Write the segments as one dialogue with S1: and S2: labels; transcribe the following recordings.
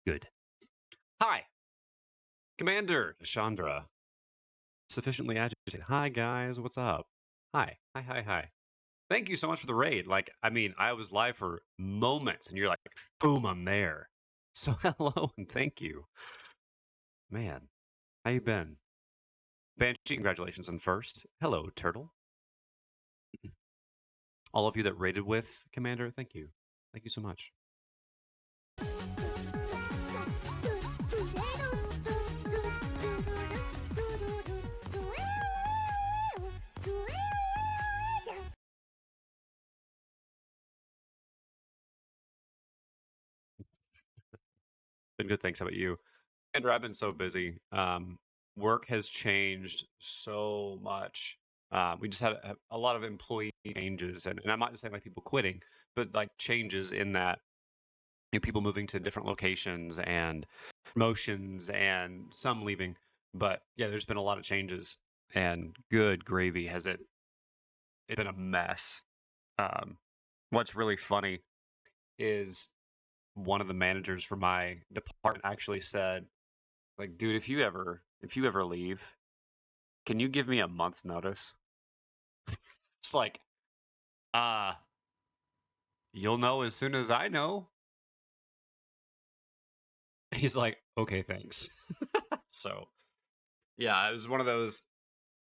S1: Good. Hi, Commander Chandra. Sufficiently agitated. Hi, guys. What's up? Hi. Hi, hi, hi. Thank you so much for the raid. Like, I mean, I was live for moments, and you're like, boom, I'm there. So hello, and thank you. Man, how you been? Banshee, congratulations on first. Hello, Turtle. All of you that raided with Commander, thank you. Thank you so much. Been good, thanks. How about you? Andrew, I've been so busy. Work has changed so much. We just had a lot of employee changes, and I'm not just saying like people quitting, but like changes in that people moving to different locations and promotions and some leaving. But yeah, there's been a lot of changes, and good gravy has it's been a mess. What's really funny is one of the managers for my department actually said, like, dude, if you ever leave, can you give me a month's notice? It's like, uh, you'll know as soon as I know. He's like, okay, thanks. So, yeah, it was one of those.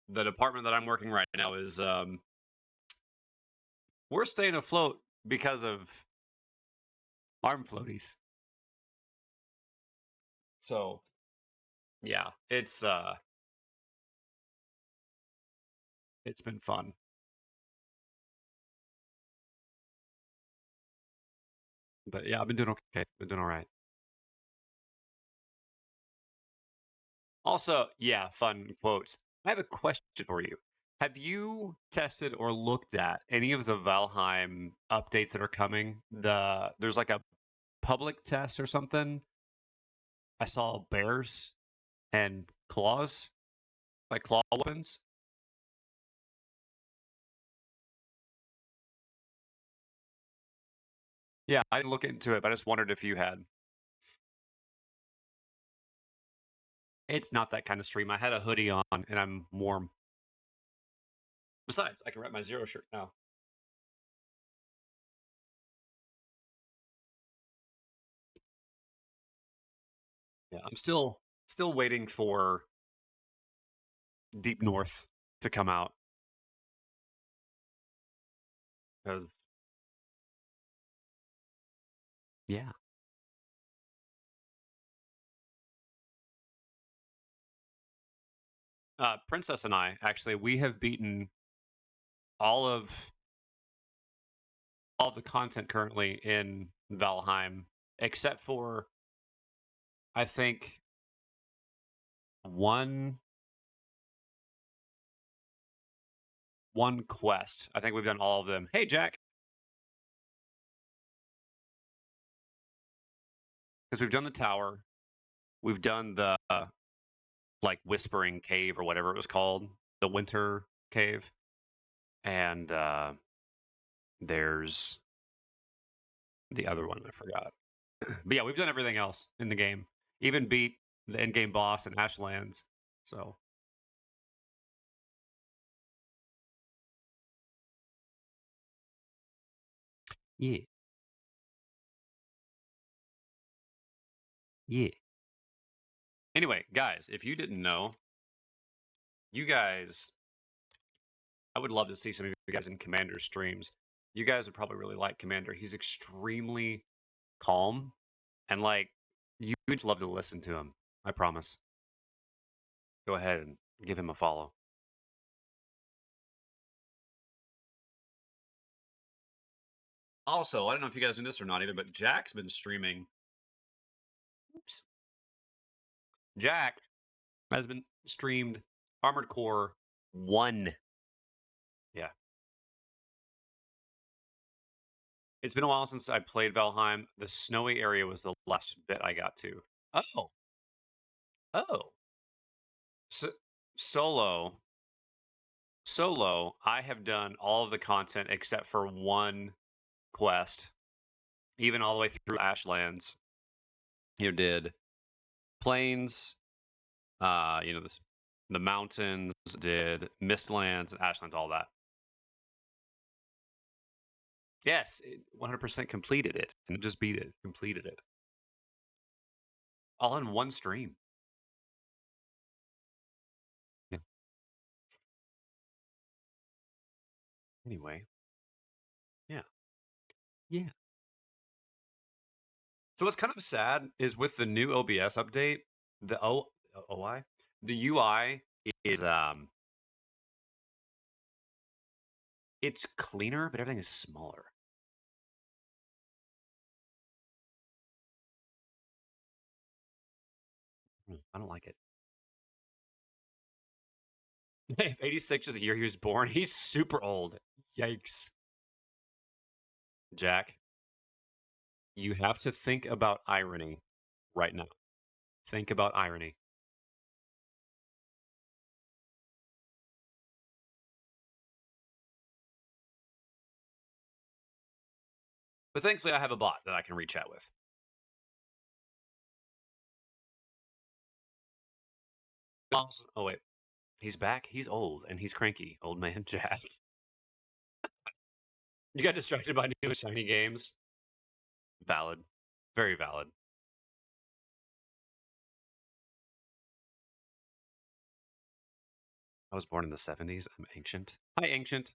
S1: The department that I'm working right now is, we're staying afloat because of arm floaties. So, yeah, it's been fun. But yeah, I've been doing okay. Been doing all right. Also, yeah, fun quotes. I have a question for you. Have you tested or looked at any of the Valheim updates that are coming? There's like a public test or something. I saw bears and claws, like claw weapons. Yeah, I didn't look into it, but I just wondered if you had. It's not that kind of stream. I had a hoodie on and I'm warm. Besides, I can wrap my Zero shirt now. Yeah, I'm still waiting for Deep North to come out because yeah. Princess and I actually we have beaten all of the content currently in Valheim except for I think one quest. I think we've done all of them. Hey Jack, because we've done the tower, we've done the like Whispering Cave or whatever it was called, the Winter Cave, and there's the other one I forgot. But yeah, we've done everything else in the game. Even beat the end game boss in Ashlands. So yeah, yeah. Anyway, guys, if you didn't know, you guys, I would love to see some of you guys in Commander streams. You guys would probably really like Commander. He's extremely calm, and like you would love to listen to him. I promise. Go ahead and give him a follow. Also, I don't know if you guys knew this or not either, but Jack's been streaming. Oops. Jack has been streamed Armored Core 1. Yeah. It's been a while since I played Valheim. The snowy area was the last bit I got to. Oh. Oh. So, solo. Solo, I have done all of the content except for one quest, even all the way through Ashlands. did plains, the mountains, did mistlands and ashlands, all that. Yes, 100% completed it. Didn't just beat it, completed it. All in one stream. Yeah. Anyway, yeah. Yeah. So what's kind of sad is with the new OBS update, the OI, the UI is it's cleaner, but everything is smaller. I don't like it. If 86 is the year he was born, he's super old. Yikes. Jack, you have to think about irony right now. Think about irony. But thankfully, I have a bot that I can reach out with. Oh, wait. He's back. He's old and he's cranky. Old man Jack. You got distracted by new and shiny games. Valid. Very valid. I was born in the 70s. I'm ancient. Hi, ancient.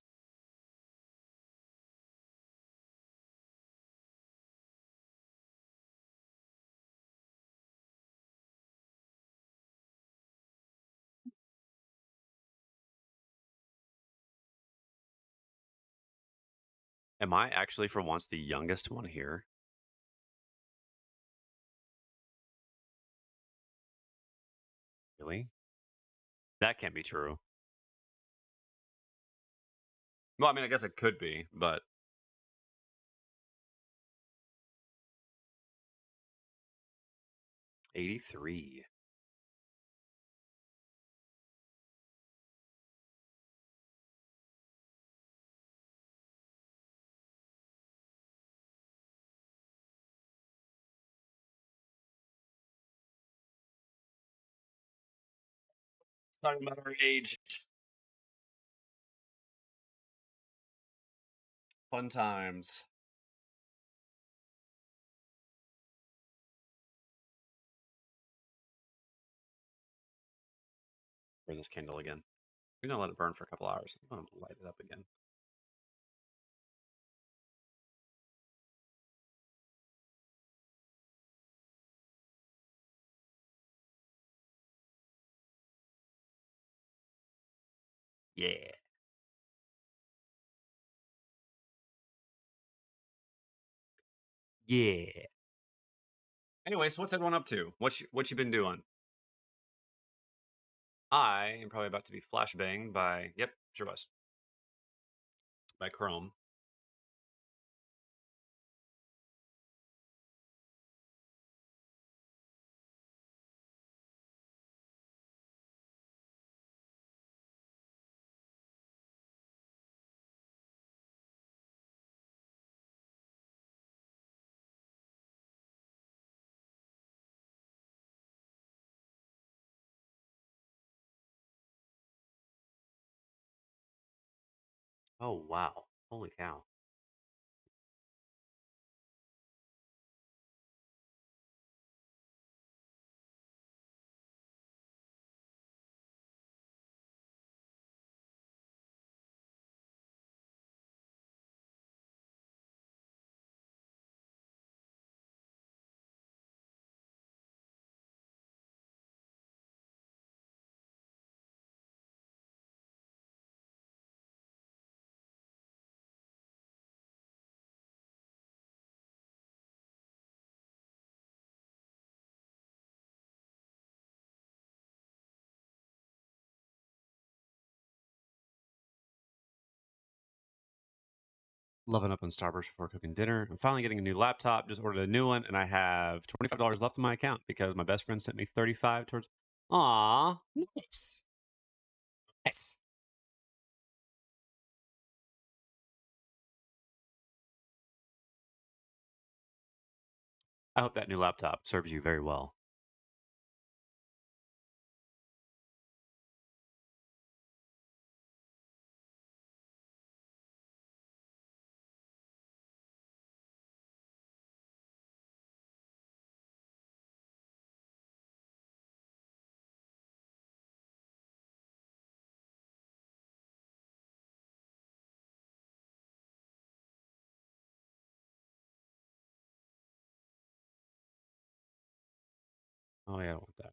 S1: Am I actually, for once, the youngest one here? Really? That can't be true. Well, I mean, I guess it could be, but 83. It's talking about our age. Fun times. Burn this candle again. We're gonna let it burn for a couple hours. I'm gonna light it up again. Yeah. Yeah. Anyway, so what's everyone up to? What you been doing? I am probably about to be flashbanged by. Yep, sure was. By Chrome. Oh wow. Holy cow. Loving up on Starburst before cooking dinner. I'm finally getting a new laptop. Just ordered a new one, and I have $25 left in my account because my best friend sent me 35 towards. Aw, nice, nice. I hope that new laptop serves you very well. Oh yeah, I don't want that.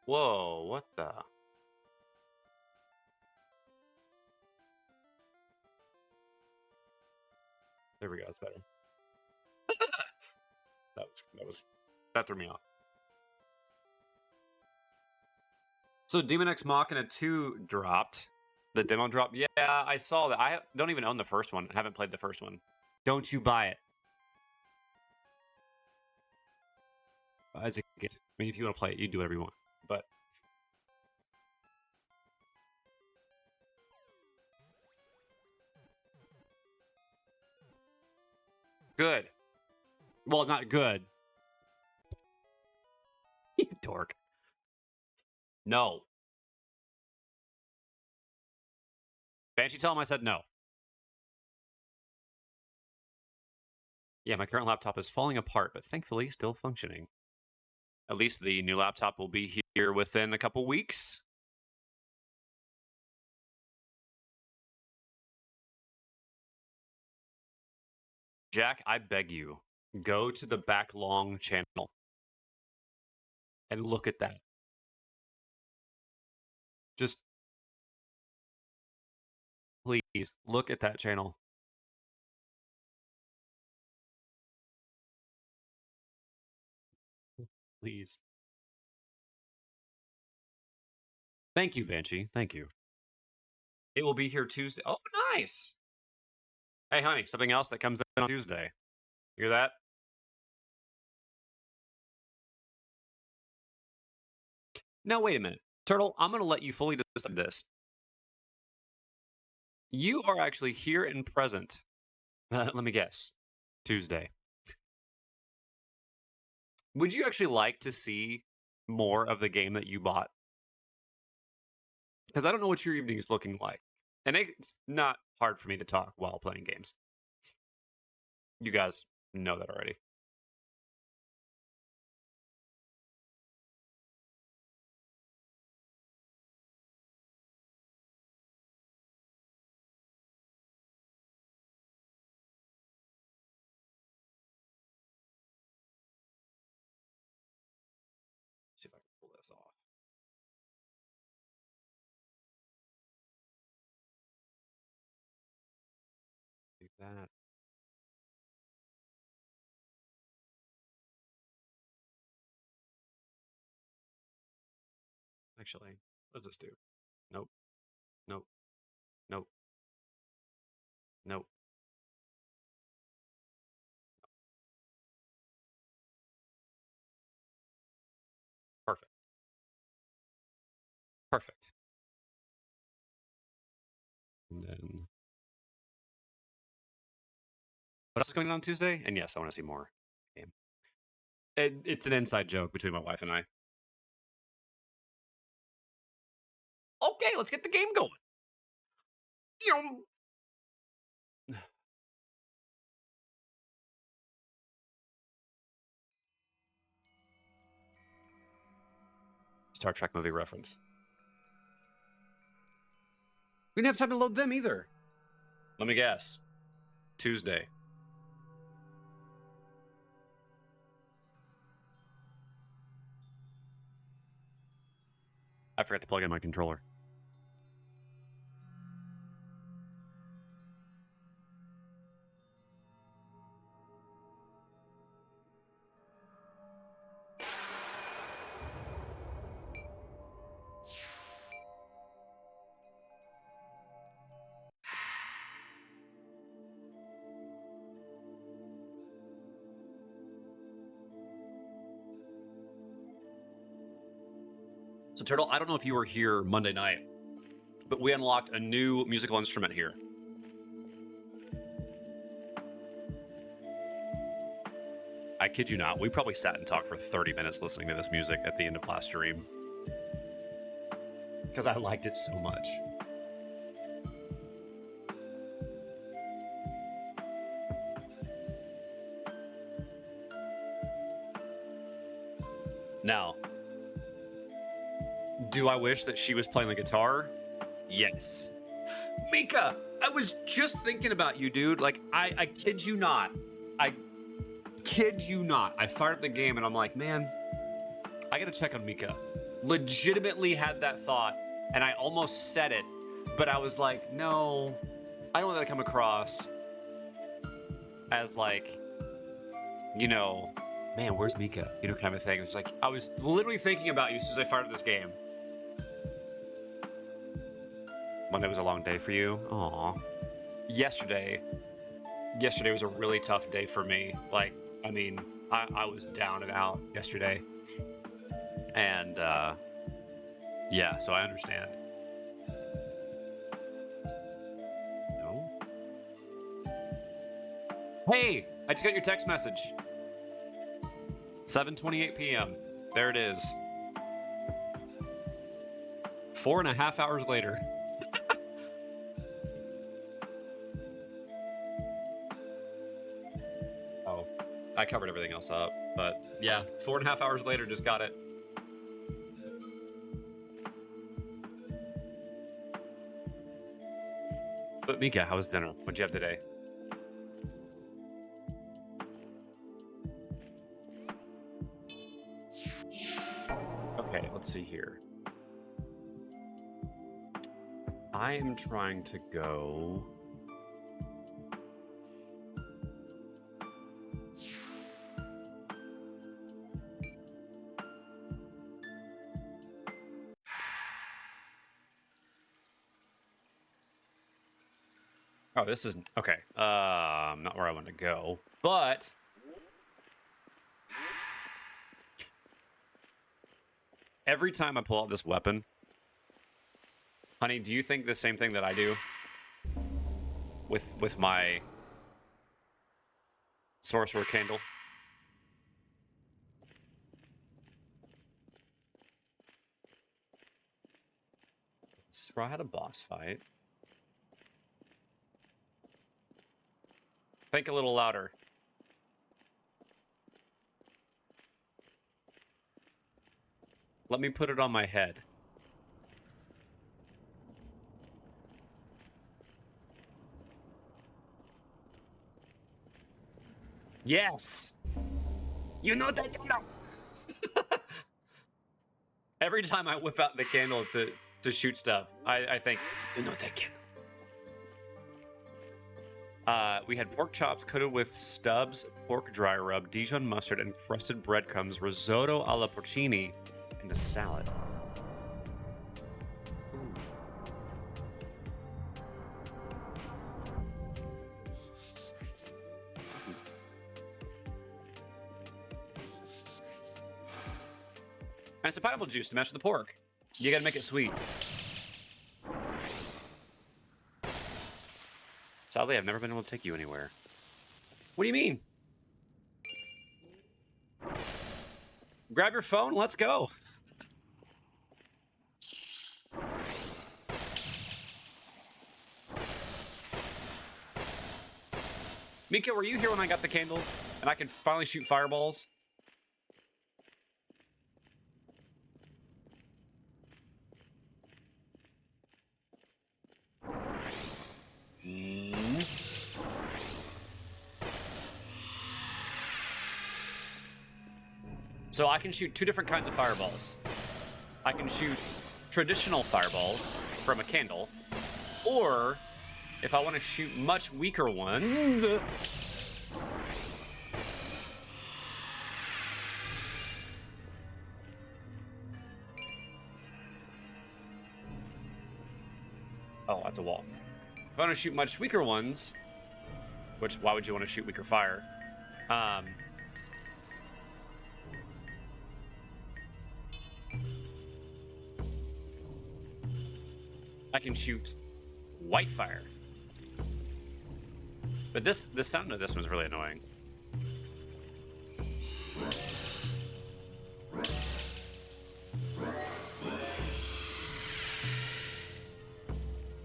S1: Whoa, what the? There we go, that's better. That threw me off. So Demon X Machina 2 dropped. The demo dropped. Yeah, I saw that. I don't even own the first one. I haven't played the first one. Don't you buy it. As a gift. I mean, if you want to play it, you do whatever you want. But good. Well, not good. You dork. No. Banshee, tell him I said no. Yeah, my current laptop is falling apart, but thankfully still functioning. At least the new laptop will be here within a couple weeks. Jack, I beg you, go to the back long channel and look at that. Just please look at that channel. Please. Thank you, Banshee. Thank you. It will be here Tuesday. Oh, nice. Hey, honey, something else that comes in on Tuesday. You hear that? Now, wait a minute. Turtle, I'm going to let you fully decide this. You are actually here and present. Let me guess. Tuesday. Would you actually like to see more of the game that you bought? Because I don't know what your evening is looking like. And it's not hard for me to talk while playing games. You guys know that already. Let's see if I can pull this off. Do that. Actually, what does this do? Nope. Nope. Nope. Nope. Perfect. Perfect. And then what else is going on Tuesday? And yes, I want to see more game. It's an inside joke between my wife and I. Okay, let's get the game going. Star Trek movie reference. We didn't have time to load them either. Let me guess. Tuesday. I forgot to plug in my controller. So Turtle, I don't know if you were here Monday night, but we unlocked a new musical instrument here. I kid you not, we probably sat and talked for 30 minutes listening to this music at the end of last stream. Because I liked it so much. Now, do I wish that she was playing the guitar? Yes. Mika, I was just thinking about you, dude. Like, I kid you not. I kid you not. I fired up the game and I'm like, man, I gotta check on Mika. Legitimately had that thought and I almost said it, but I was like, no, I don't want that to come across as like, you know, man, where's Mika? You know, kind of a thing. It's like, I was literally thinking about you as soon as I fired up this game. Monday was a long day for you? Aw. Yesterday was a really tough day for me. Like, I mean, I was down and out yesterday. And, yeah, so I understand. No? Hey, I just got your text message. 7:28 p.m. There it is. 4.5 hours later. Oh, I covered everything else up, but yeah, 4.5 hours later, just got it. But Mika, how was dinner? What'd you have today? Okay, let's see here. I am trying to go... Oh, this is... Okay. Not where I want to go, but... Every time I pull out this weapon... Honey, do you think the same thing that I do? With my... Sorcerer Candle? This is where I had a boss fight. Think a little louder. Let me put it on my head. Yes! You know that candle! Every time I whip out the candle to shoot stuff, I think, you know that candle. We had pork chops coated with stubs, pork dry rub, Dijon mustard, and crusted breadcrumbs, risotto alla porcini, and a salad. And some pineapple juice to match with the pork. You gotta make it sweet. Sadly, I've never been able to take you anywhere. What do you mean? Grab your phone, let's go. Mika, were you here when I got the candle and I could finally shoot fireballs? So I can shoot two different kinds of fireballs. I can shoot traditional fireballs from a candle, or if I want to shoot much weaker ones, oh, that's a wall. If I want to shoot much weaker ones, which, why would you want to shoot weaker fire? I can shoot white fire. But the sound of this one's really annoying.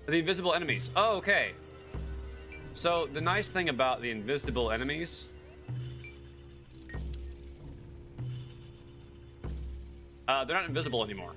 S1: The invisible enemies. Oh, okay. So the nice thing about the invisible enemies, they're not invisible anymore.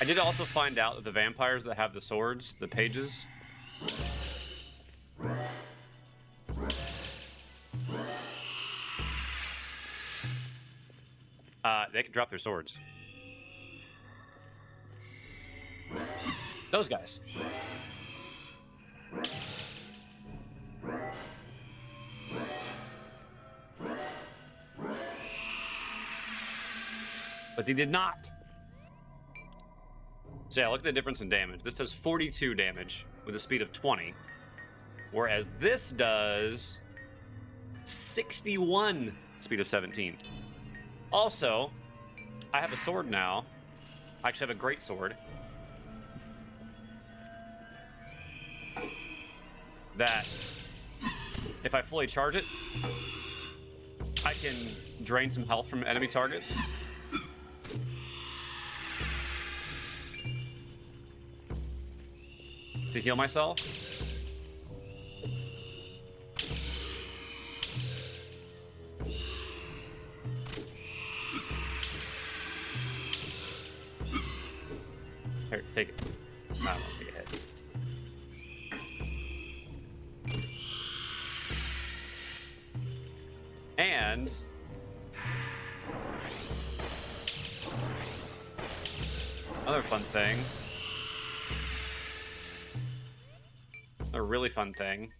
S1: I did also find out that the vampires that have the swords, the pages, they can drop their swords. Those guys. But they did not. So yeah, look at the difference in damage. This does 42 damage with a speed of 20, whereas this does 61 speed of 17. Also, I have a sword now. I actually have a great sword that, if I fully charge it, I can drain some health from enemy targets. To heal myself. Here, take it. I don't want to take a hit. And another fun thing. A really fun thing.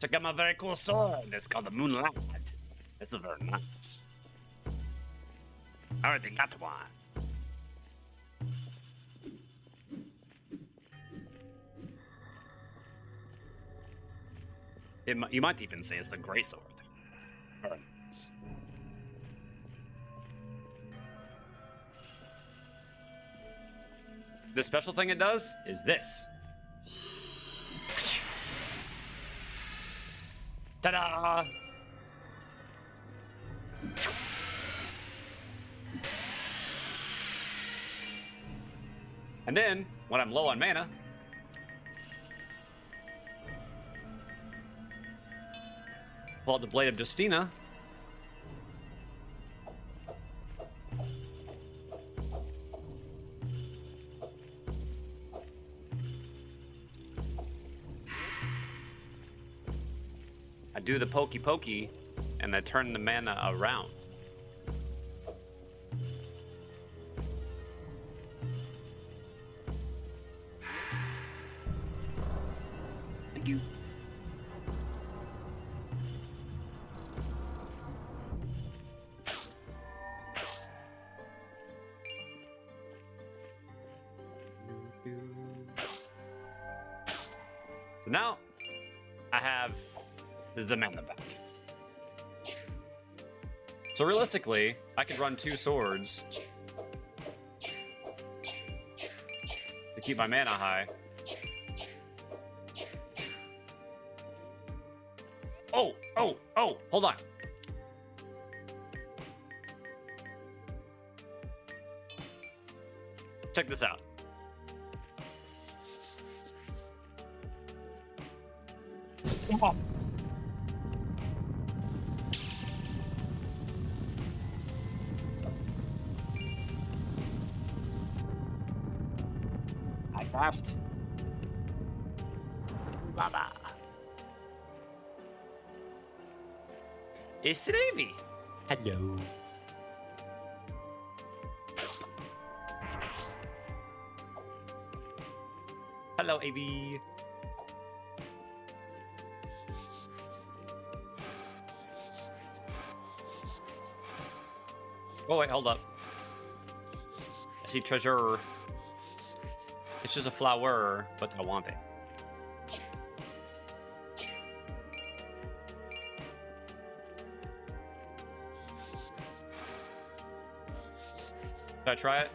S1: Check out my very cool sword. It's called the Moonlight. It's a very nice. I already got one. You might even say it's the Grey Sword. Very nice. The special thing it does is this. Ta-da! And then, when I'm low on mana, pull out the Blade of Justina. I do the pokey pokey, and I turn the mana around. Thank you. So now I have, this is the mana back. So realistically, I could run 2 swords to keep my mana high. Oh, hold on. Check this out. I cast Lava. It's Navy. Hello. Hello, AB. Oh, wait, hold up. I see treasure. It's just a flower, but I want it. Should I try it?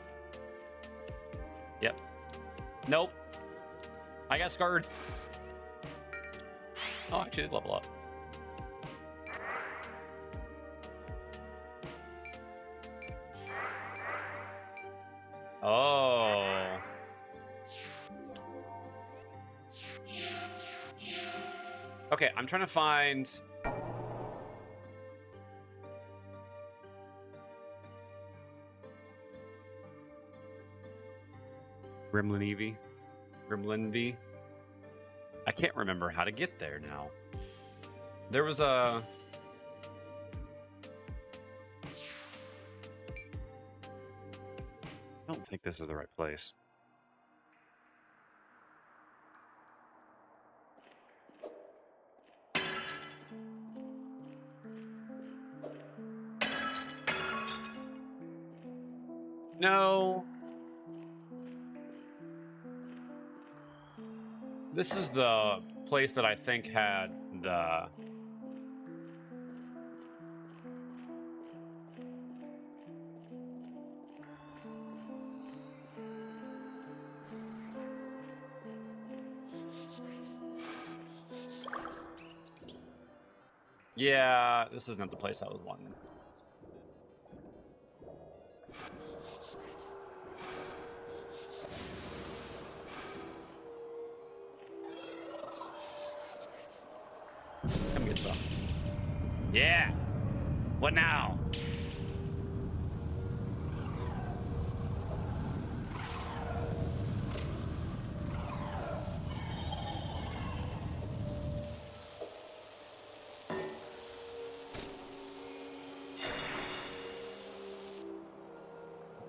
S1: Yep. Nope. I got scarred. Oh, actually, level up. Oh. Okay, I'm trying to find... Gremlin Eevee? Gremlin V? I can't remember how to get there now. There was a... I don't think this is the right place. No. This is the place that I think had the... Yeah, this isn't the place I was wanting. Come get some. Yeah! What now?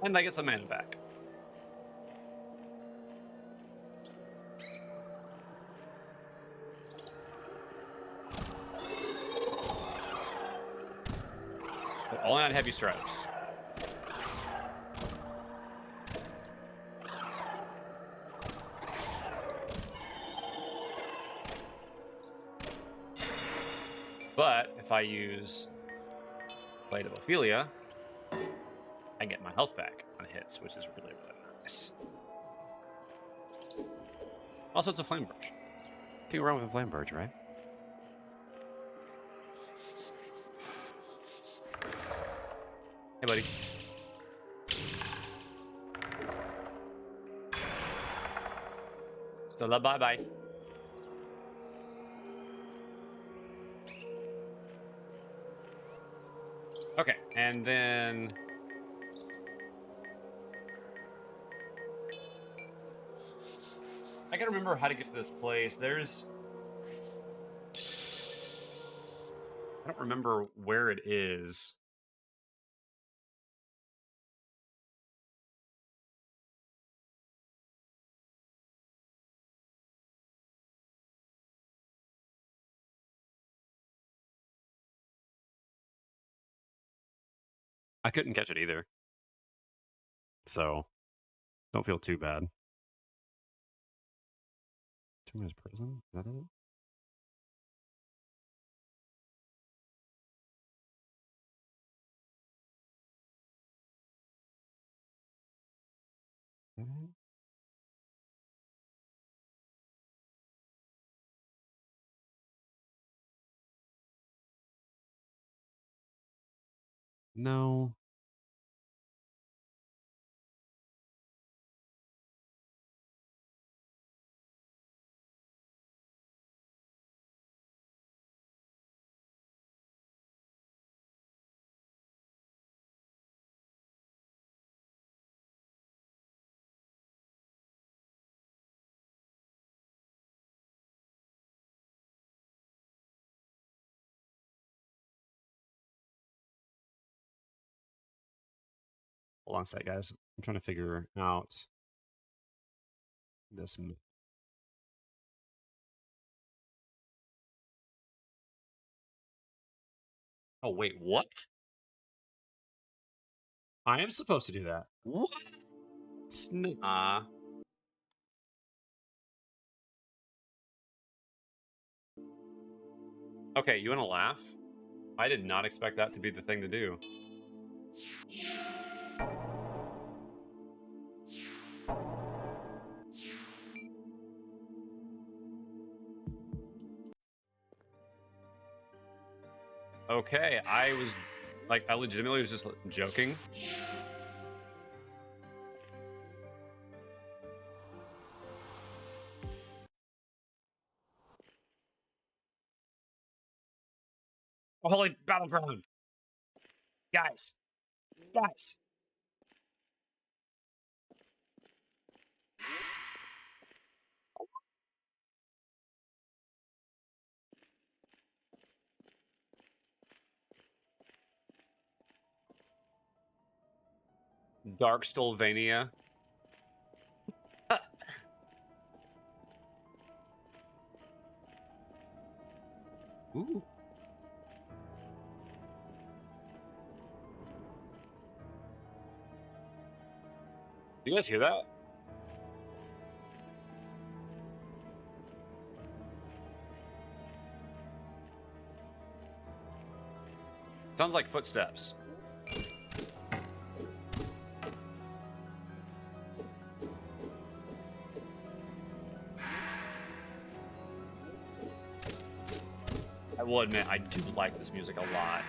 S1: And I get some mana back. But only on heavy strikes. But if I use Blade of Ophelia, I get my health back on hits, which is really, really nice. Also, it's a flame birch. Can't go wrong with a flame birch, right? Hey, buddy. Still a bye-bye. Okay, and then... I gotta remember how to get to this place. There's... I don't remember where it is. I couldn't catch it either. So, don't feel too bad. Terminus Prison? Is that it? Mhm. No. Hold on a sec, guys. I'm trying to figure out this. Oh, wait, what? I am supposed to do that. What? Nah. Okay, you want to laugh? I did not expect that to be the thing to do. Okay, I legitimately was just joking. Holy battleground! Guys! Guys! Dark Stolvania. Ooh. You guys hear that? Sounds like footsteps. I will admit, I do like this music a lot.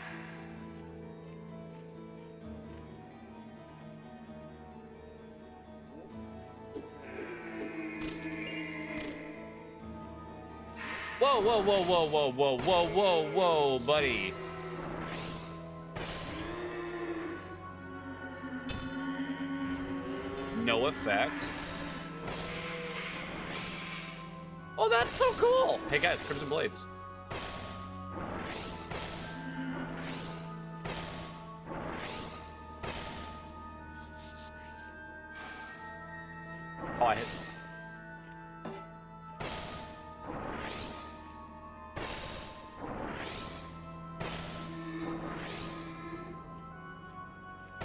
S1: Whoa, whoa, whoa, whoa, whoa, whoa, whoa, whoa, whoa, buddy. No effect. Oh, that's so cool. Hey guys, Crimson Blades. Oh, I hit.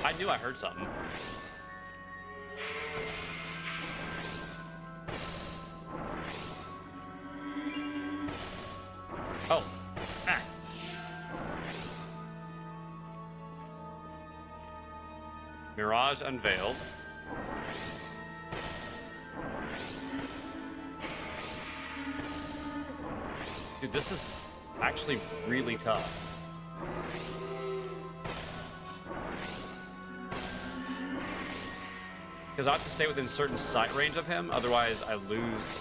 S1: I knew I heard something. Oh. Ah. Mirage unveiled. Dude, this is actually really tough. Because I have to stay within certain sight range of him, otherwise I lose.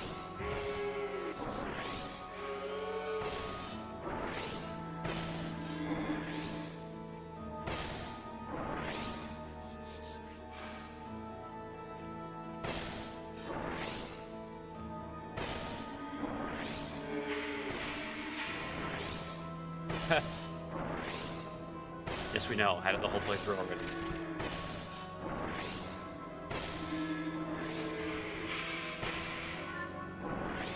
S1: Yes, we know. Had it the whole playthrough already.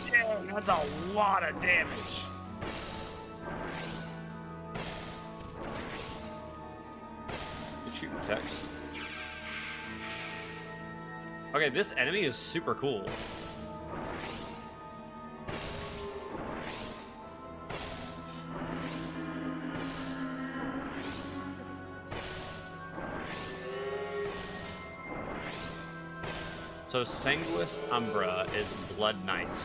S1: Dang, that's a lot of damage. Good shooting, Tex. Okay, this enemy is super cool. So Sanguis Umbra is Blood Knight.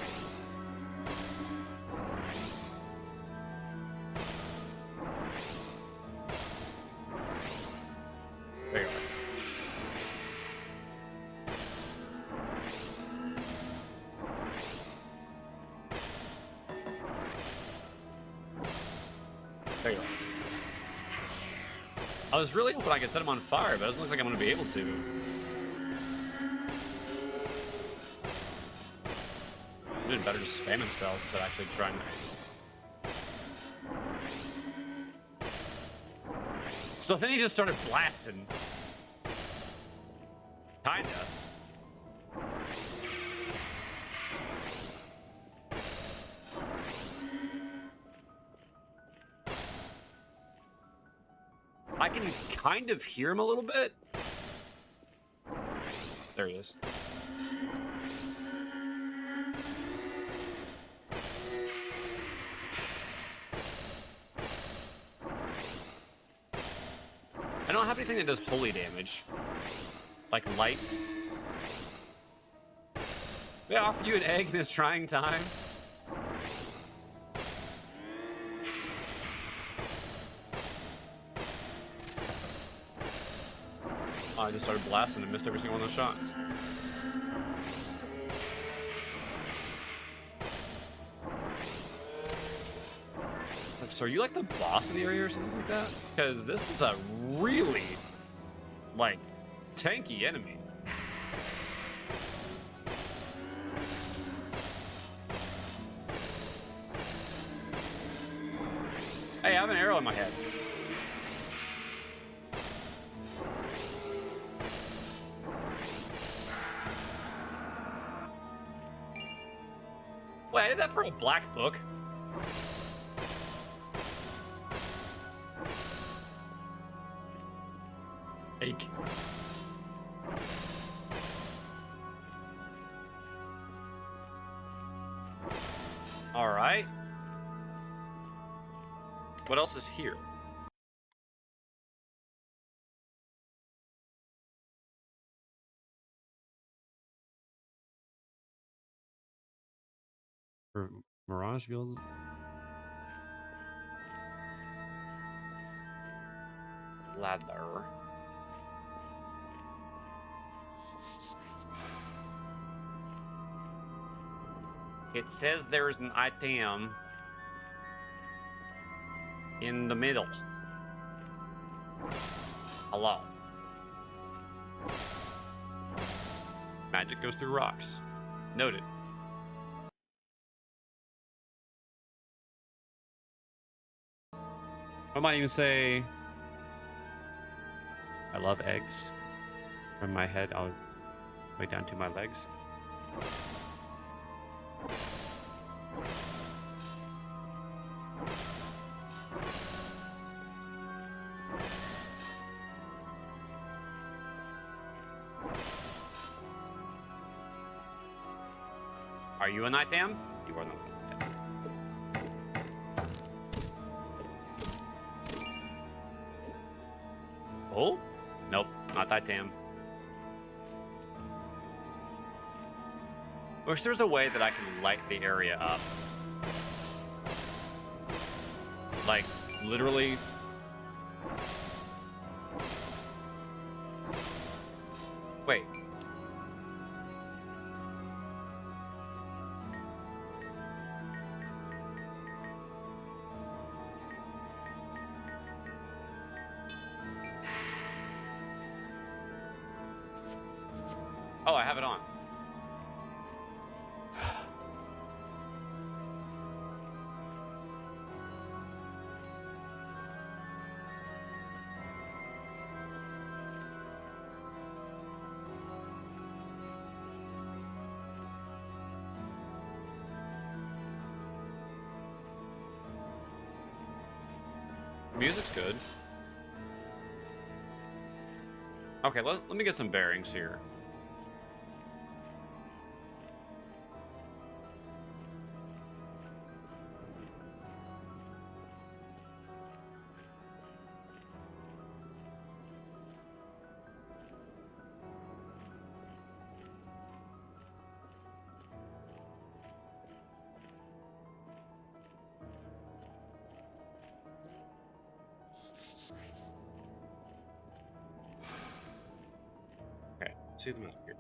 S1: There you are. There you are. I was really hoping I could set him on fire, but it doesn't look like I'm going to be able to. I'm doing better just spamming spells instead of actually trying to. So then he just started blasting. Kinda. I can kind of hear him a little bit. There he is. I don't have anything that does holy damage. Like light. May I offer you an egg in this trying time? Oh, I just started blasting and missed every single one of those shots. So are you like the boss in the area or something like that? Because this is a really, like, tanky enemy. Hey, I have an arrow in my head. Wait, I did that for a black book? Ache. All right. What else is here? Mirage builds. Ladder. It says there's an item in the middle. Hello. Magic goes through rocks. Noted. I might even say I love eggs. From my head, I'll way down to my legs. Are you an item? You are not an item. Oh? Nope, not item. Wish there's a way that I can light the area up. Like, literally. Wait. Oh, I have it on. Music's good. Okay, let me get some bearings here. Okay, see them out here.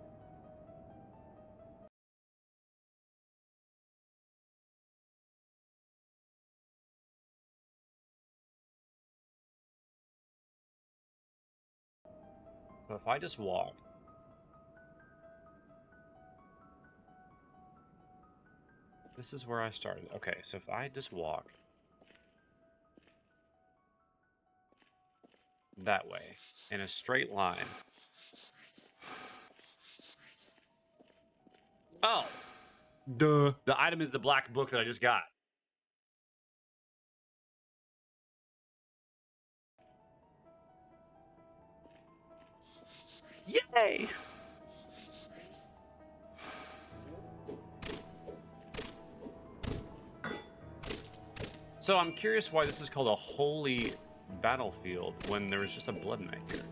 S1: So if I just walk. This is where I started. Okay, so if I just walk that way in a straight line. Oh! Duh. The item is the black book that I just got. Yay! So I'm curious why this is called a holy battlefield when there was just a blood knight here.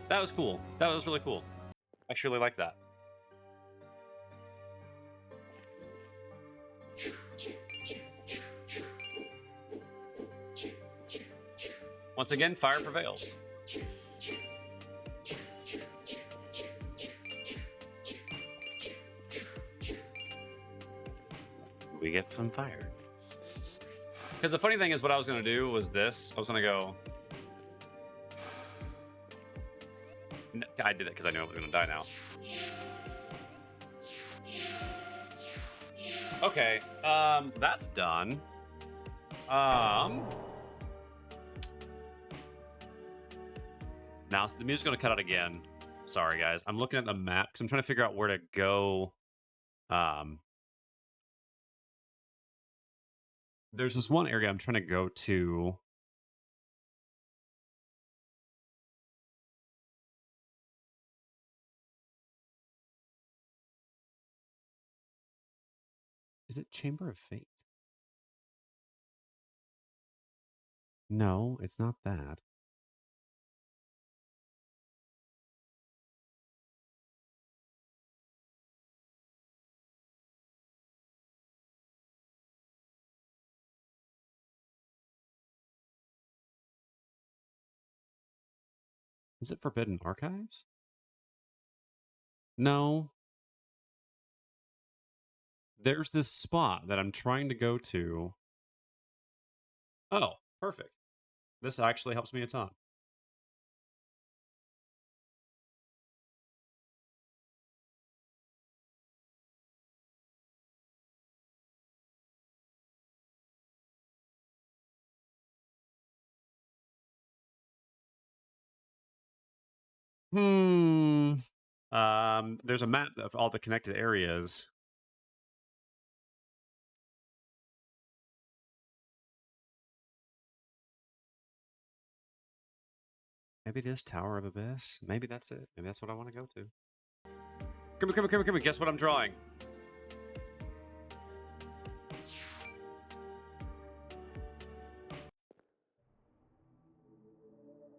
S1: That was cool. That was really cool. I surely like that. Once again, fire prevails. We get some fire. Because the funny thing is, what I was going to do was this. I was going to go... No, I did it because I knew I was going to die now. Okay, that's done. Now so the music's going to cut out again. Sorry, guys. I'm looking at the map because I'm trying to figure out where to go. There's this one area I'm trying to go to. Is it Chamber of Fate? No, it's not that. Is it Forbidden Archives? No. There's this spot that I'm trying to go to. Oh, perfect. This actually helps me a ton. There's a map of all the connected areas. Maybe it is Tower of Abyss. Maybe that's it. Maybe that's what I want to go to. Come here, come here, come here, come here. Guess what I'm drawing?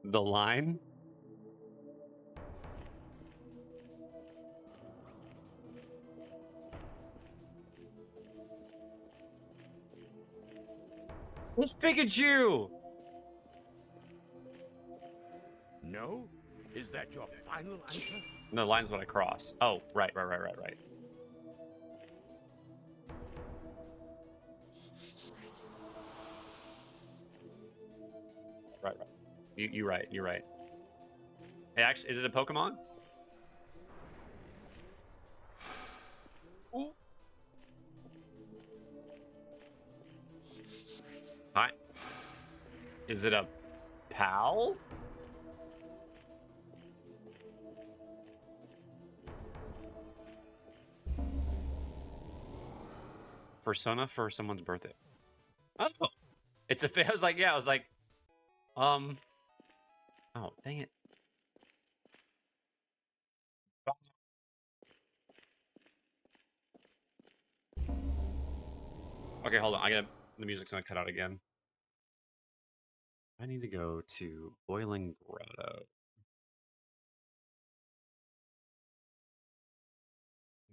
S1: The line? It's Pikachu!
S2: No? Is that your final answer?
S1: No, the line's what I cross. Oh, right. Right. You're right. Hey, actually, is it a Pokemon? Ooh. Hi. Is it a pal? Persona for someone's birthday. Oh, it's a. I was like, oh, dang it. Okay, hold on. The music's gonna cut out again. I need to go to Boiling Grotto.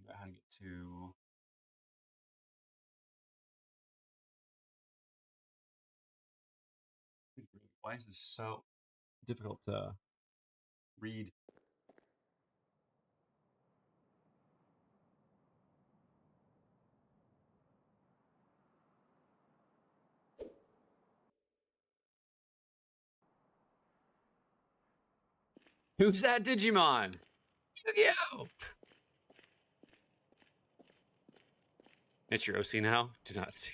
S1: How to get to... Why is this so difficult to read? Who's that Digimon? Yu-Gi-Oh! It's your OC now? Do not see.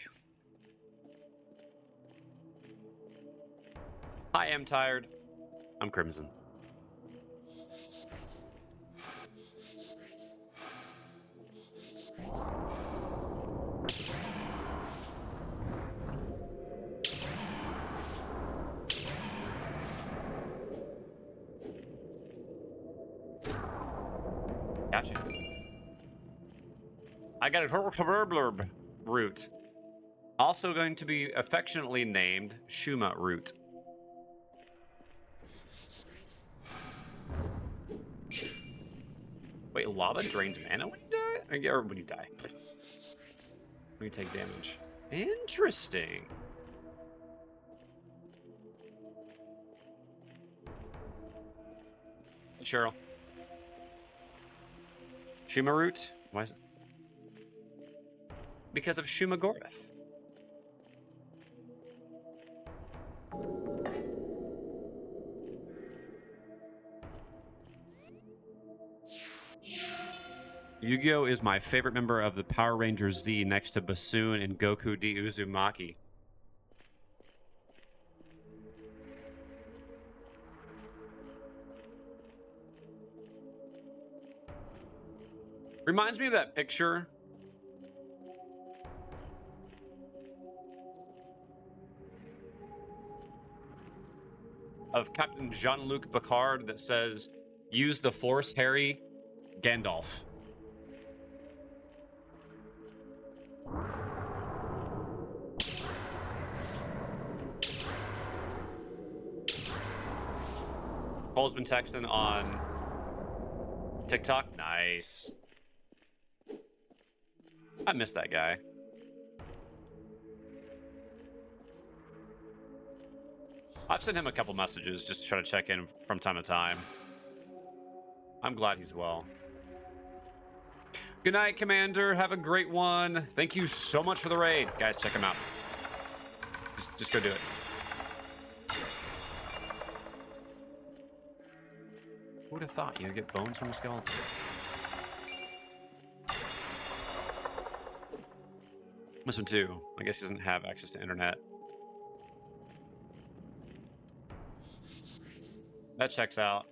S1: Hi, I'm tired. I'm Crimson. Gotcha. I got a root. Also going to be affectionately named Shuma root. Wait, lava drains mana when you die? Or when you die. When you take damage. Interesting. Hey, Cheryl. Shuma root? Why is it? Because of Shuma Gorath. Yu-Gi-Oh! Is my favorite member of the Power Rangers Z next to Basin and Goku D Uzumaki. Reminds me of that picture of Captain Jean-Luc Picard that says, "Use the Force, Harry, Gandalf." Cole's been texting on TikTok. Nice. I miss that guy. I've sent him a couple messages just to try to check in from time to time. I'm glad he's well. Good night, Commander. Have a great one. Thank you so much for the raid. Guys, check him out. Just go do it. Who would have thought you'd get bones from a skeleton? This one too. I guess he doesn't have access to internet. That checks out.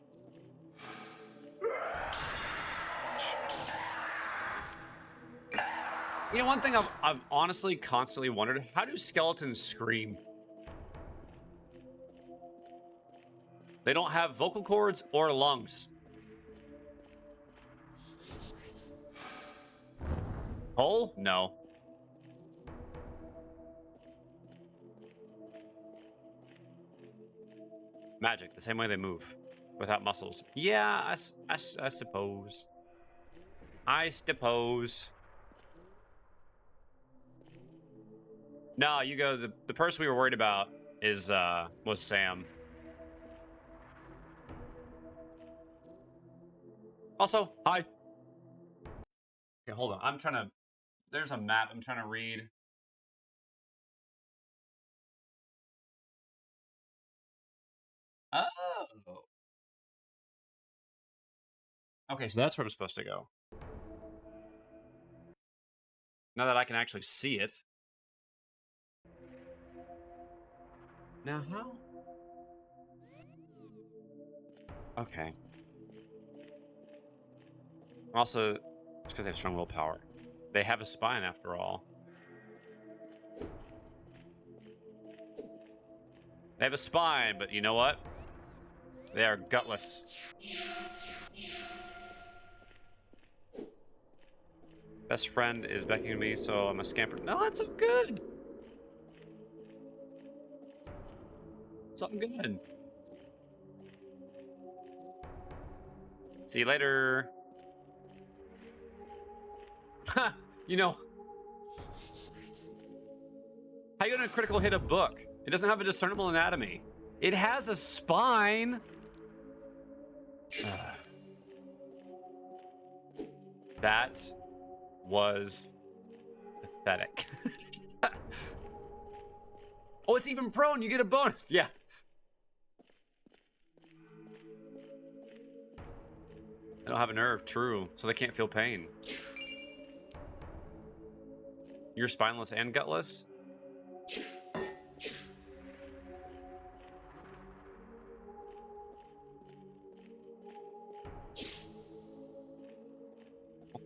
S1: You know, one thing I've honestly constantly wondered, how do skeletons scream? They don't have vocal cords or lungs. Hole? No. Magic, the same way they move, without muscles. Yeah, I suppose. I suppose. No, you go. The person we were worried about was Sam. Also, hi. Okay, hold on. I'm trying to. There's a map. I'm trying to read. Oh. Okay, so that's where I'm supposed to go. Now that I can actually see it. Now how? Okay. Also, it's because they have strong willpower. They have a spine after all. They have a spine, but you know what? They are gutless. Best friend is beckoning me, so I'm a scamper. No, that's so good. It's all good. See you later. Ha! You know, how you gonna critical hit a book? It doesn't have a discernible anatomy. It has a spine. That was pathetic. Oh, it's even prone. You get a bonus. Yeah. They don't have a nerve. True. So they can't feel pain. You're spineless and gutless?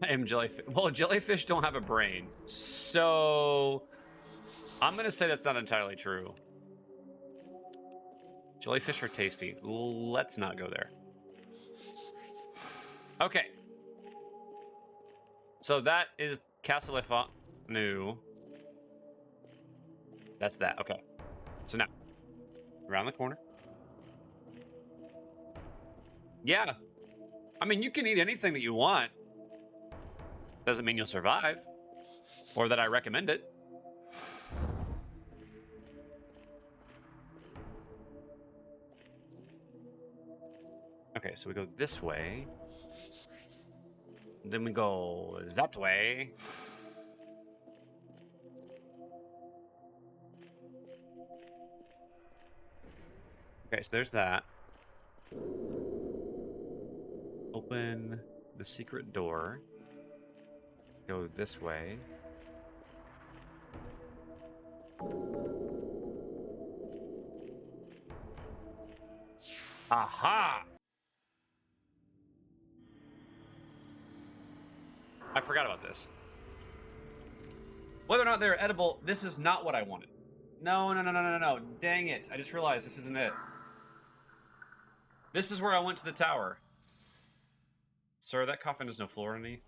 S1: I am jellyfish. Well, jellyfish don't have a brain. So I'm going to say that's not entirely true. Jellyfish are tasty. Let's not go there. Okay. So that is Castle Fanu. That's that. Okay. So now, around the corner. Yeah. I mean, you can eat anything that you want. Doesn't mean you'll survive. Or that I recommend it. Okay, so we go this way. Then we go that way. Okay, so there's that. Open the secret door. Go this way. Aha! I forgot about this. Whether or not they're edible, this is not what I wanted. No. Dang it. I just realized this isn't it. This is where I went to the tower. Sir, that coffin has no floor underneath.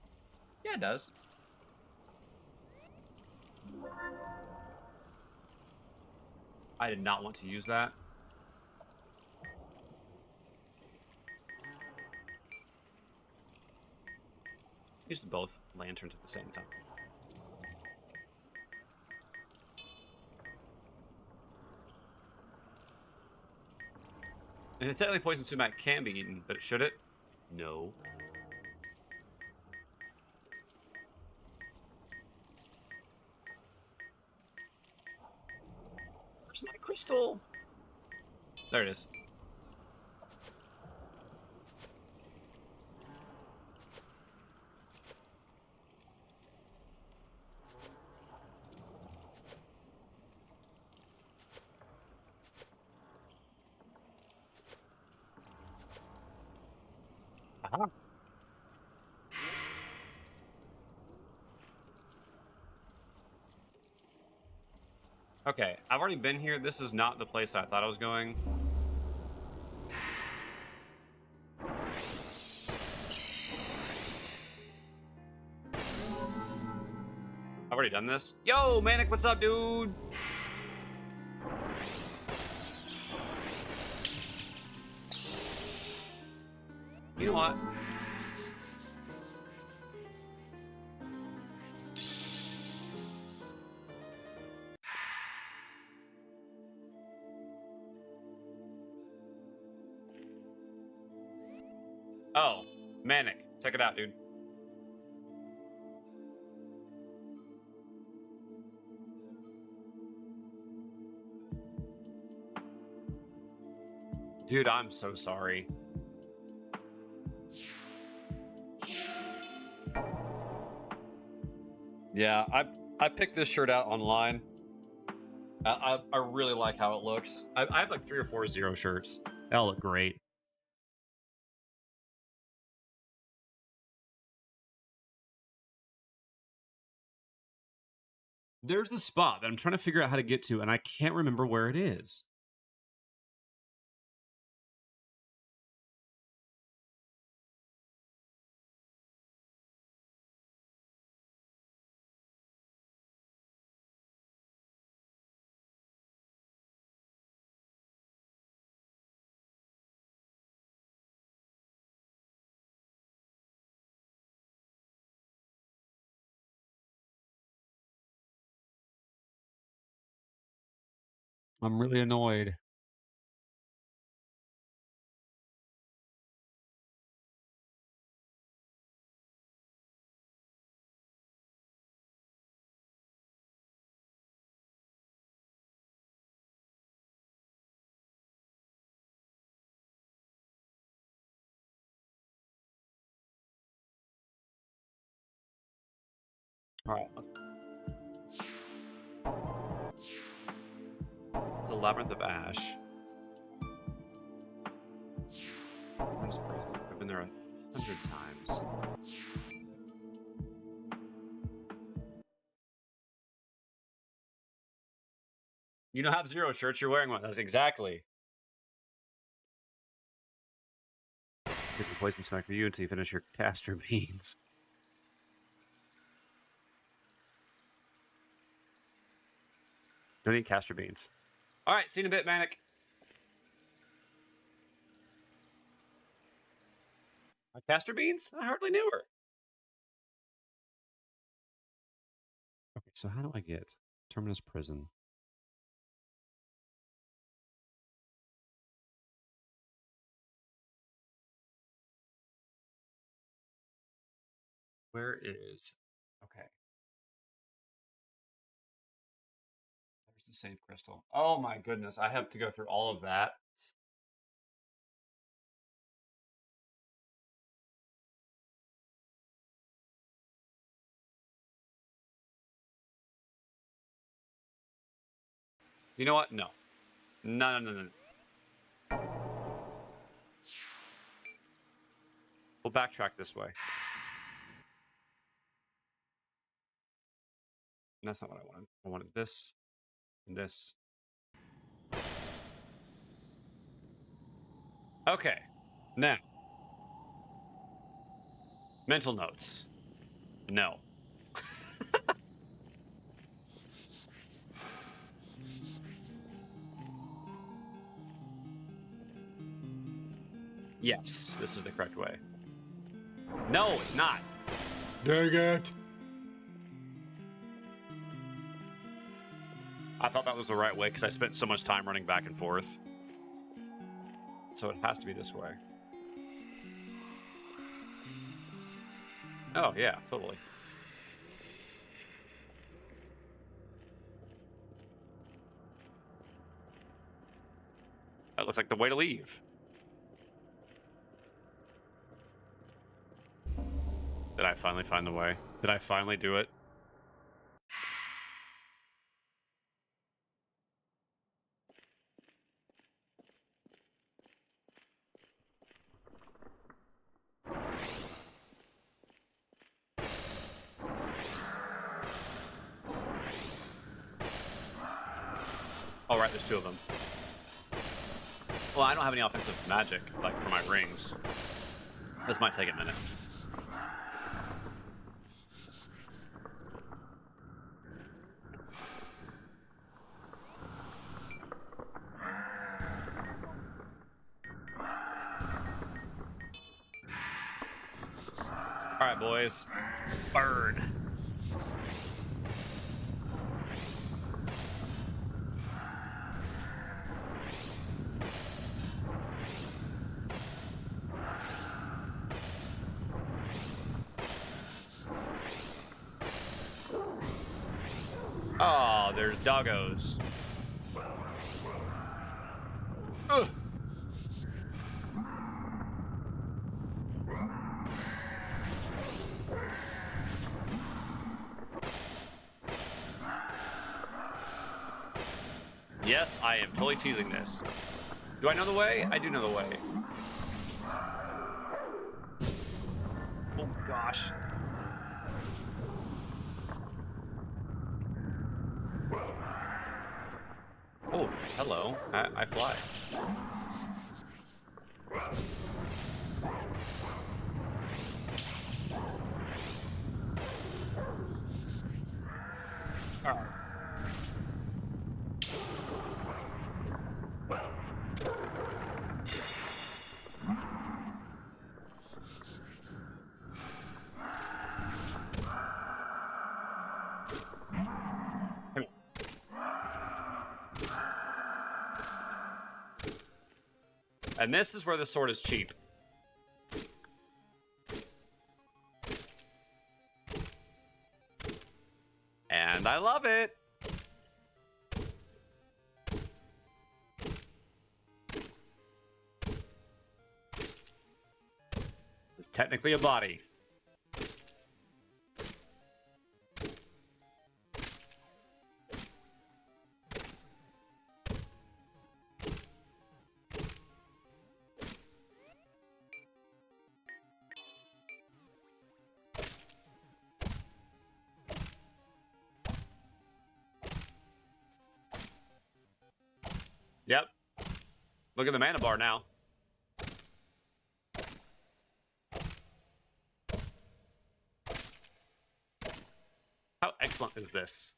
S1: Yeah, it does. I did not want to use that. Use both lanterns at the same time. And it's technically poison sumac can be eaten, but should it? No. Where's my crystal? There it is. Aha. Okay, I've already been here. This is not the place I thought I was going. I've already done this. Yo, Manic, what's up, dude? You know what? Oh, Manic. Check it out, dude. Dude, I'm so sorry. Yeah, I picked this shirt out online. I really like how it looks. I have like 3 or 4 Zero shirts. They all look great. There's the spot that I'm trying to figure out how to get to, and I can't remember where it is. I'm really annoyed. All right. It's a Labyrinth of Ash. I've been there 100 times. You don't have Zero shirts, you're wearing one. That's exactly. Take the poison smack for you until you finish your castor beans. Don't need castor beans. All right, see you in a bit, Manic. Castor beans? I hardly knew her. Okay, so how do I get Terminus Prison? Where is... Okay. There's the save crystal. Oh my goodness, I have to go through all of that. You know what? No. No. We'll backtrack this way. And that's not what I wanted. I wanted this and this. Okay. Now. Mental notes. No. Yes, this is the correct way. No, it's not. Dang it. I thought that was the right way because I spent so much time running back and forth. So it has to be this way. Oh, yeah, totally. That looks like the way to leave. Did I finally find the way? Did I finally do it? Oh, right, there's two of them. Well, I don't have any offensive magic, like, for my rings. This might take a minute. Alright, boys. Burn. Oh, there's doggos. Ugh. Yes, I am totally teasing this. Do I know the way? I do know the way. Oh, gosh. Oh, hello. I fly. All right. And this is where the sword is cheap. And I love it. It's technically a body. Yep. Look at the mana bar now. How excellent is this?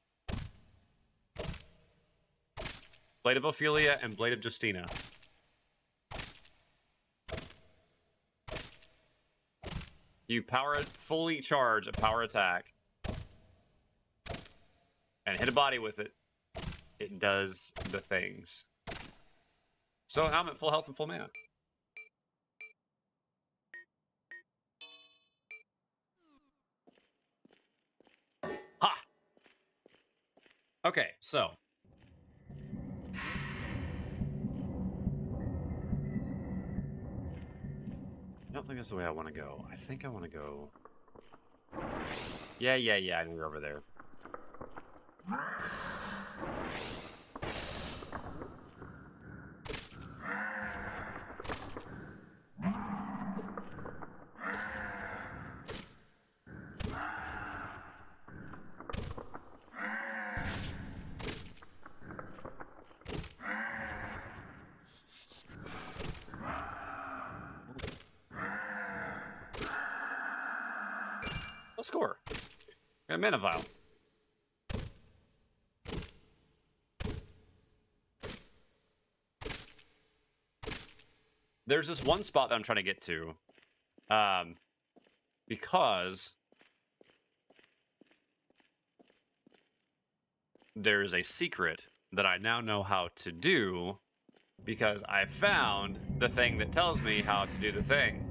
S1: Blade of Ophelia and Blade of Justina. You fully charge a power attack and hit a body with it. It does the things. So now I'm at full health and full mana. Ha! Okay, so. I don't think that's the way I want to go. I think I want to go... Yeah, I know you're over there. Let's score. Got a mana vial. There's this one spot that I'm trying to get to. Because there's a secret that I now know how to do because I found the thing that tells me how to do the thing.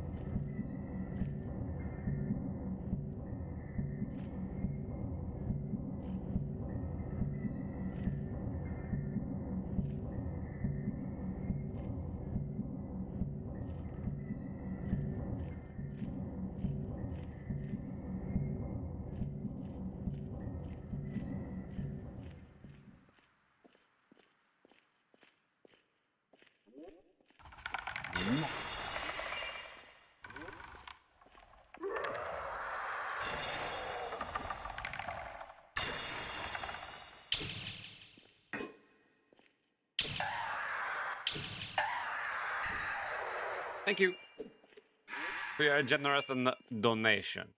S1: Thank you for your generous donation.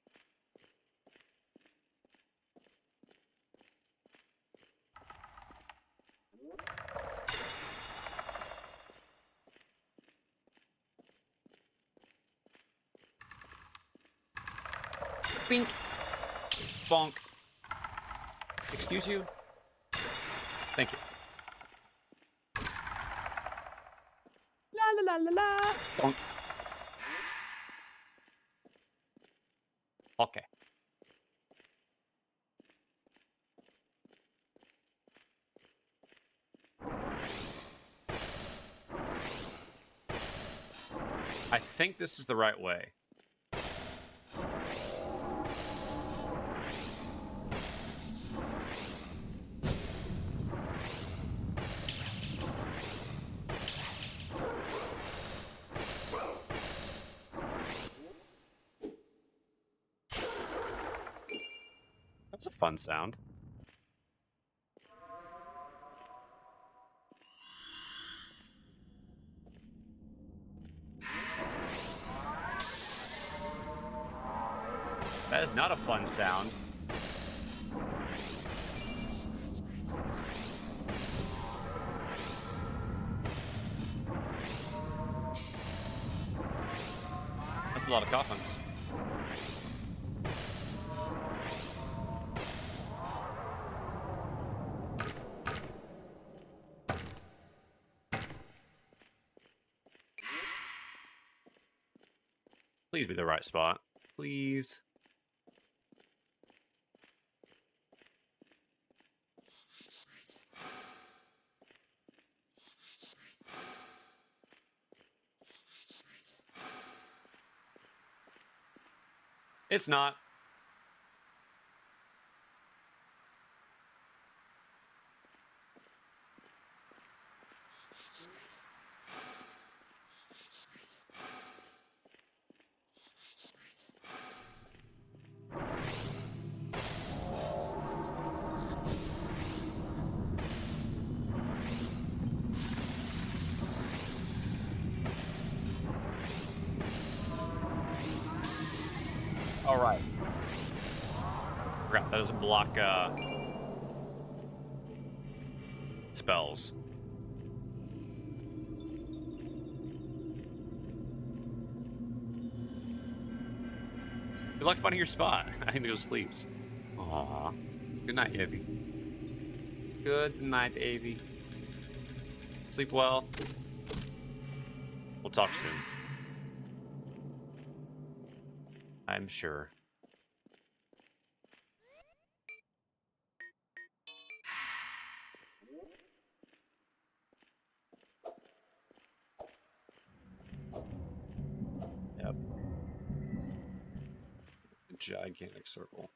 S1: Bink. Bonk. Excuse you? Thank you. La la la la la. Bonk. Okay. I think this is the right way. That's a fun sound. That is not a fun sound. That's a lot of coffins. Please be the right spot. Please. It's not. All right. Forgot that doesn't block spells. You like finding your spot. I need to go sleep. Aw. Good night, Evie. Good night, Evie. Sleep well. We'll talk soon. I'm sure. Yep. A gigantic circle.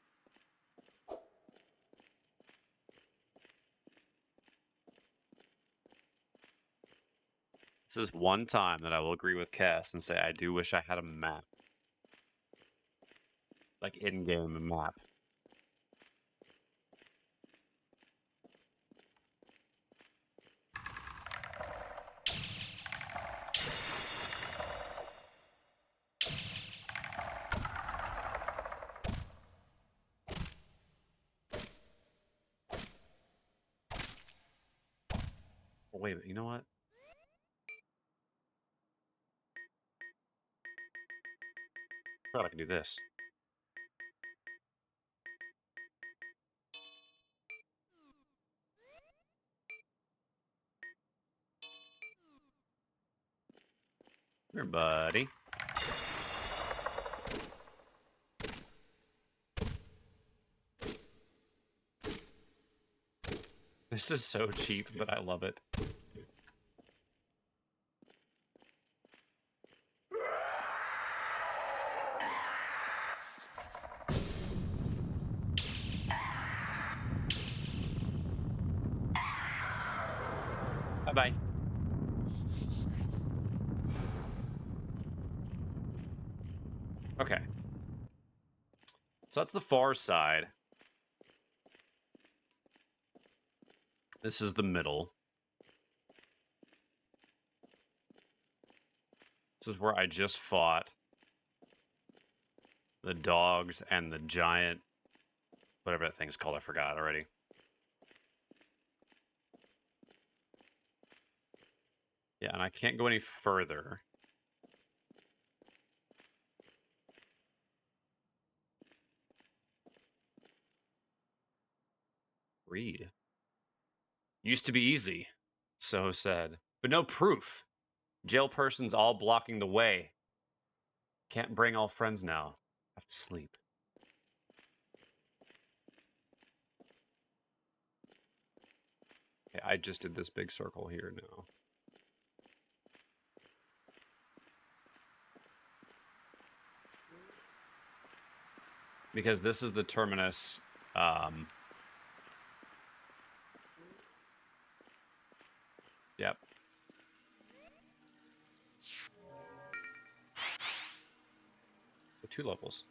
S1: This is one time that I will agree with Cass and say I do wish I had a map. Like in-game map. Oh, wait, you know what? I forgot I can do this. Here, buddy. This is so cheap, but I love it. Bye-bye. Okay. So that's the far side. This is the middle. This is where I just fought the dogs and the giant, whatever that thing's called, I forgot already. Yeah, and I can't go any further. Read. Used to be easy, so said, but no proof. Jail persons all blocking the way. Can't bring all friends now. Have to sleep. Okay, I just did this big circle here now. Because this is the terminus. Yep. So 2 levels.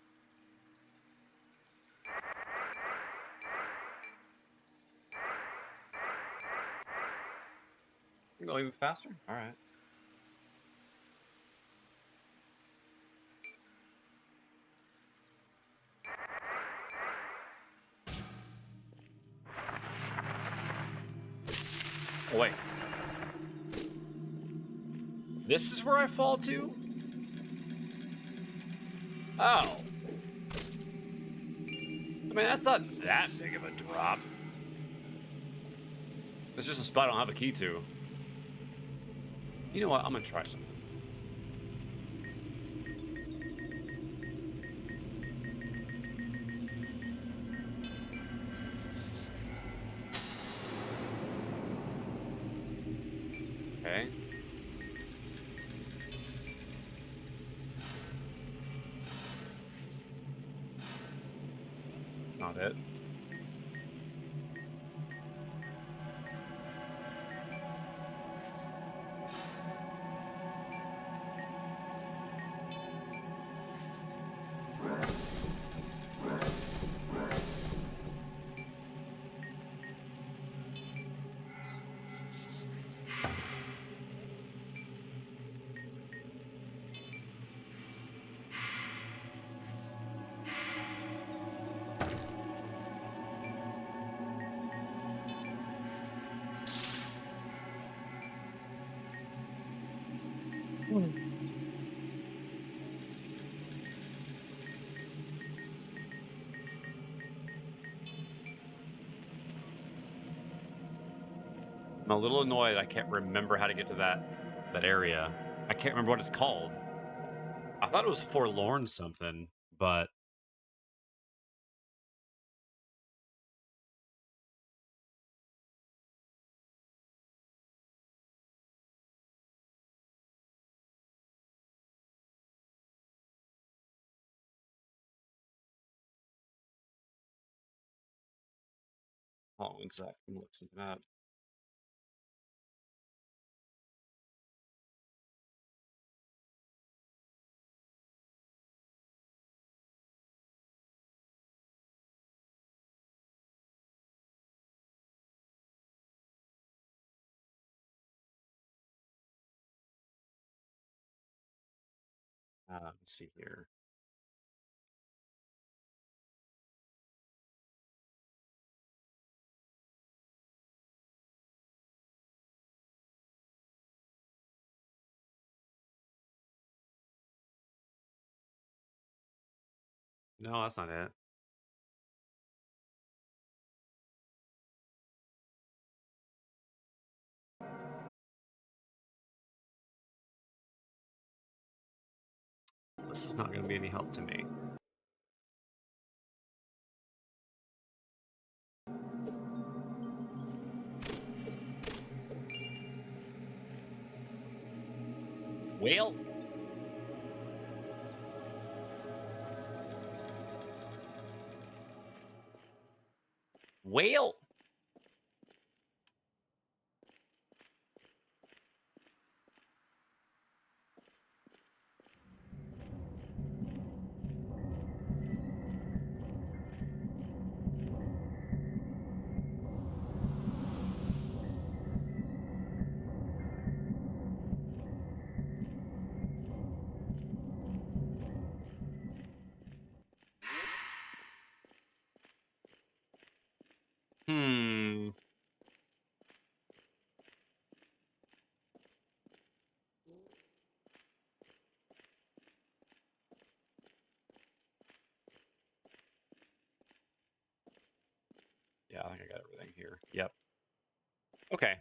S1: You can go even faster? Alright. Oh, wait. This is where I fall to? Oh. I mean, that's not that big of a drop. It's just a spot I don't have a key to. You know what? I'm gonna try something. Okay. That's not it. a little annoyed I can't remember how to get to that area. I can't remember what it's called. I thought it was Forlorn something, but hold on one sec. Let me look something up. Let's see here. No, that's not it. This is not going to be any help to me. Well, well. Hmm. Yeah, I think I got everything here. Yep. Okay.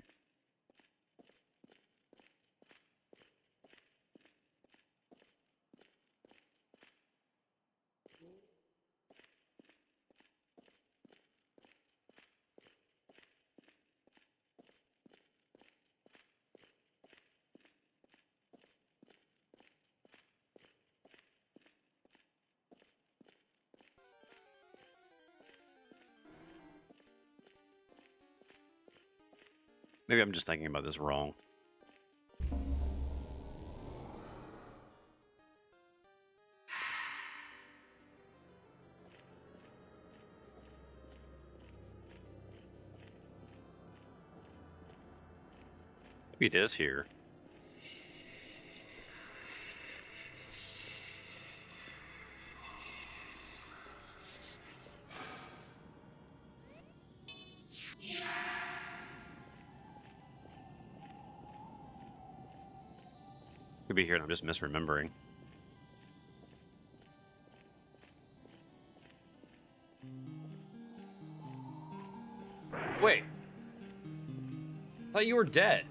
S1: Maybe I'm just thinking about this wrong. Maybe it is here. Could be here and I'm just misremembering. Wait. I thought you were dead.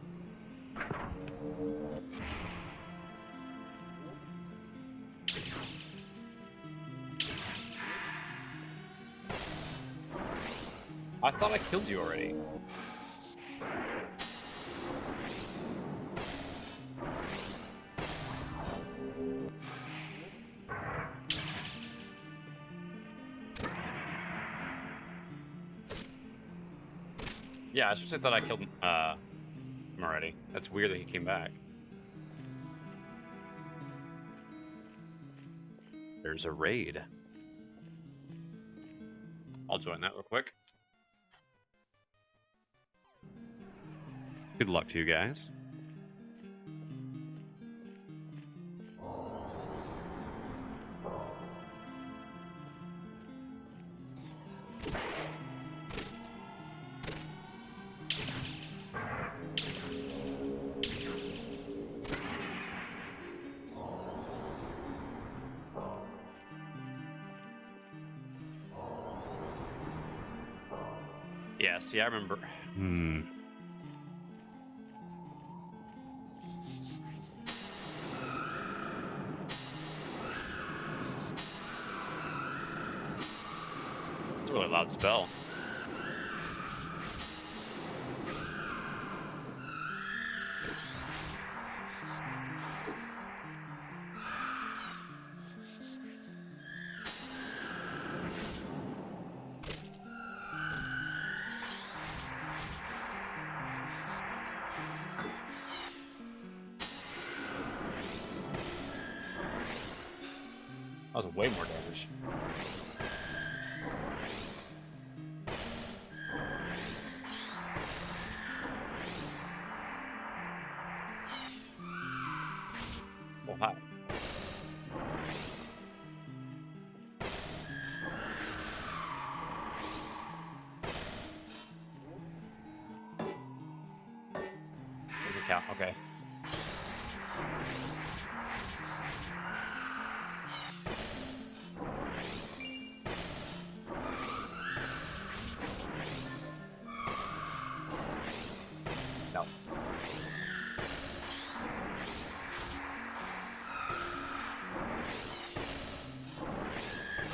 S1: I thought I killed you already. Yeah, I seriously thought I killed him already. That's weird that he came back. There's a raid. I'll join that real quick. Good luck to you guys. Yeah, see, I remember. a really loud spell. That was way more damage. Oh, hi. Doesn't count. Okay. No.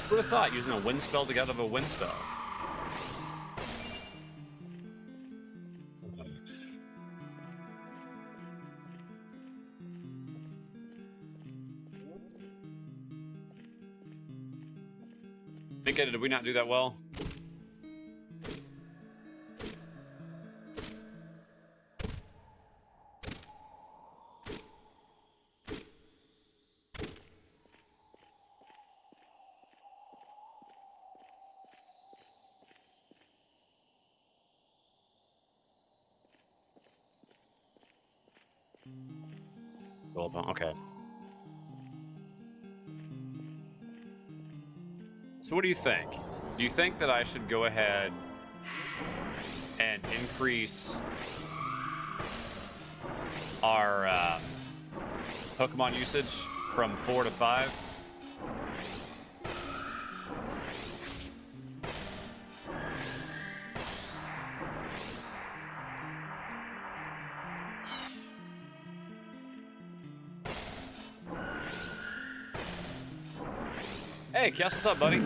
S1: Who would have thought using a wind spell to get out of a wind spell? Did we not do that well? Okay. So what do you think? Do you think that I should go ahead and increase our Pokemon usage from 4 to 5? Hey, Kess, what's up, buddy?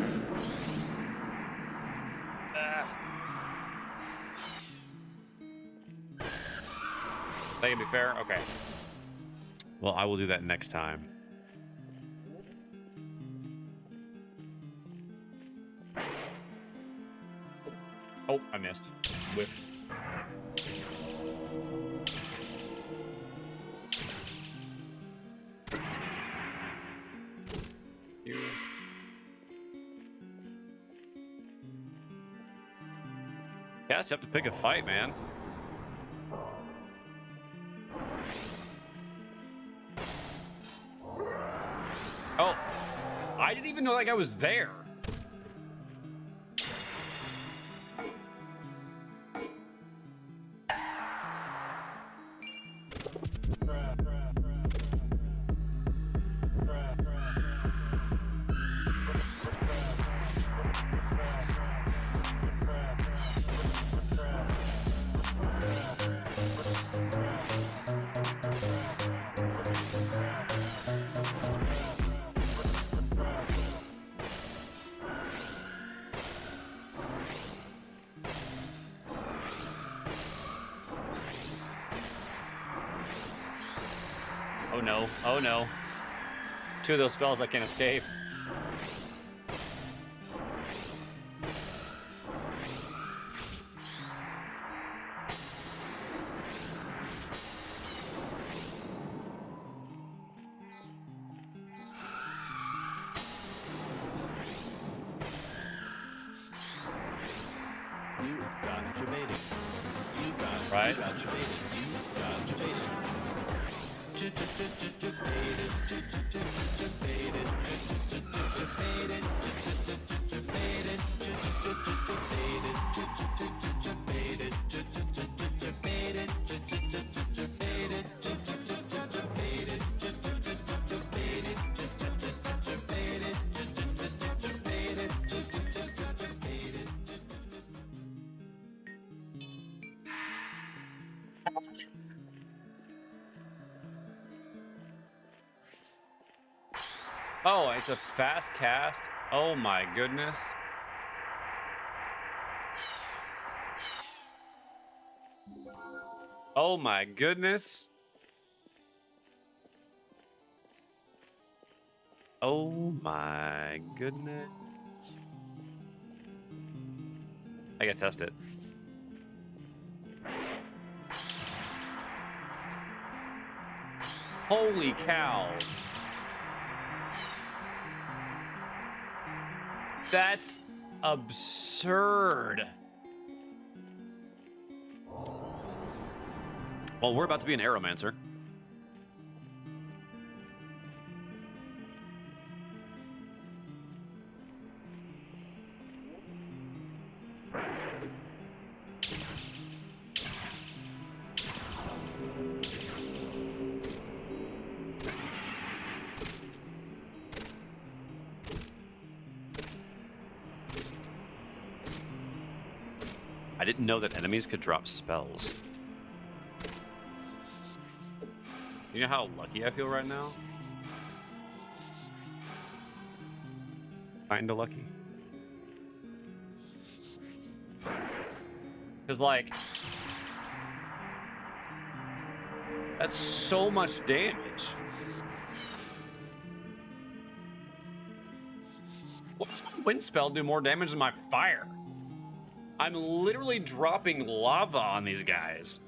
S1: That can be fair? Okay. Well, I will do that next time. Oh, I missed. Whiff. Here. Yes, you have to pick a fight, man. Oh, I didn't even know that guy was there. Oh no, oh no. 2 of those spells I can't escape. Right? Oh, it's a fast cast? Oh my goodness. Oh my goodness. Oh my goodness. I gotta test it. Holy cow. That's absurd. Well, we're about to be an Aeromancer. I didn't know that enemies could drop spells. You know how lucky I feel right now? Kinda lucky. Because, like, that's so much damage. What does my wind spell do more damage than my fire? I'm literally dropping lava on these guys.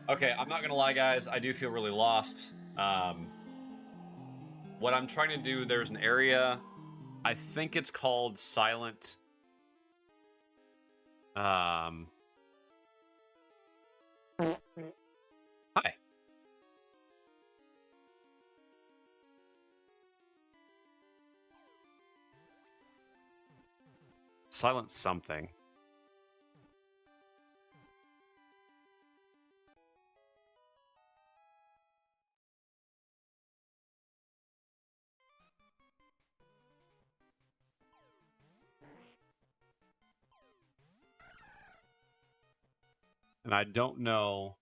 S1: Okay, I'm not gonna lie, guys. I do feel really lost. What I'm trying to do, there's an area, I think it's called Silent. Hi. Silent something. And I don't know.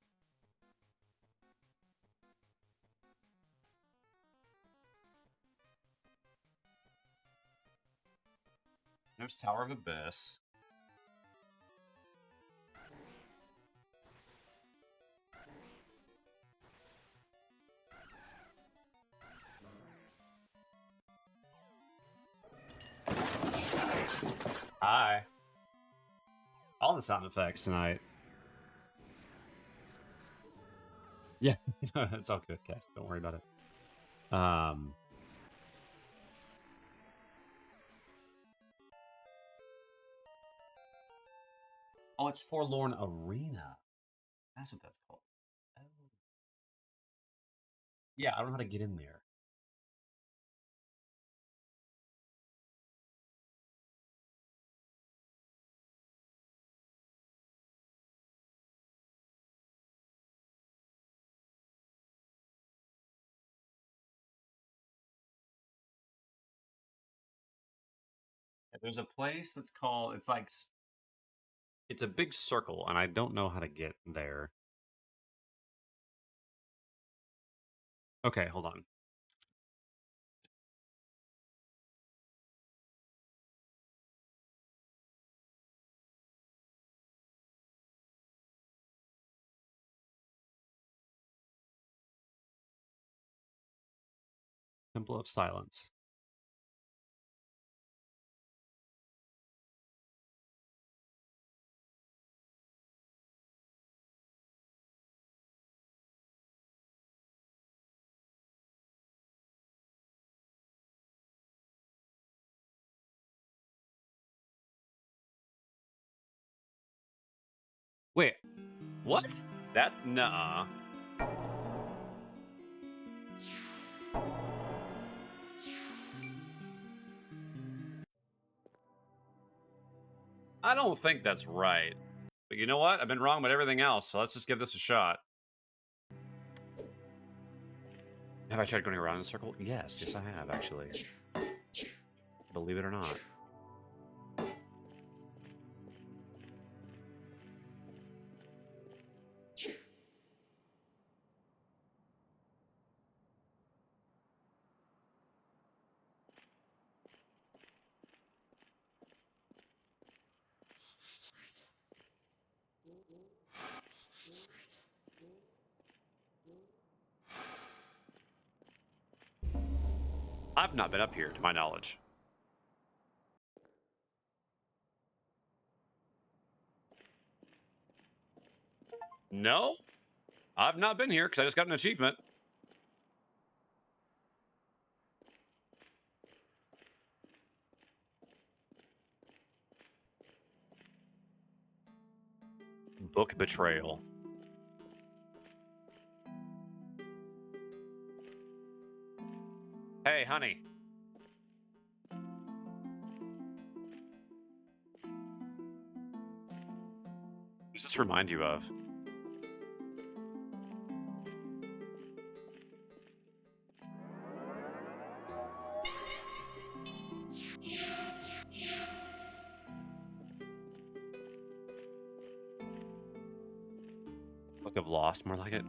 S1: There's Tower of Abyss. Hi. All the sound effects tonight. Yeah, it's all good, guys. Don't worry about it. Oh, it's Forlorn Arena. That's what that's called. Oh. Yeah, I don't know how to get in there. There's a place that's called, it's like, it's a big circle, and I don't know how to get there. Okay, hold on. Temple of Silence. Wait, what? That's, nuh-uh. I don't think that's right. But you know what? I've been wrong about everything else, so let's just give this a shot. Have I tried going around in a circle? Yes, yes I have, actually. Believe it or not. I've not been up here, to my knowledge. No, I've not been here because I just got an achievement. Book betrayal. Hey, honey. What does this remind you of? Book of Lost, more like it.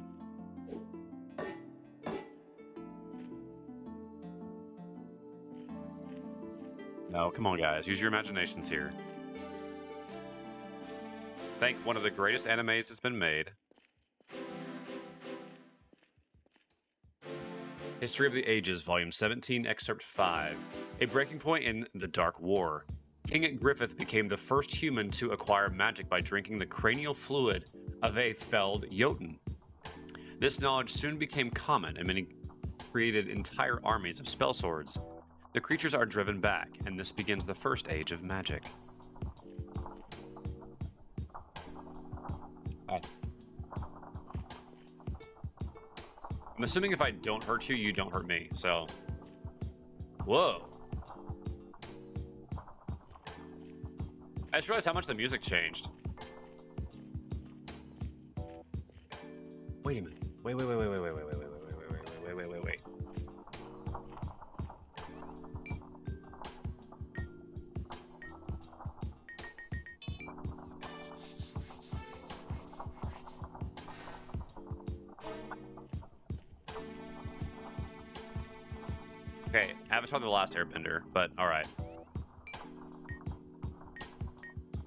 S1: No, come on, guys. Use your imaginations here. Think one of the greatest animes that's been made. History of the Ages, Volume 17, Excerpt 5. A breaking point in the Dark War. King Griffith became the first human to acquire magic by drinking the cranial fluid of a felled Jotun. This knowledge soon became common, and many created entire armies of spell swords. The creatures are driven back, and this begins the first age of magic. I'm assuming if I don't hurt you, you don't hurt me, so... Whoa. I just realized how much the music changed. Wait a minute. Wait. Okay, Avatar: The Last Airbender, but all right.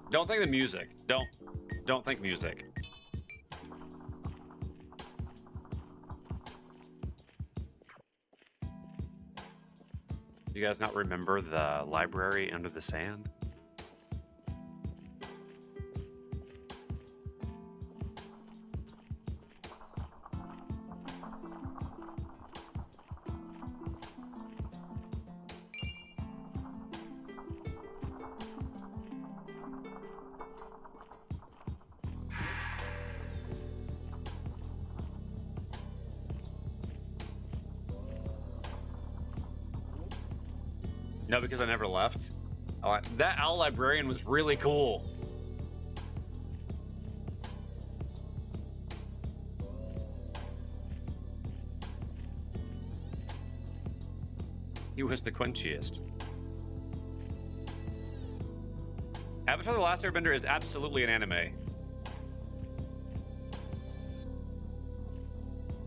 S1: Don't think the music. Don't think music. Do you guys not remember the library under the sand? No, because I never left. Oh, that owl librarian was really cool. He was the quenchiest. Avatar: The Last Airbender is absolutely an anime.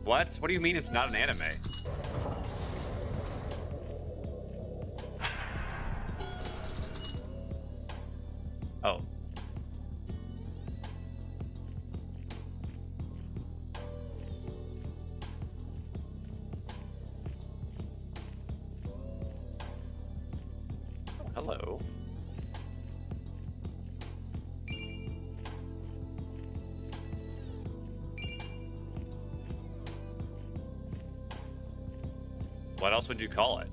S1: What? What do you mean it's not an anime? Oh. Hello. What else would you call it?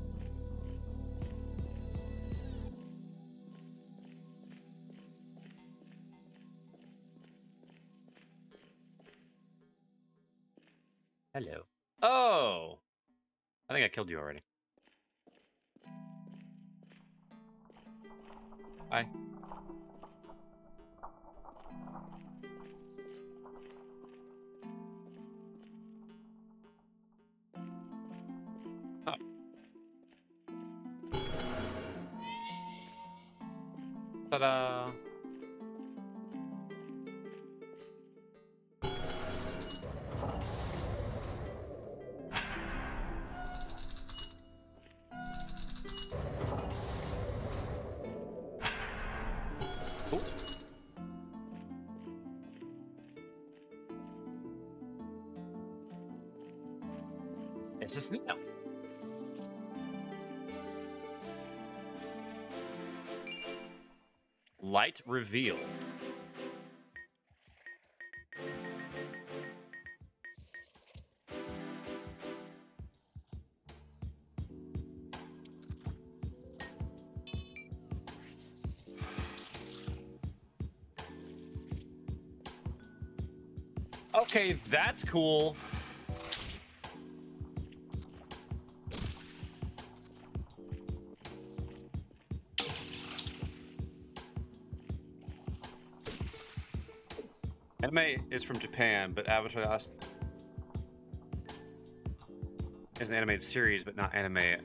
S1: Hello. Oh! I think I killed you already. Hi. Oh. Ta-da! It's a snail. Light reveal. Okay, that's cool. Anime is from Japan, but Avatar The Last is an animated series, but not anime.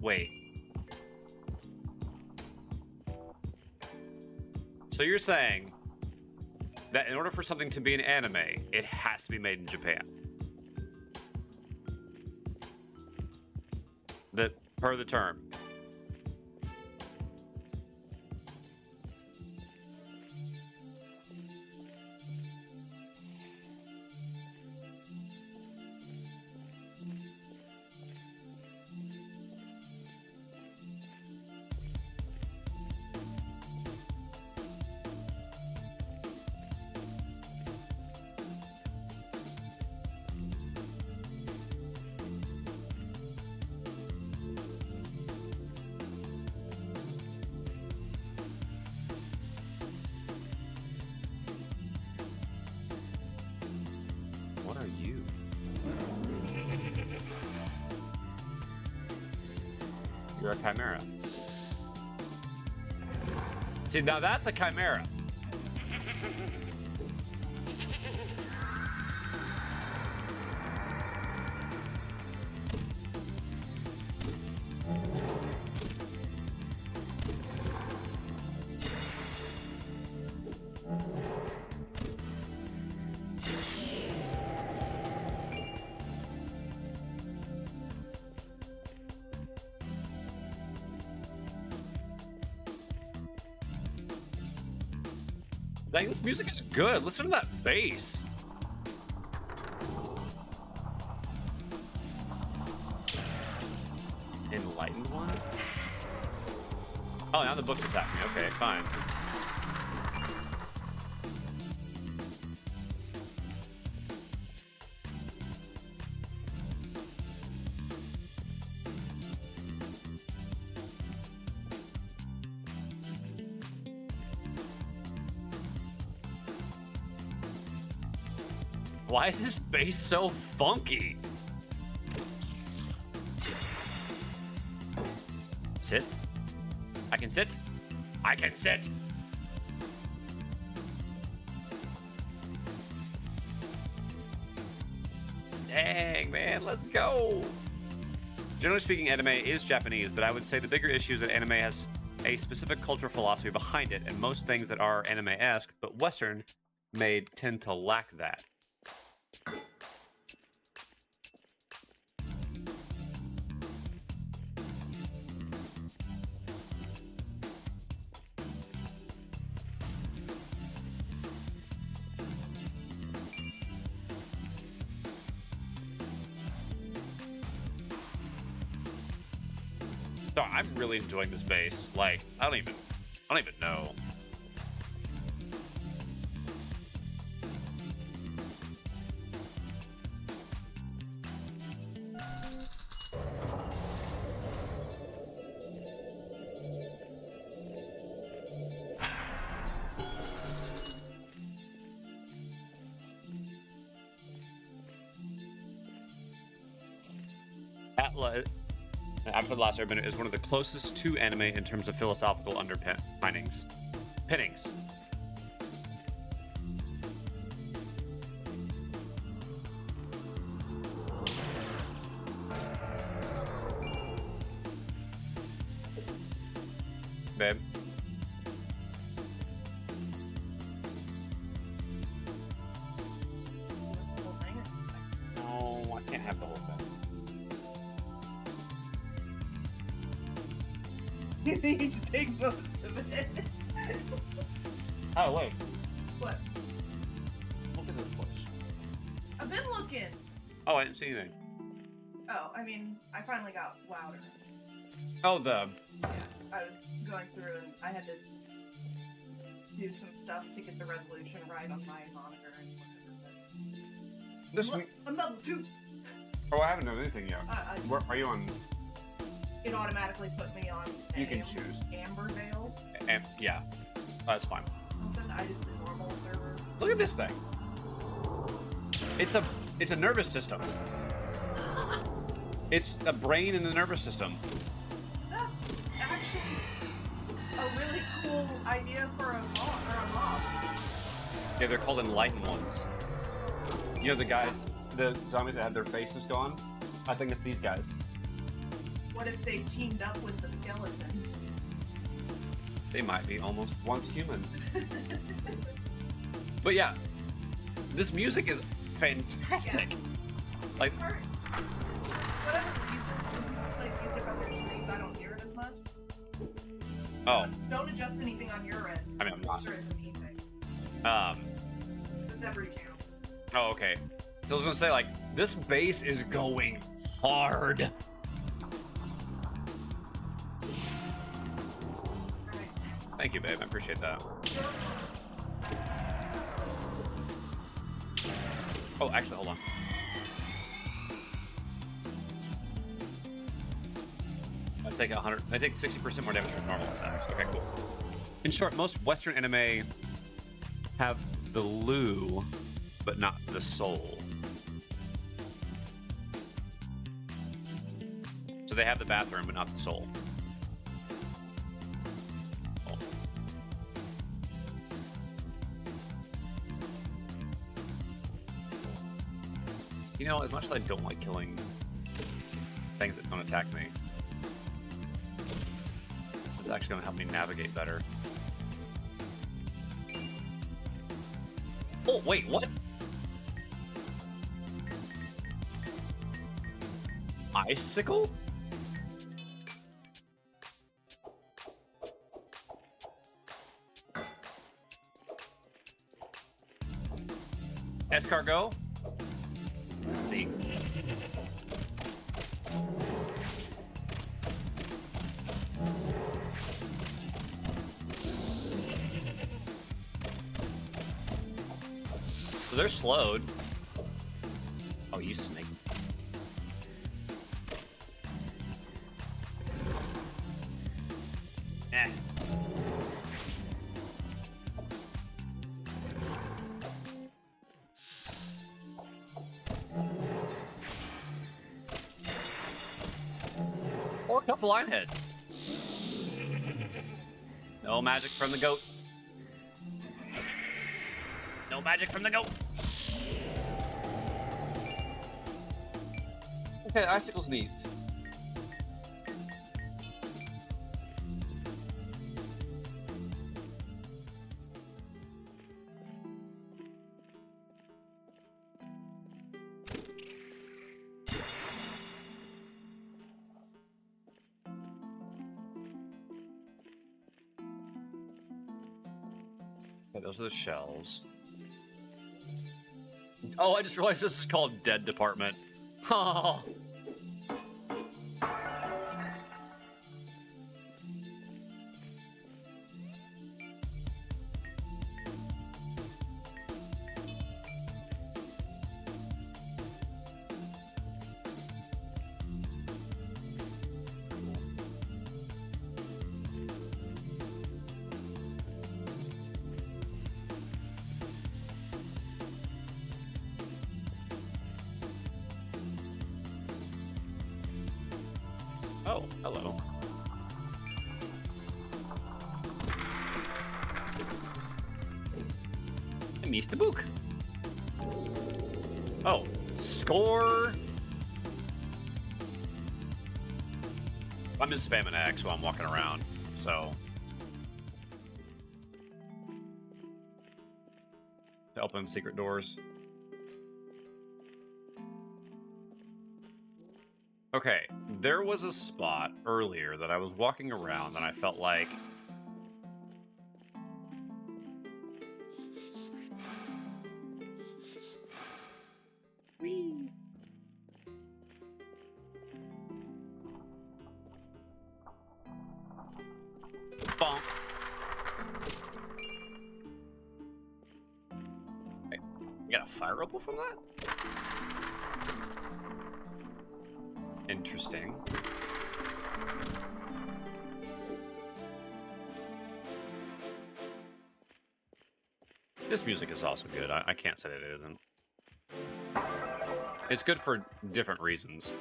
S1: Wait. So you're saying that in order for something to be an anime, it has to be made in Japan? That per the term. What are you? You're a chimera. See, now that's a chimera. Dang, this music is good. Listen to that bass. Enlightened one? Oh, now the book's attacking me. Okay, fine. Why is this bass so funky? Sit. I can sit. I can sit. Dang, man, let's go. Generally speaking, anime is Japanese, but I would say the bigger issue is that anime has a specific cultural philosophy behind it, and most things that are anime-esque, but Western made, tend to lack that. So I'm really enjoying this bass. Like, I don't even know. Avatar: The Last Airbender is one of the closest to anime in terms of philosophical underpinnings. Pinnings. Babe. No, I can't have the whole thing.
S3: You need to take most of it.
S1: Oh, wait.
S3: What?
S1: Look at this push.
S3: I've been looking.
S1: Oh, I didn't see anything.
S3: Oh, I mean, I finally got louder.
S1: Oh, the...
S3: Yeah, I was going through and I had to do some stuff to get the resolution right on my monitor and whatever.
S1: This week...
S3: I'm level 2!
S1: Oh, I haven't done anything yet. Where are you on?
S3: It automatically put me on
S1: You can choose.
S3: Amber Veil.
S1: And yeah, that's fine.
S3: Something. I just did normal server.
S1: Look at this thing. It's a nervous system. It's a brain in the nervous system.
S3: That's actually a really cool idea for a mob.
S1: Yeah, they're called enlightened ones. You know the guys, the zombies that had their faces gone? I think it's these guys.
S3: What if they teamed up with the skeletons?
S1: They might be almost once human. But yeah, this music is fantastic.
S3: Yeah.
S1: Like,
S3: whatever reason, when people play music on their streams, I don't hear it as much.
S1: oh,
S3: Don't adjust anything on your end.
S1: I mean, I'm not.
S3: Sure, it's a me thing. It's every channel.
S1: Oh, okay. I was gonna say, like, this bass is going hard.
S3: Right.
S1: Thank you, babe. I appreciate that. Oh, actually, hold on. I take 100. I take 60% more damage from normal attacks. Okay, cool. In short, most Western anime have the loo, but not the soul. So they have the bathroom, but not the soul. Oh. You know, as much as I don't like killing things that don't attack me, this is actually going to help me navigate better. Oh, wait, what? Icicle? Escargot? See. So they're slowed. Oh, you snake. Eh. Or cuff the line head. No magic from the goat. No magic from the goat. Okay, icicle's neat. Okay, those are the shells. Oh, I just realized this is called Dead Department. Oh. That's cool. Oh, hello. I missed the book. Oh, score. I'm just spamming X while I'm walking around, so. To open secret doors. Okay, there was a spot earlier that I was walking around and I felt like Bonk. Wait, you got a fire opal from that? Interesting. This music is also good. I can't say that it isn't. It's good for different reasons.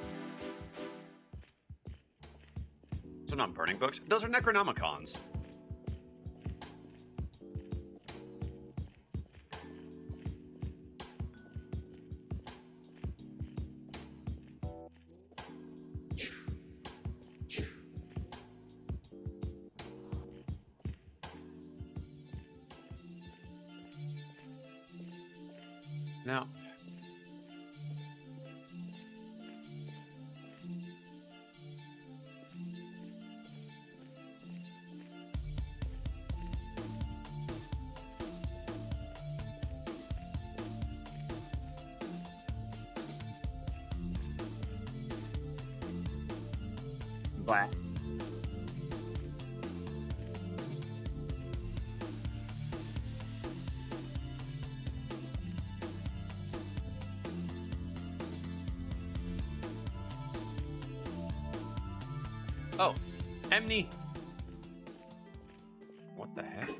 S1: So I'm not burning books. Those are Necronomicons. Now, black. Oh, Emny. What the heck?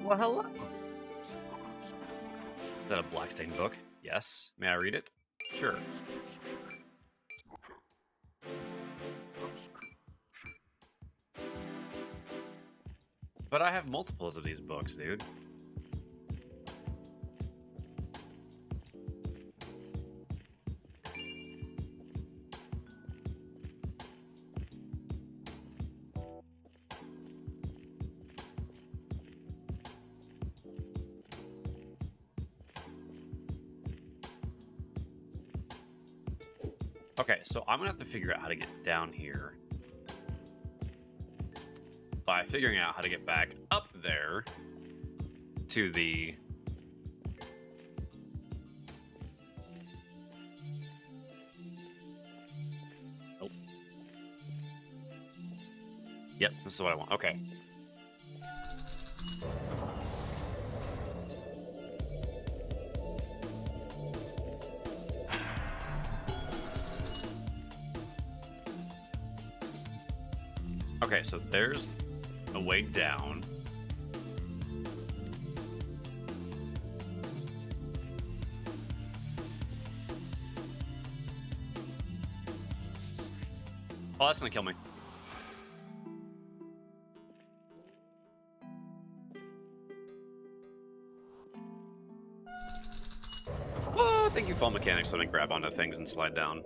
S1: Well, hello. Is that a Blackstained book? Yes. May I read it? Sure. But I have multiples of these books, dude. Okay, so I'm gonna have to figure out how to get down here by figuring out how to get back up there to the... Oh. Yep, this is what I want. Okay. Okay, so there's a way down. Oh, that's gonna kill me. Oh, thank you, fall mechanics. Let me grab onto things and slide down.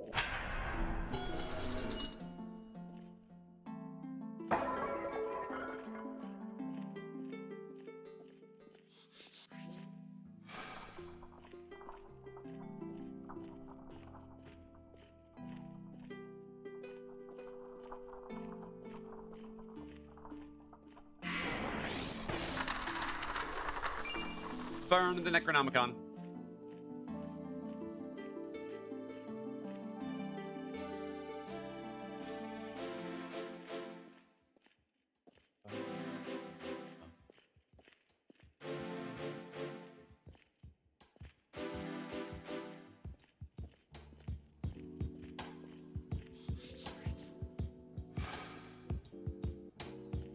S1: Burn the Necronomicon.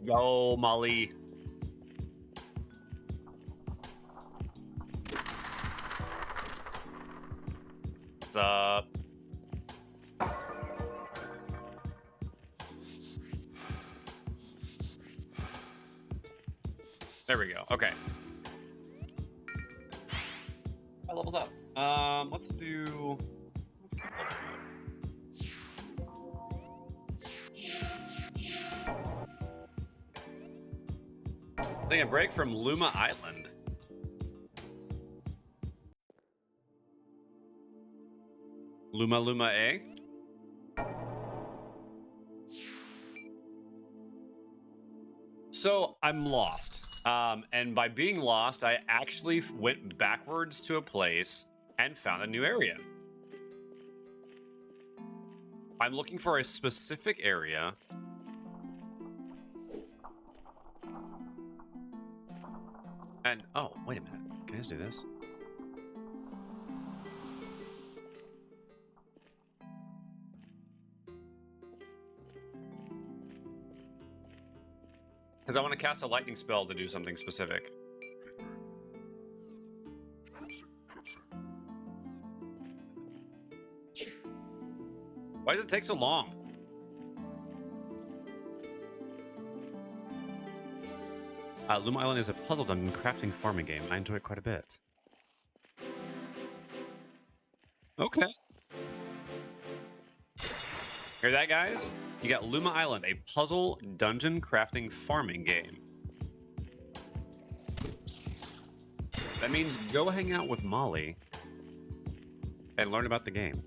S1: Yo, Molly. What's up? There we go. Okay. I leveled up. Let's go level mode. Taking a break from Luma Island. Luma A. So I'm lost. And by being lost, I actually went backwards to a place and found a new area. I'm looking for a specific area. And, oh, wait a minute. Can I just do this? Because I want to cast a lightning spell to do something specific. Why does it take so long? Luma Island is a puzzle dungeon crafting farming game. I enjoy it quite a bit. Okay. Hear that, guys? You got Luma Island, a puzzle dungeon crafting farming game. That means go hang out with Molly and learn about the game.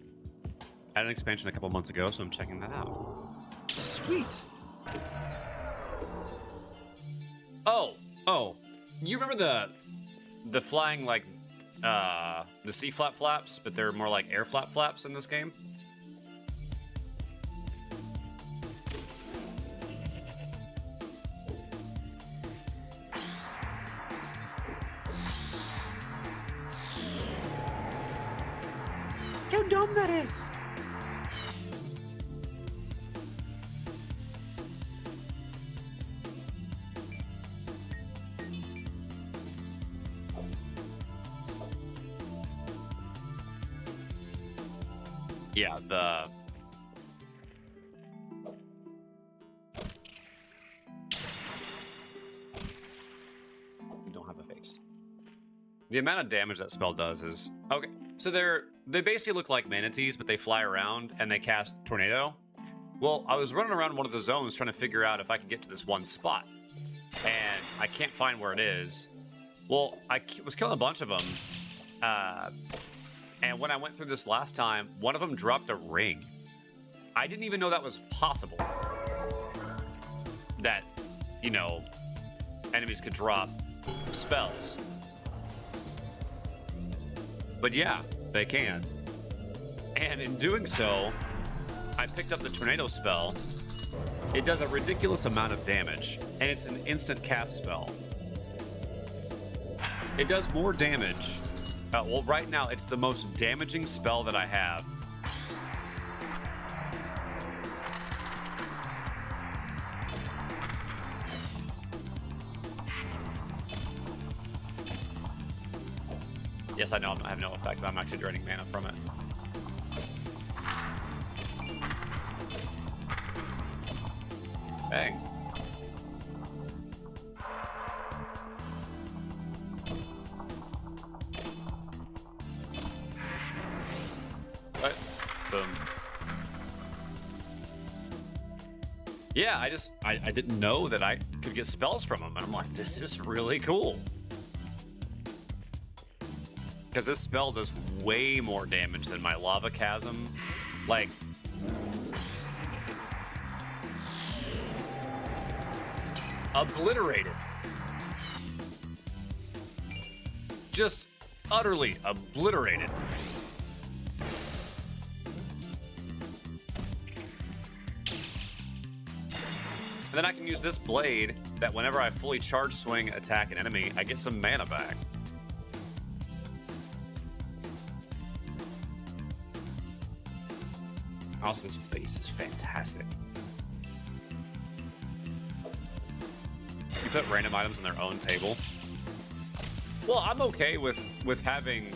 S1: I had an expansion a couple months ago, so I'm checking that out. Sweet. Oh, you remember the flying, like, the sea flap flaps, but they're more like air flap flaps in this game? How dumb that is! Yeah, we don't have a face. The amount of damage that spell does is... Okay, so they basically look like manatees, but they fly around and they cast Tornado. Well, I was running around one of the zones trying to figure out if I could get to this one spot. And I can't find where it is. Well, I was killing a bunch of them. And when I went through this last time, one of them dropped a ring. I didn't even know that was possible. That, you know, enemies could drop spells. But yeah, they can. And in doing so, I picked up the Tornado spell. It does a ridiculous amount of damage, and it's an instant cast spell. It does more damage. Well, right now, it's the most damaging spell that I have. Yes, I know I have no effect, but I'm actually draining mana from it. Bang. What? Boom. Yeah, I didn't know that I could get spells from them, and I'm like, this is really cool. Because this spell does way more damage than my Lava Chasm. Like, obliterated. Just utterly obliterated. And then I can use this blade that whenever I fully charge swing attack an enemy, I get some mana back. Also, this base is fantastic. You put random items on their own table. Well, I'm okay with having...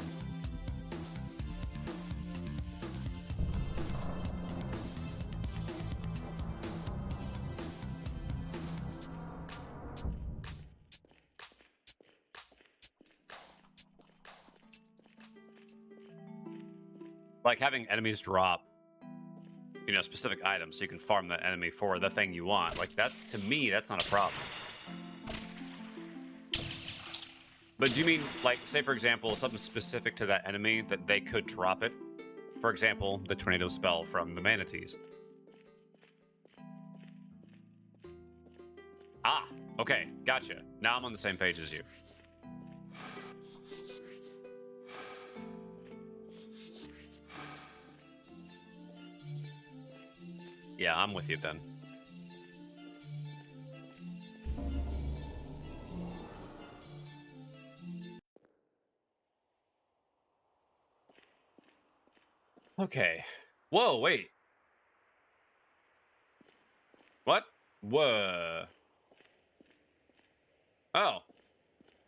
S1: Like having enemies drop, you know, specific items so you can farm that enemy for the thing you want. Like that, to me, that's not a problem. But do you mean, like, say for example, something specific to that enemy that they could drop it? For example, the tornado spell from the manatees. Ah, okay, gotcha. Now I'm on the same page as you. Yeah, I'm with you then. Okay. Whoa, wait. What? Whoa. Oh.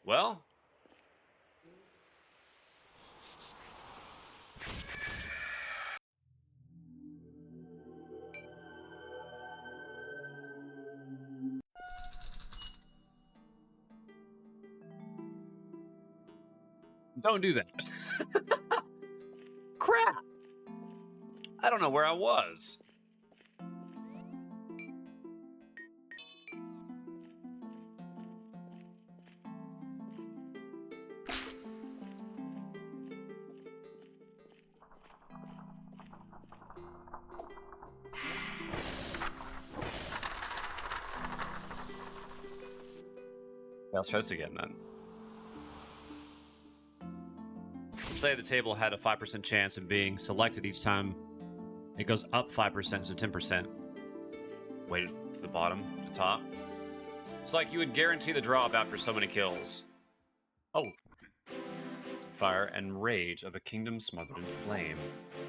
S1: Well. Don't do that. Crap. I don't know where I was. Let's try this again then. Say the table had a 5% chance of being selected each time. It goes up 5%, so 10%. Weighted to the bottom, to the top. It's like you would guarantee the drop after so many kills. Oh. Fire and rage of a kingdom smothered in flame.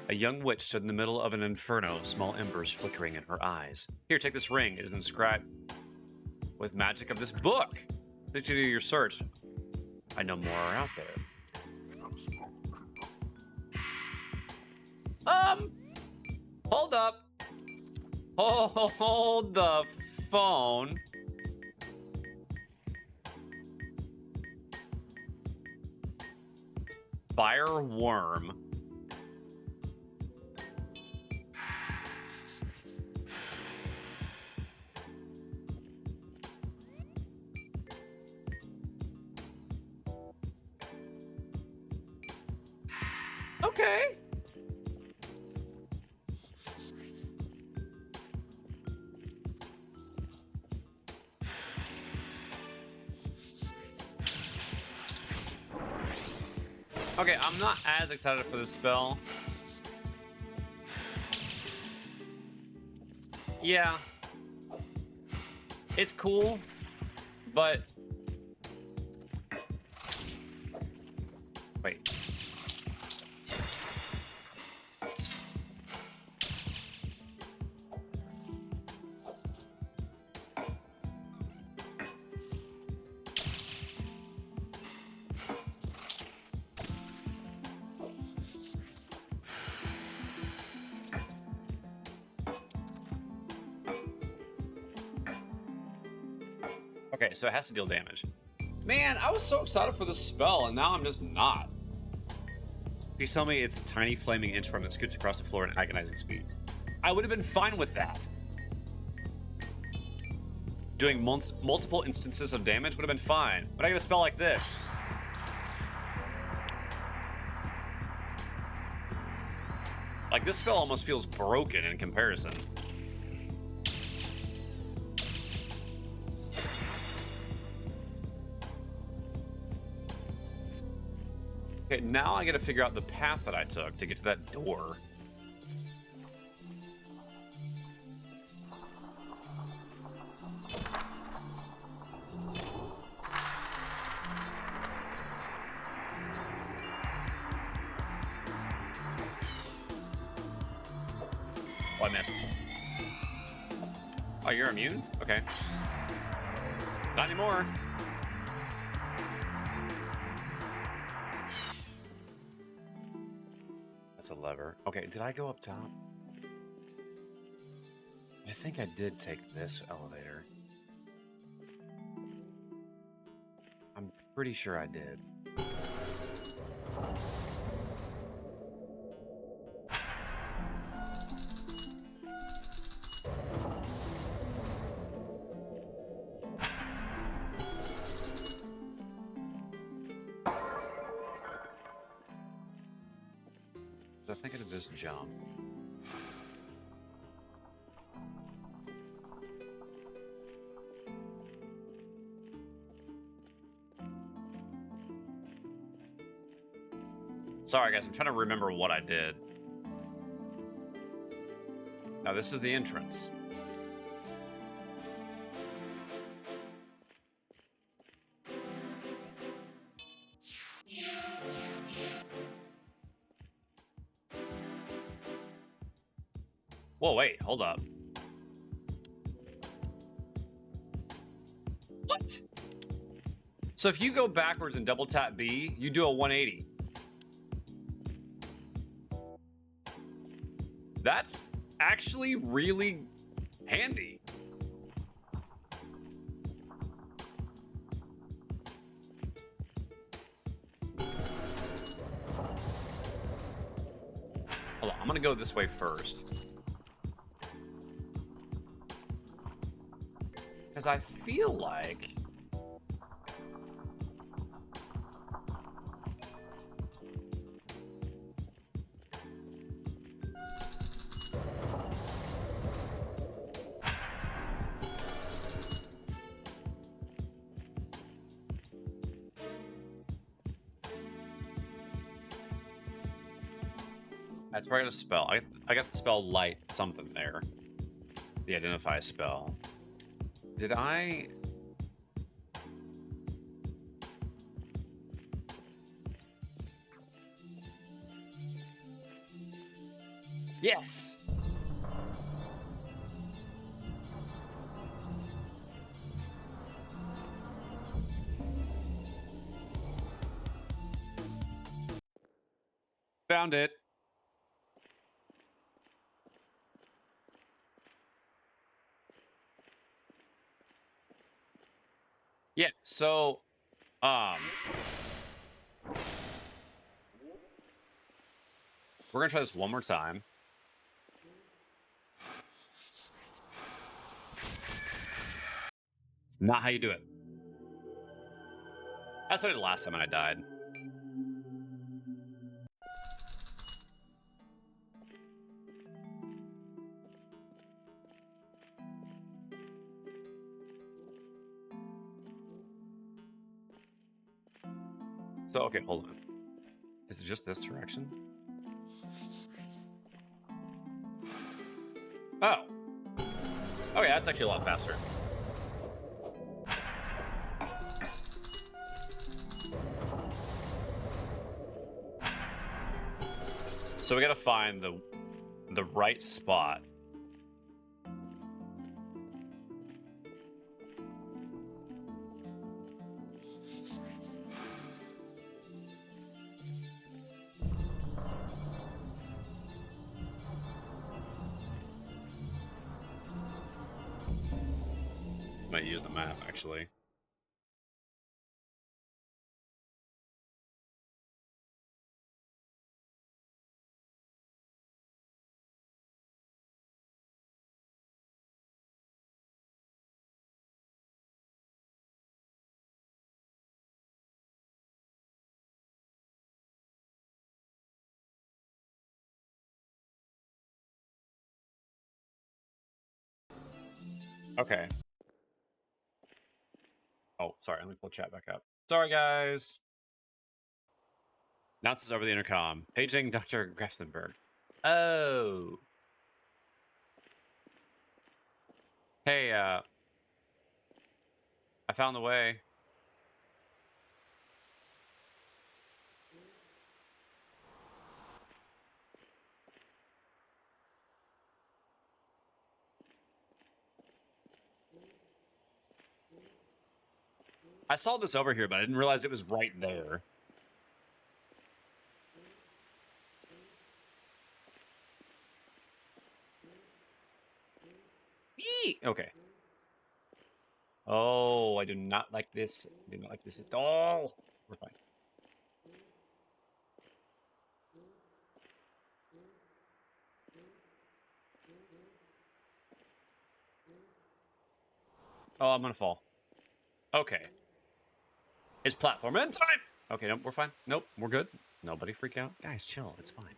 S1: A young witch stood in the middle of an inferno, small embers flickering in her eyes. Here, take this ring. It is inscribed with magic of this book. Did you do your search? I know more are out there. Hold up. Hold the phone. Fire worm. Okay. Okay, I'm not as excited for this spell. Yeah. It's cool, but... Wait. Okay, so it has to deal damage. Man, I was so excited for this spell, and now I'm just not. Please tell me it's a tiny flaming inchworm that scoots across the floor at agonizing speed. I would have been fine with that. Doing multiple instances of damage would have been fine, but I get a spell like this. Like, this spell almost feels broken in comparison. Okay, now I gotta figure out the path that I took to get to that door. Oh, I missed. Oh, you're immune? Okay. Not anymore. That's a lever. Okay, did I go up top? I think I did take this elevator. I'm pretty sure I did. thinking of this jump. Sorry, guys. I'm trying to remember what I did. Now, this is the entrance. Whoa, wait, hold up. What? So if you go backwards and double tap B, you do a 180. That's actually really handy. Hold on, I'm gonna go this way first. Because I feel like... That's where I got a spell. I got the spell light something there. The identify spell. Did I... Yes! Found it. Yeah, so, we're gonna try this one more time. It's not how you do it. That's what I did last time when I died. So, okay, hold on. Is it just this direction? Oh. Oh yeah, that's actually a lot faster. So we gotta find the right spot. Might use the map, actually. Okay. Oh, sorry, let me pull chat back up. Sorry, guys. Announces over the intercom. Paging Dr. Grafenberg. Oh. Hey, I found the way. I saw this over here, but I didn't realize it was right there. Eee! Okay. Oh, I do not like this. I do not like this at all. We're fine. Oh, I'm gonna fall. Okay. It's platform end time! Okay, nope, we're fine. Nope, we're good. Nobody freak out. Guys, chill. It's fine.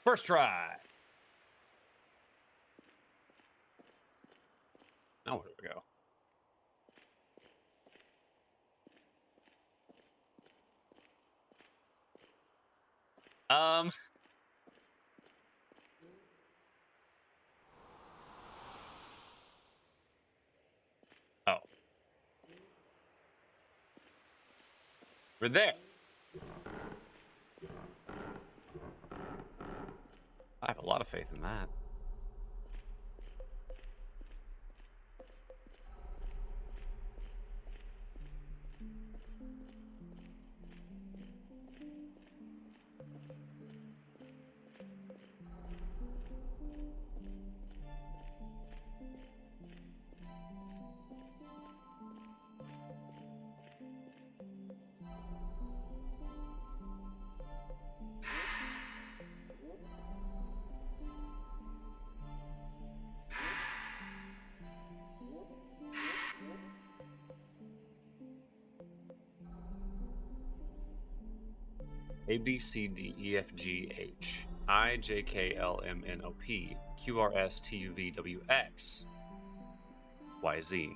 S1: First try. Now where do we go? Oh. We're there. I have a lot of faith in that. A, B, C, D, E, F, G, H, I, J, K, L, M, N, O, P, Q, R, S, T, U, V, W, X, Y, Z.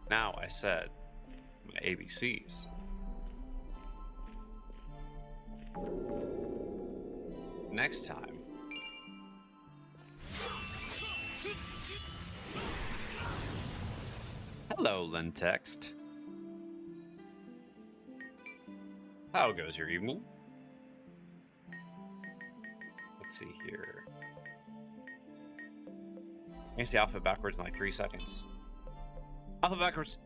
S1: Now I said my ABCs. Next time. Hello, Lentext. How goes your evening? Let's see here. I can see alphabet backwards in like 3 seconds. Alphabet backwards.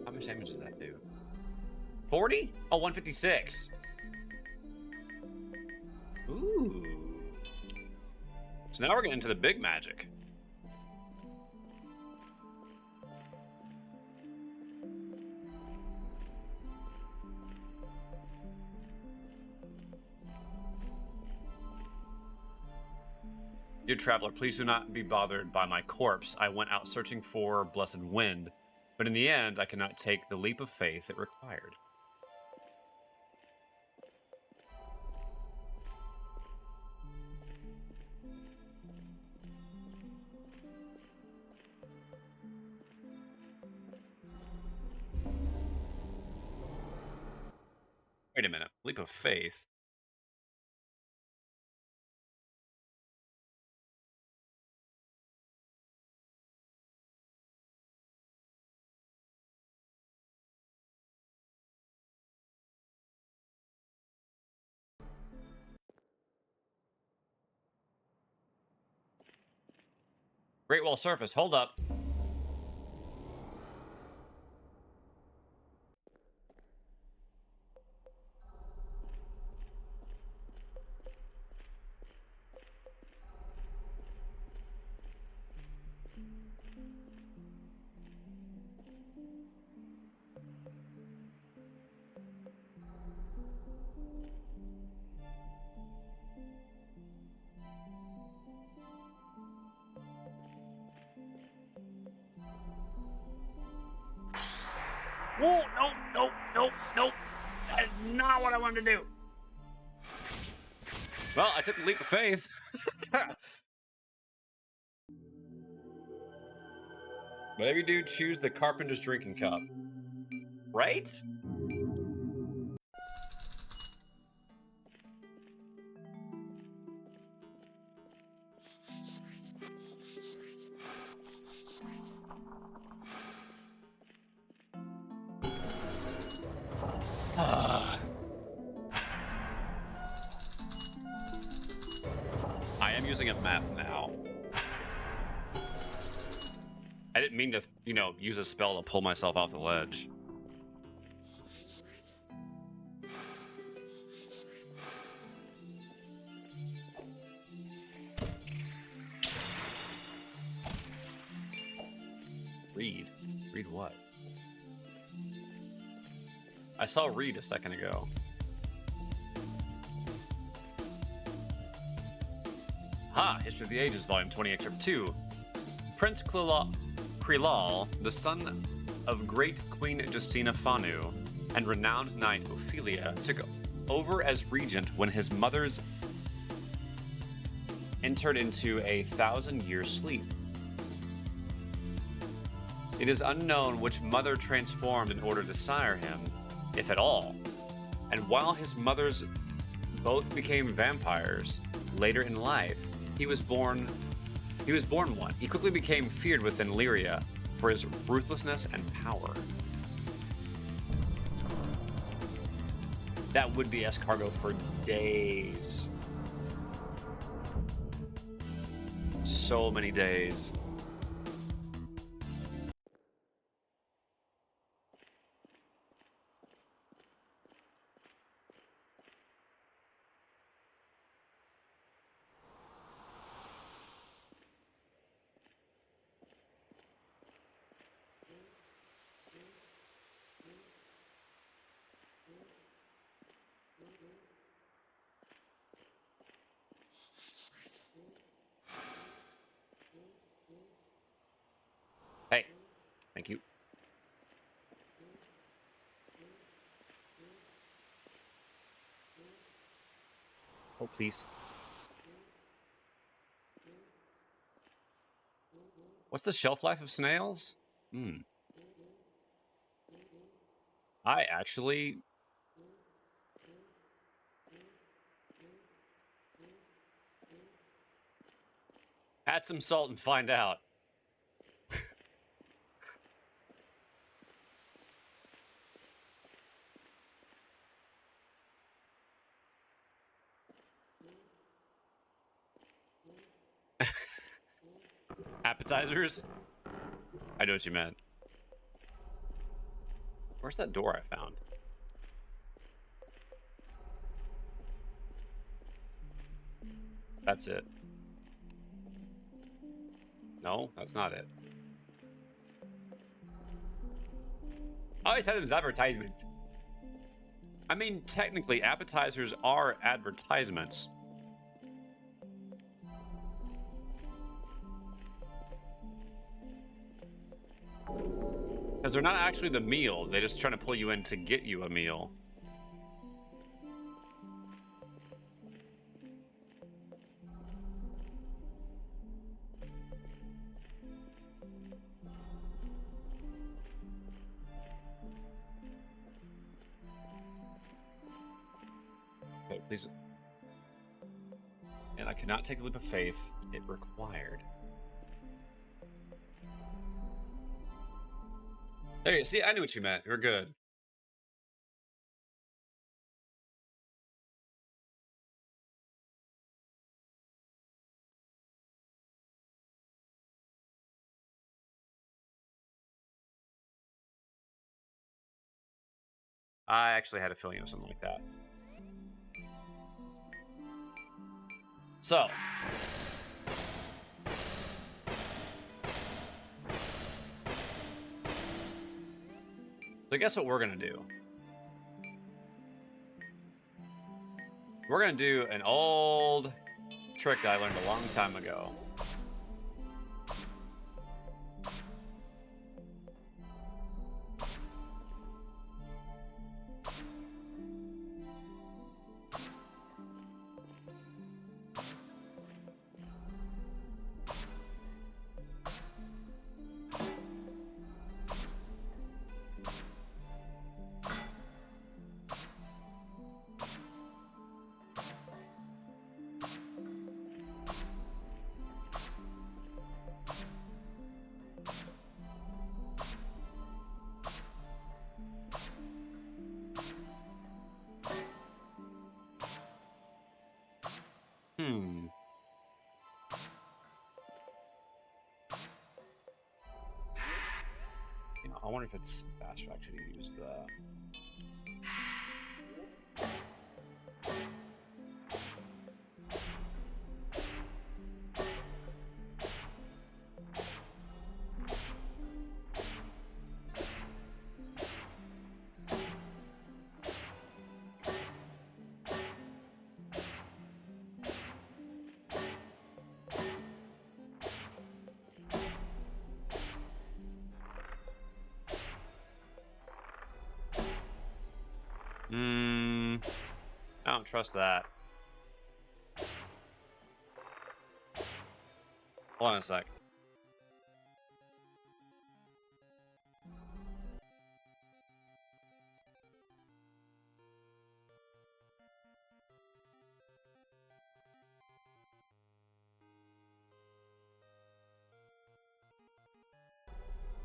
S1: How much damage does that do? 40? Oh, 156. Ooh. So now we're getting into the big magic. Dear traveler, please do not be bothered by my corpse. I went out searching for blessed wind, but in the end, I cannot take the leap of faith it required. Wait a minute. Leap of faith? Great Wall surface. Hold up. Whoa, no. That is not what I wanted to do. Well, I took the leap of faith. Whatever you do, choose the carpenter's drinking cup. Right? I am using a map now. I didn't mean to, use a spell to pull myself off the ledge. Read? Read what? I saw read a second ago. History of the Ages, Volume 20, Excerpt 2. Prince Krilal, the son of great Queen Justina Fanu and renowned knight Ophelia, took over as regent when his mother's entered into a 1,000-year sleep. It is unknown which mother transformed in order to sire him, if at all. And while his mothers both became vampires later in life, he was born one. He quickly became feared within Lyria for his ruthlessness and power. That would be escargot for days. So many days. Hey, thank you. Oh, please. What's the shelf life of snails? I actually... add some salt and find out. Appetizers? I know what you meant. Where's that door I found? That's it. No, that's not it. I always had them as advertisements. I mean, technically, appetizers are advertisements. Because they're not actually the meal. They're just trying to pull you in to get you a meal. Okay, please. And I could not take the leap of faith it required. There you see, I knew what you meant. You're good. I actually had a feeling of something like that. So. So guess what we're gonna do? We're gonna do an old trick that I learned a long time ago. You know, I wonder if it's faster actually to use the... don't trust that. Hold on a sec.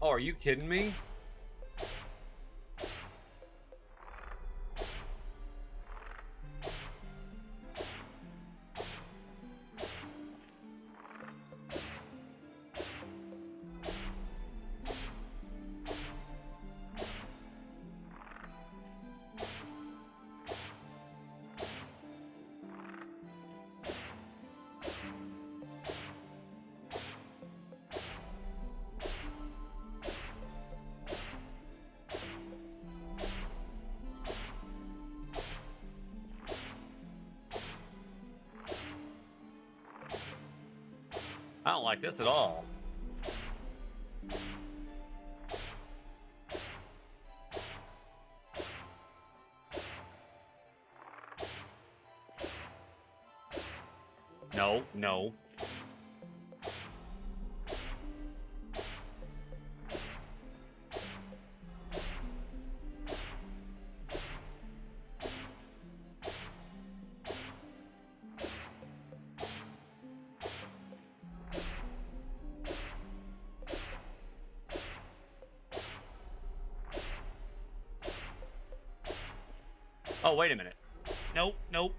S1: Oh, are you kidding me? I don't like this at all. No, no. Oh, wait a minute. Nope, nope.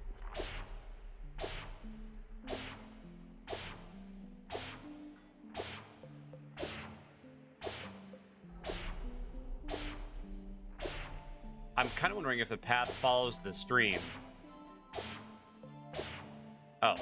S1: I'm kind of wondering if the path follows the stream. Oh.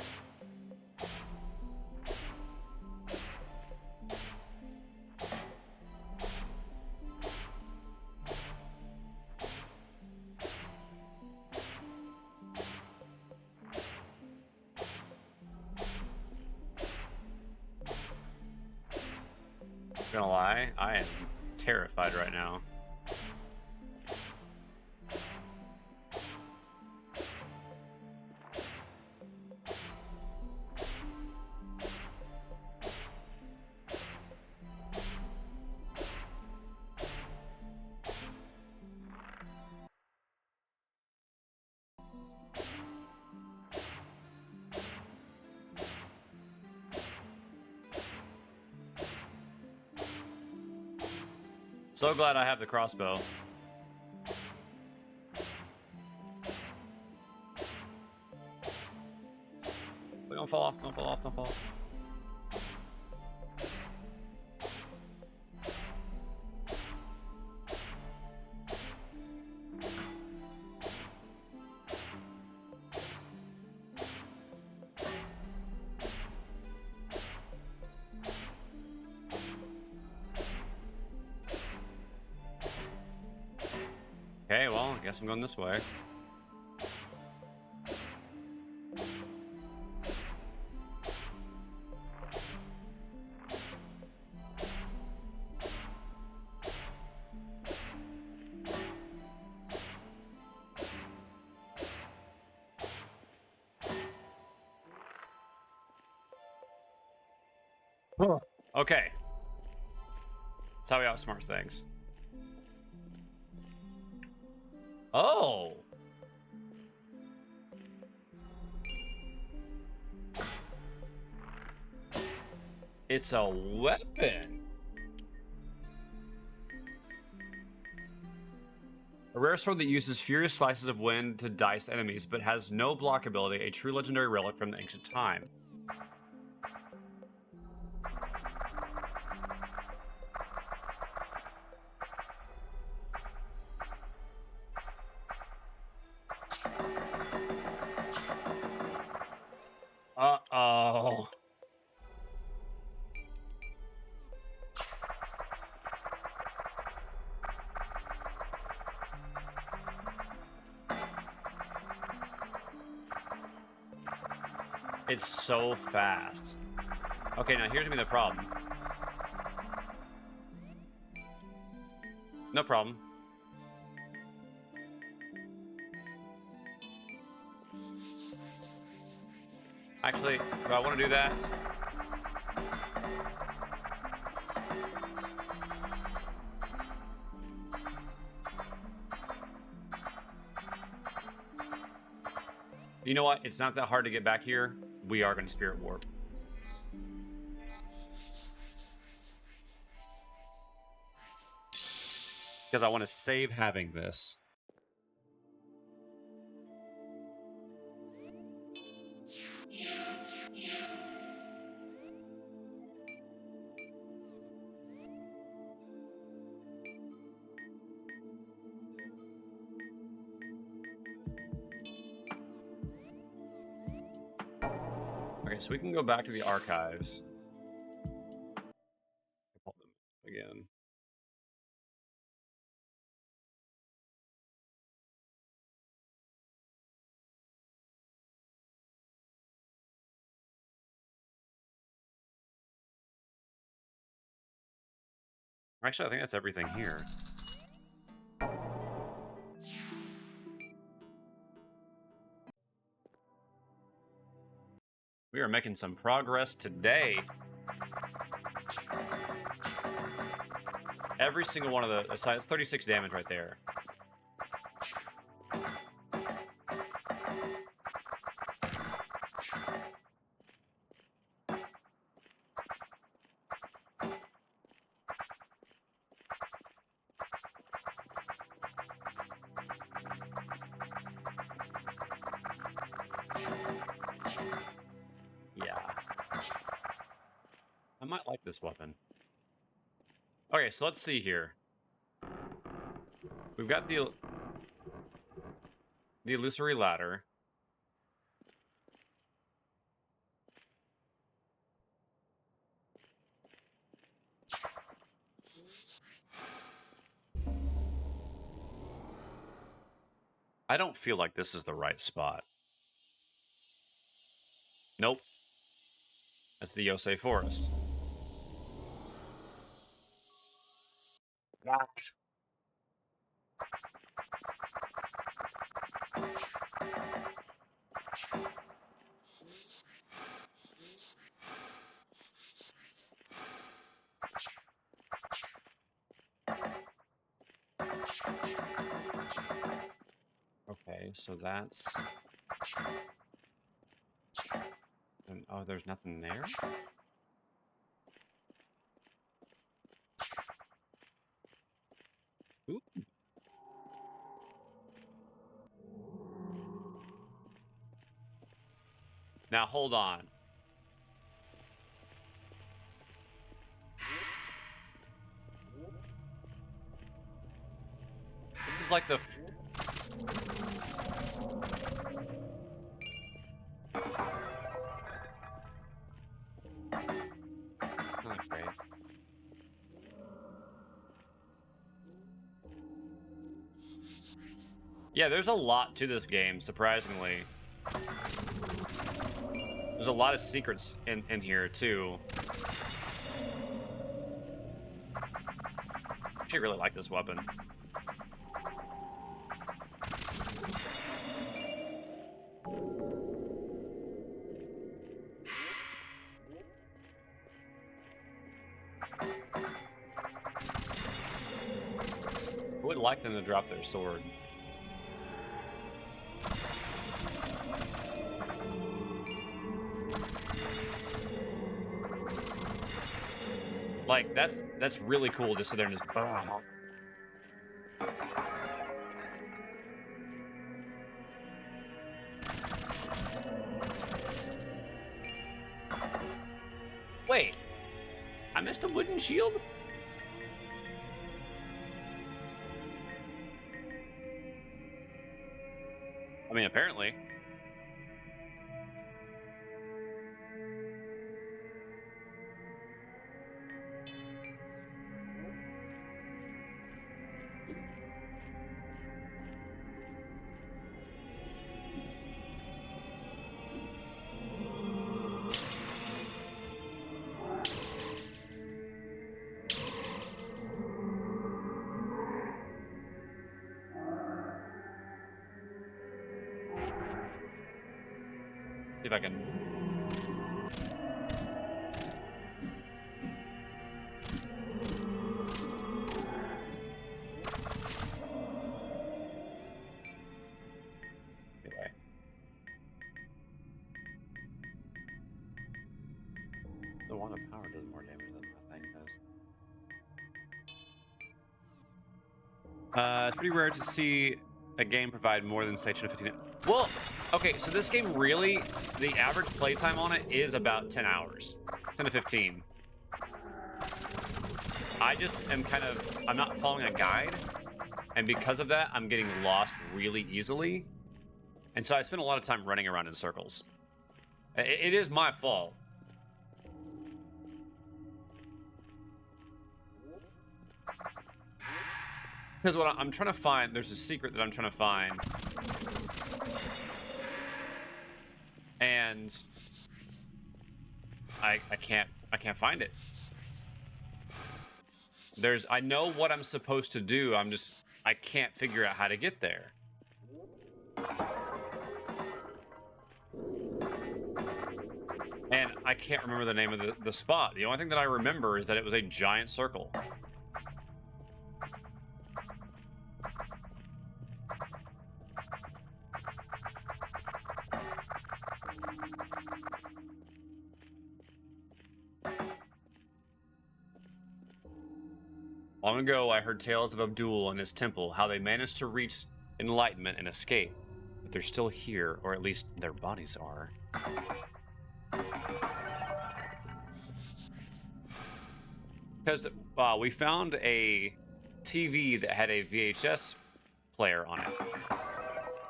S1: Gonna lie, I am terrified right now. So glad I have the crossbow. Don't fall off, don't fall off, don't fall off. Okay, well, I guess I'm going this way. Okay. That's how we outsmart things. Oh! It's a weapon! A rare sword that uses furious slices of wind to dice enemies, but has no block ability, a true legendary relic from the ancient time. Uh-oh. It's so fast. Okay, now here's gonna be the problem. No problem. Actually, do I want to do that? You know what? It's not that hard to get back here. We are going to Spirit Warp. Because I want to save having this. Okay, so we can go back to the archives. Pull them again. Actually, I think that's everything here. We are making some progress today. Every single one of the sides, 36 damage right there. Yeah. I might like this weapon. Okay, so let's see here. We've got the illusory ladder. I don't feel like this is the right spot. Nope. That's the Yosei Forest. Ah. Okay, so that's... And, oh, there's nothing there? Ooh. Now, hold on. This is like the... It's not great. Yeah, there's a lot to this game, surprisingly. There's a lot of secrets in here, too. I actually really like this weapon. I would like them to drop their sword. Like, that's really cool, just sit there and just... Wait, I missed a wooden shield? I mean, apparently. See if I can it does more damage than that thing does. It's pretty rare to see a game provide more than say 10 to 15. Well, okay, so this game really, the average playtime on it is about 10 hours, 10 to 15. I just am I'm not following a guide, and because of that, I'm getting lost really easily. And so I spend a lot of time running around in circles. It is my fault. Because what I'm trying to find, there's a secret that I'm trying to find. And I can't find it. I know what I'm supposed to do. I can't figure out how to get there. And I can't remember the name of the spot. The only thing that I remember is that it was a giant circle. Long ago, I heard tales of Abdul and his temple, how they managed to reach enlightenment and escape. But they're still here, or at least their bodies are. Because we found a TV that had a VHS player on it.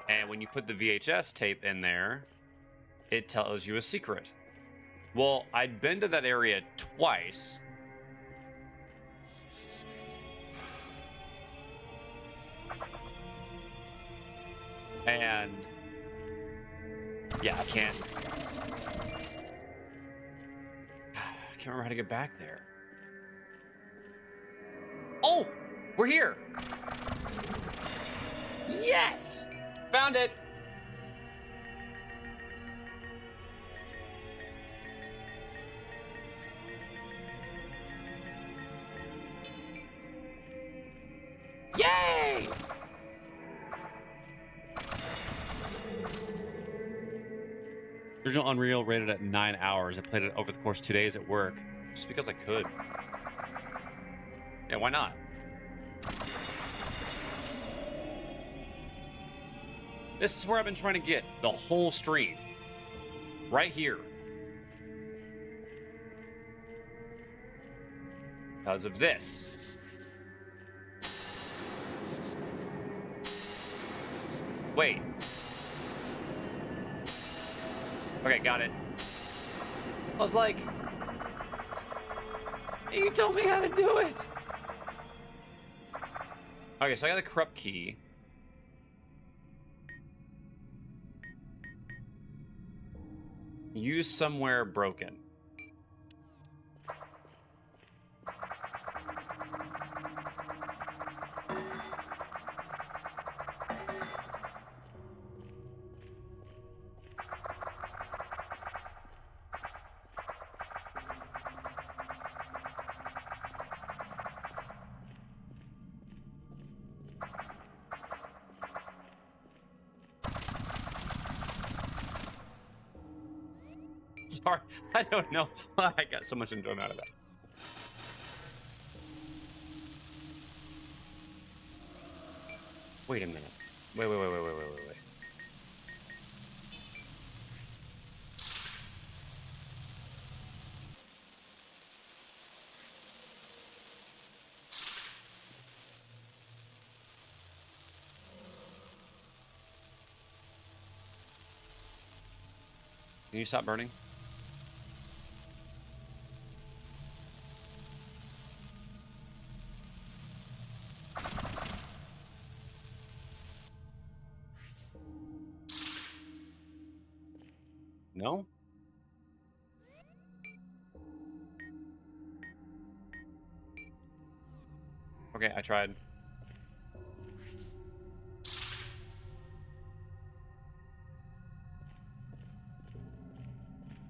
S1: And when you put the VHS tape in there, it tells you a secret. Well, I'd been to that area twice. And yeah, I can't remember how to get back there. Oh, we're here. Yes, found it. Yay! Original Unreal rated at 9 hours. I played it over the course of 2 days at work, just because I could. Yeah, why not? This is where I've been trying to get the whole stream. Right here. Because of this. Wait. Okay, got it. I was like, you told me how to do it. Okay, so I got a corrupt key. Use somewhere broken. Sorry, I don't know why I got so much enjoyment out of that. Wait a minute. Wait. Can you stop burning? No? Okay, I tried.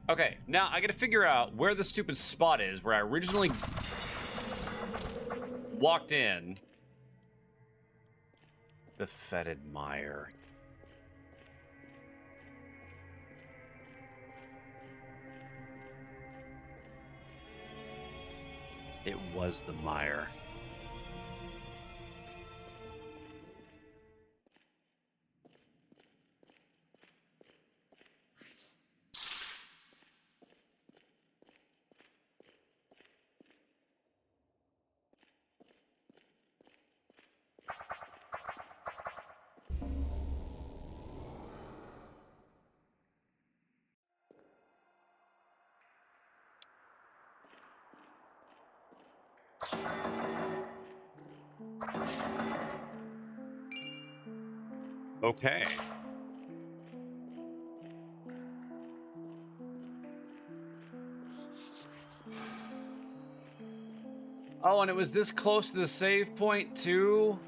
S1: Okay, now I gotta figure out where the stupid spot is where I originally walked in. The Fetid Mire. It was the mire. Okay. Oh, and it was this close to the save point, too?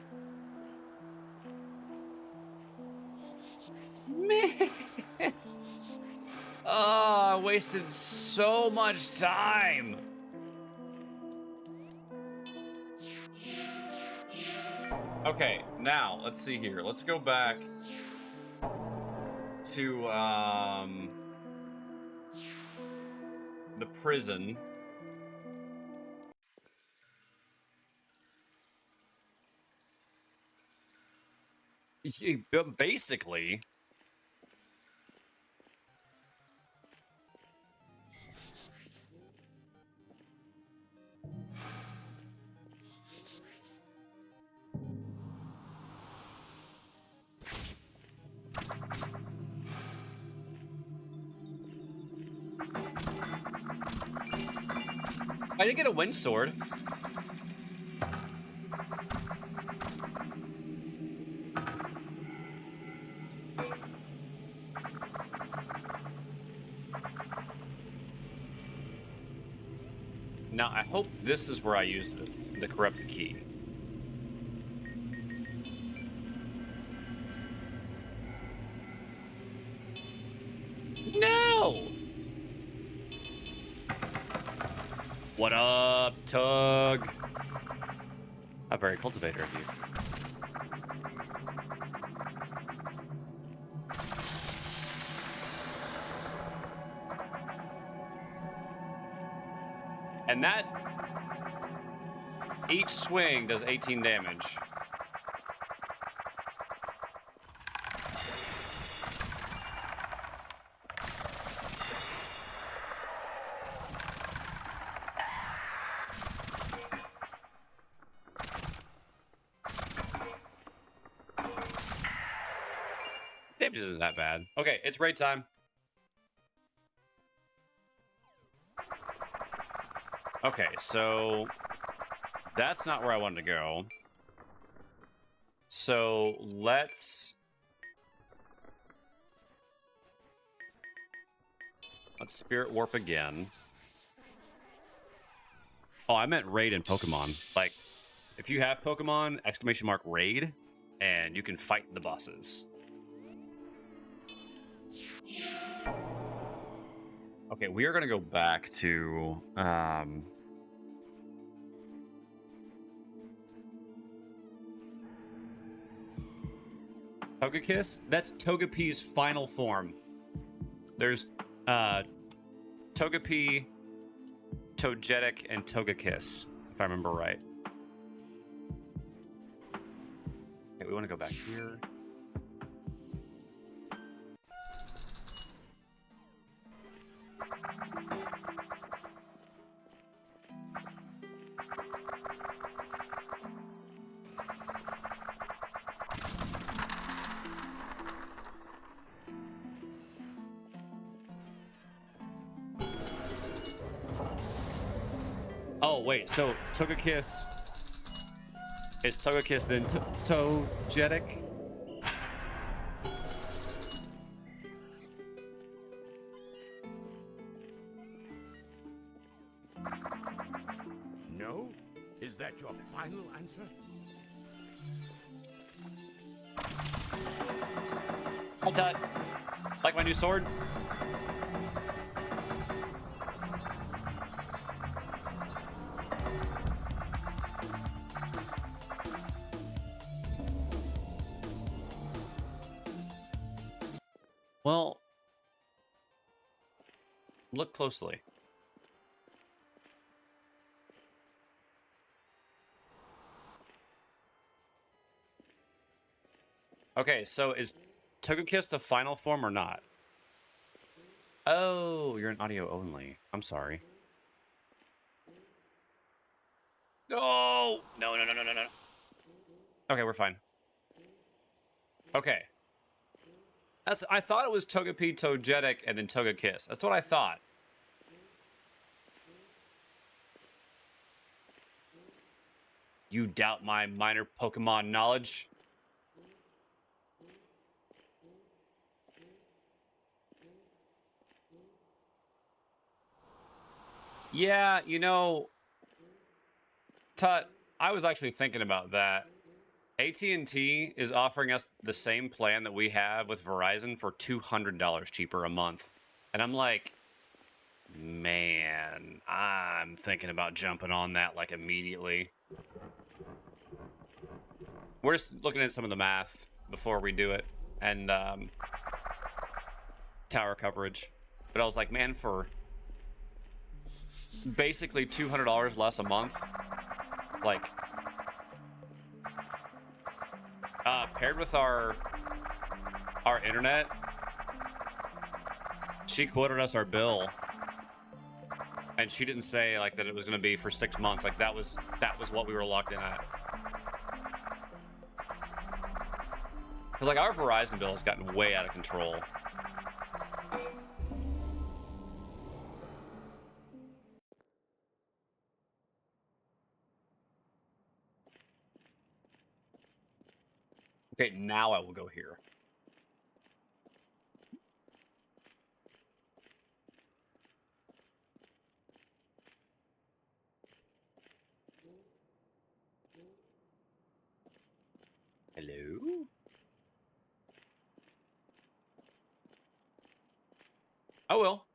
S1: Man! Oh, I wasted so much time! Okay, now, let's see here. Let's go back to, the prison. Basically. I did get a wind sword. Now, I hope this is where I use the corrupted key. No! What up, Tug? How very cultivator of you. And that, each swing does 18 damage. Damage isn't that bad. Okay, it's raid time. Okay, so that's not where I wanted to go. So let's spirit warp again. Oh, I meant raid in Pokemon. Like, if you have Pokemon, ! raid, and you can fight the bosses. Okay, we are gonna go back to Togekiss? That's Togepi's final form. There's Togepi, Togetic, and Togekiss, if I remember right. Okay, we want to go back here. Oh, wait, so Togekiss is Togekiss then Togetic?
S2: No? Is that your final answer?
S1: Hi, Tut. Like my new sword? Well, look closely. Okay, so is Togekiss the final form or not? Oh, you're an audio only. I'm sorry. No! No, no, no, no, no, no. Okay, we're fine. Okay. I thought it was Togepi, Togetic, and then Togekiss. That's what I thought. You doubt my minor Pokemon knowledge? Yeah, you know, Tut, I was actually thinking about that. AT&T is offering us the same plan that we have with Verizon for $200 cheaper a month. And I'm like, man, I'm thinking about jumping on that like immediately. We're just looking at some of the math before we do it and tower coverage. But I was like, man, for basically $200 less a month, it's like paired with our internet, she quoted us our bill, and she didn't say like that it was going to be for 6 months. Like that was what we were locked in at. Because like our Verizon bill has gotten way out of control. Okay, now I will go here. Hello? I will.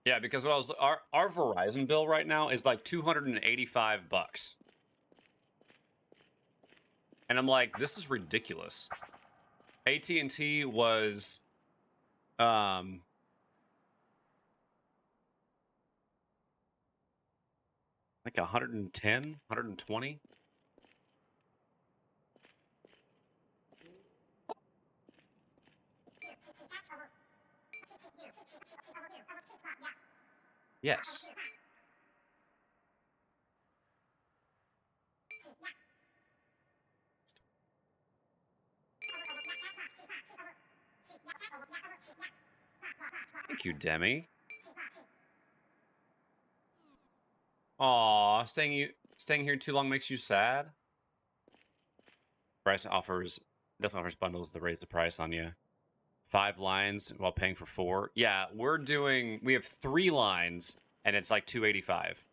S1: Yeah, because what I was our Verizon bill right now is like $285. And I'm like, this is ridiculous. AT&T was like 110, 120. Yes. Thank you, Demi. Aw, staying here too long makes you sad. Price definitely offers bundles that raise the price on you. 5 lines while paying for 4. Yeah, we have 3 lines and it's like $285.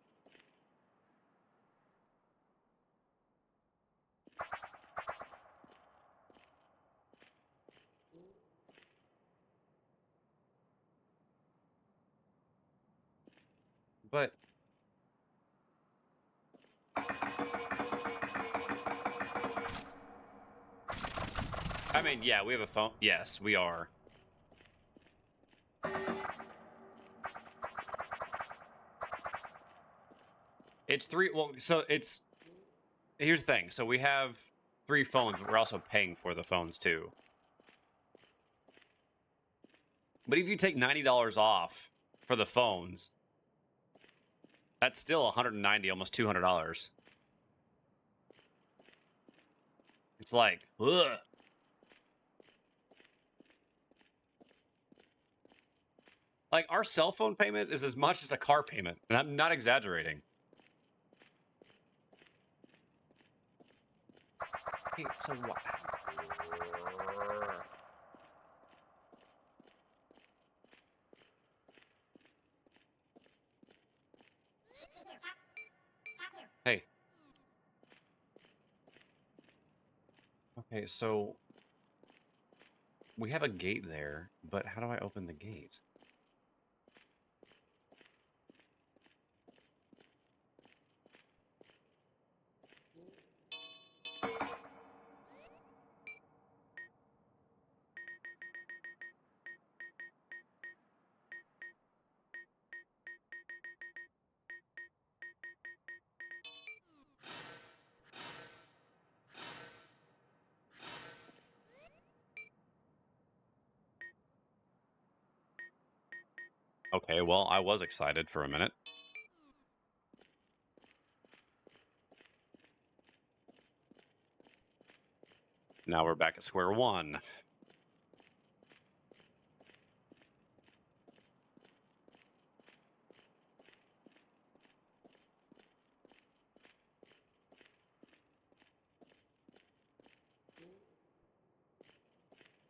S1: But I mean, yeah, we have a phone. Yes, we are. It's 3. Well, so it's here's the thing. So we have 3 phones, but we're also paying for the phones too. But if you take $90 off for the phones, that's still $190, almost $200. It's like, ugh. Like, our cell phone payment is as much as a car payment, and I'm not exaggerating. Hey, so what? Hey. Okay, so we have a gate there, but how do I open the gate? Okay, well, I was excited for a minute. Now we're back at square one.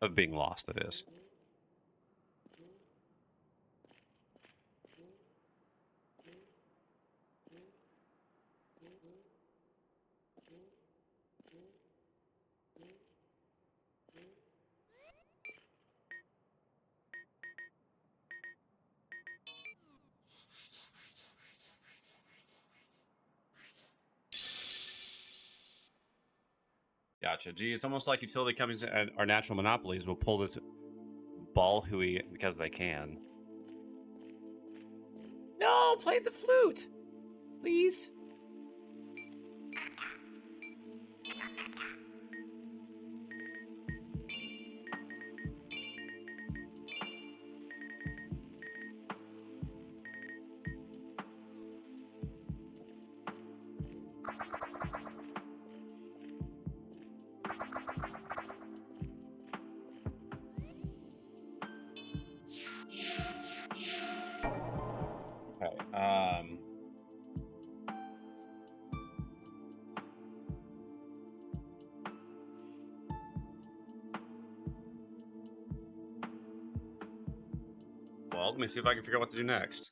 S1: Of being lost, that is. Gotcha. Gee, it's almost like utility companies and our natural monopolies will pull this ball hooey because they can. No, play the flute, please. Okay. Well, let me see if I can figure out what to do next.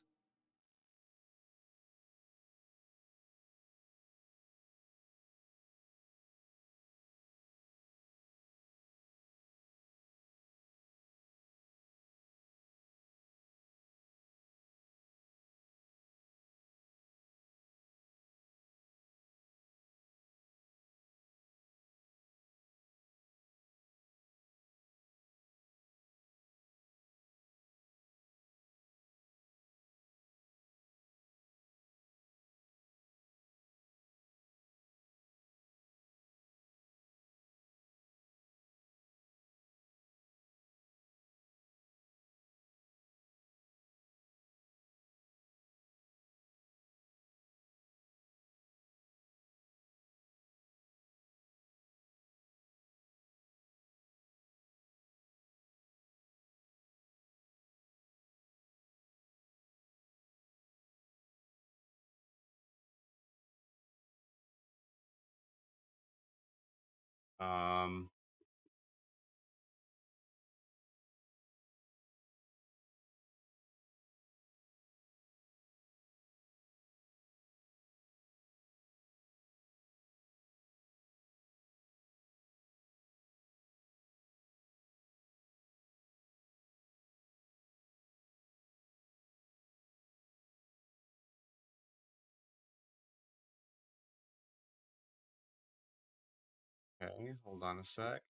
S1: Um, okay, hold on a sec.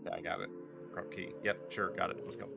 S1: Yeah, I got it. Crop key. Yep, sure, got it. Let's go.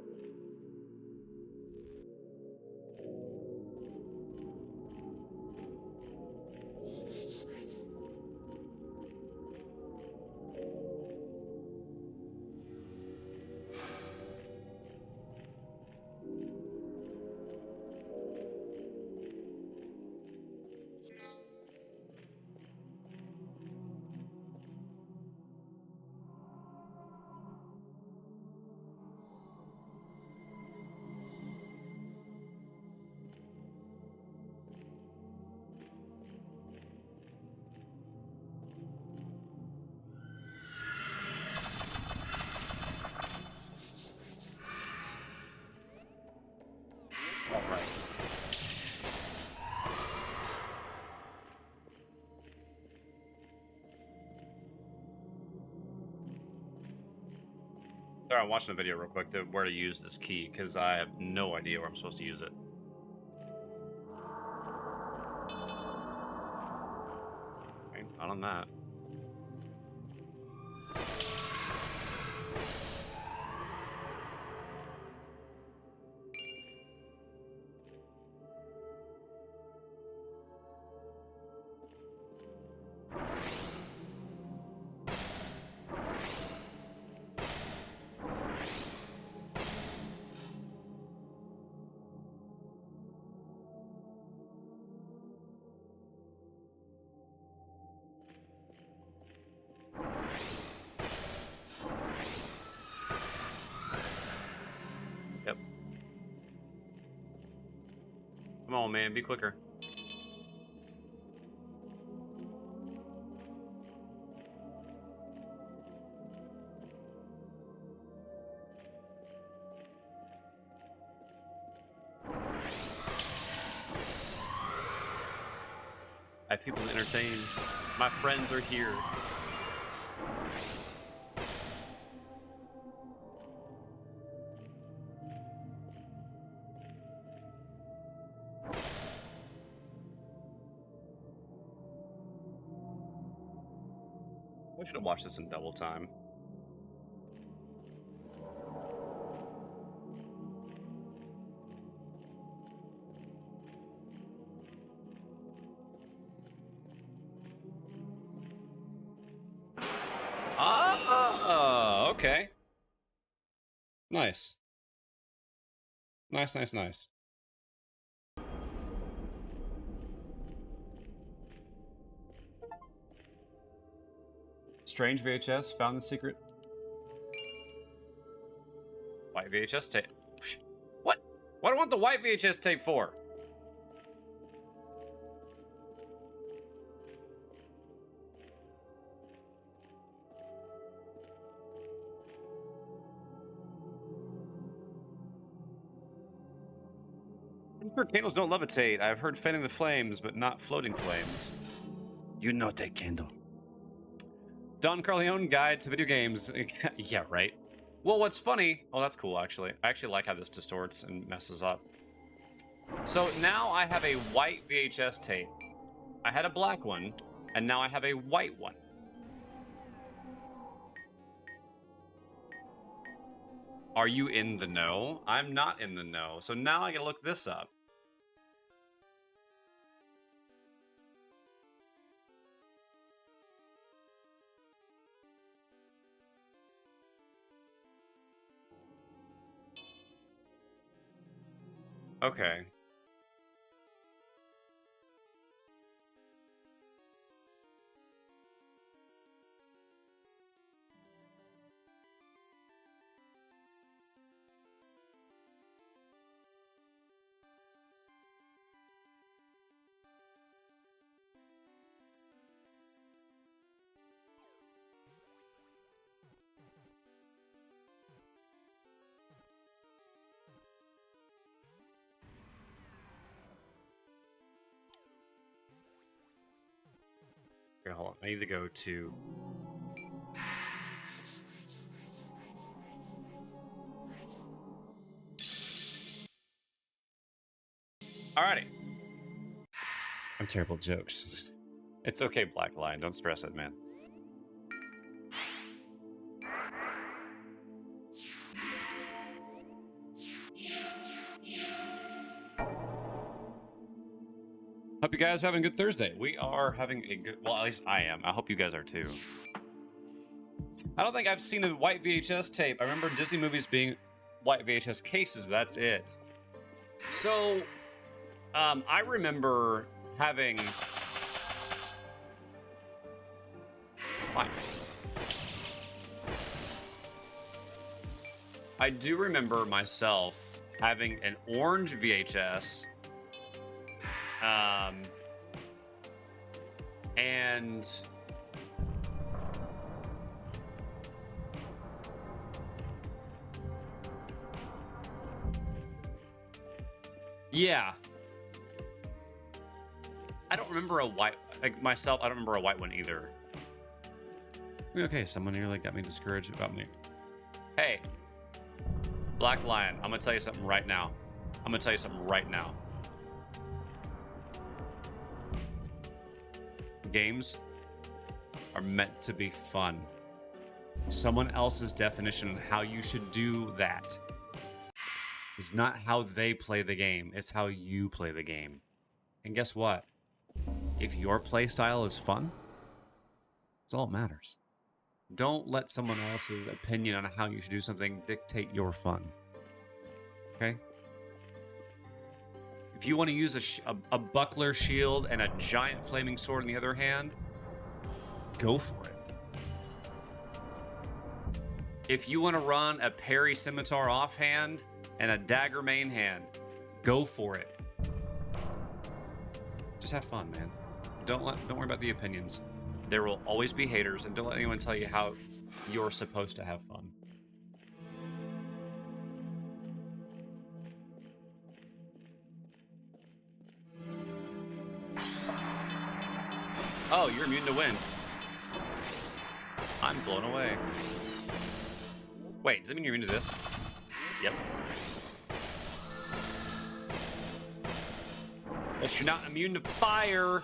S1: All right. Sorry, I'm watching a video real quick to where to use this key because I have no idea where I'm supposed to use it. Okay, not on that. on, man. Be quicker. I have people to entertain. My friends are here. I should have watched this in double time. Ah, okay. Nice. Nice, nice, nice. Strange VHS, found the secret. White VHS tape. What? What do I want the white VHS tape for? I'm sure candles don't levitate. I've heard fanning the flames, but not floating flames. You know that candle. Don Corleone Guide to Video Games. Yeah, right. Well, what's funny... Oh, that's cool, actually. I actually like how this distorts and messes up. So now I have a white VHS tape. I had a black one, and now I have a white one. Are you in the know? I'm not in the know. So now I can look this up. Okay. Okay, hold on. I need to go to... Alrighty. I'm terrible at jokes. It's okay, Black Lion. Don't stress it, man. Hope you guys are having a good Thursday. We are having a good... Well, at least I am. I hope you guys are too. I don't think I've seen a white VHS tape. I remember Disney movies being white VHS cases, but that's it. So, I remember having... Fine. I do remember myself having an orange VHS, and yeah, I don't remember a white, like myself, I don't remember a white one either. Okay, someone nearly got me discouraged about me. Hey, Black Lion, I'm gonna tell you something right now. Games are meant to be fun. Someone else's definition of how you should do that is not how they play the game, it's how you play the game. And guess what? If your play style is fun, that's all that matters. Don't let someone else's opinion on how you should do something dictate your fun. Okay? If you want to use a buckler shield and a giant flaming sword in the other hand, go for it. If you want to run a parry scimitar offhand and a dagger main hand, go for it. Just have fun, man. Don't worry about the opinions. There will always be haters, and don't let anyone tell you how you're supposed to have fun. Oh, you're immune to wind. I'm blown away. Wait, does that mean you're immune to this? Yep. But you're not immune to fire.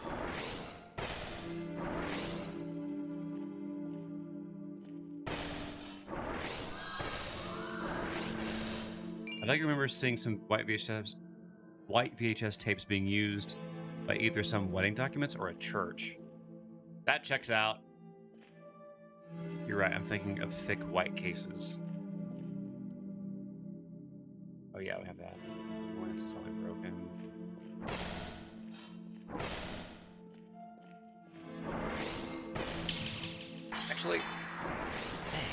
S1: I think I remember seeing some white VHS tapes being used by either some wedding documents or a church. That checks out. You're right, I'm thinking of thick white cases. Oh yeah, we have that. Lance is totally broken. Actually, dang.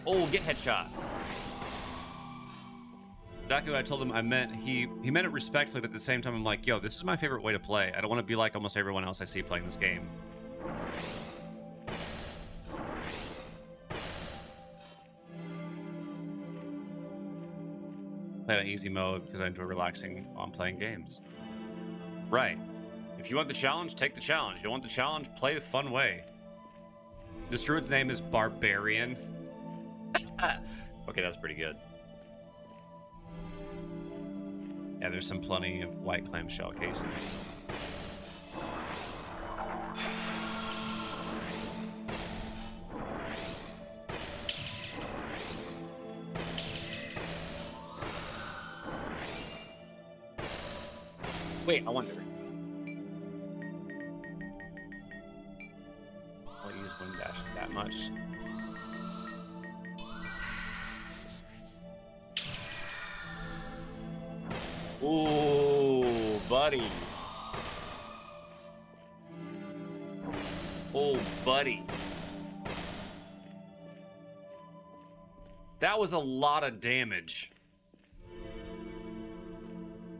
S1: Oh, get headshot. Exactly what I told him I meant. He meant it respectfully, but at the same time, I'm like, yo, this is my favorite way to play. I don't want to be like almost everyone else I see playing this game. Play on easy mode because I enjoy relaxing while I'm playing games. Right. If you want the challenge, take the challenge. You don't want the challenge, play the fun way. This druid's name is Barbarian. Okay, that's pretty good. Yeah, there's plenty of white clamshell cases. Wait, I wonder. I'll use Wind Dash that much. Ooh, buddy. Oh, buddy. That was a lot of damage.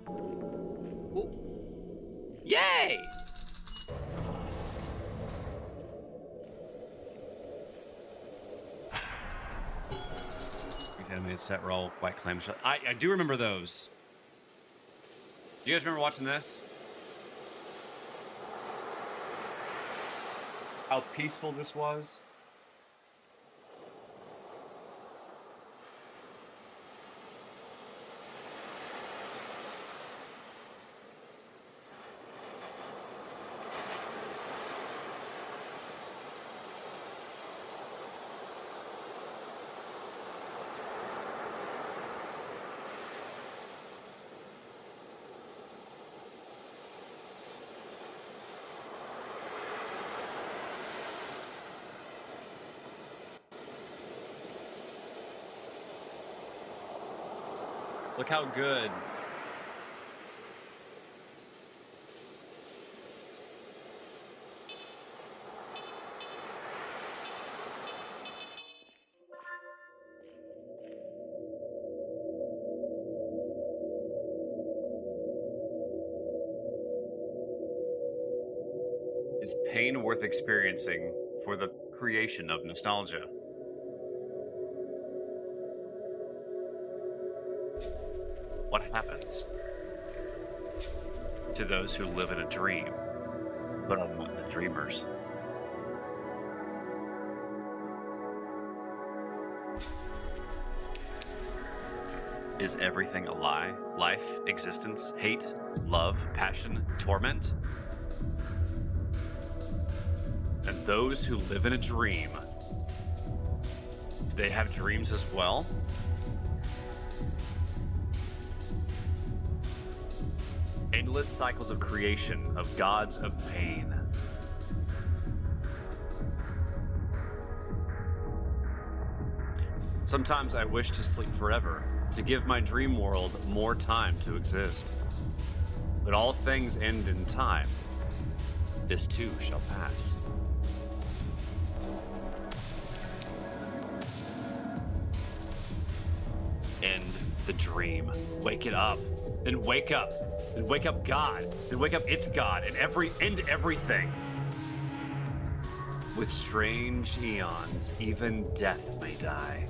S1: Ooh. Yay! Animated set roll, white clamshell. I do remember those. Do you guys remember watching this? How peaceful this was? Look how good. Is pain worth experiencing for the creation of nostalgia? What happens to those who live in a dream, but are not the dreamers? Is everything a lie? Life, existence, hate, love, passion, torment? And those who live in a dream, do they have dreams as well? Endless cycles of creation, of gods of pain. Sometimes I wish to sleep forever, to give my dream world more time to exist. But all things end in time. This too shall pass. End the dream. Wake it up. Then wake up. Then wake up God. Then wake up its God and everything. With strange eons, even death may die.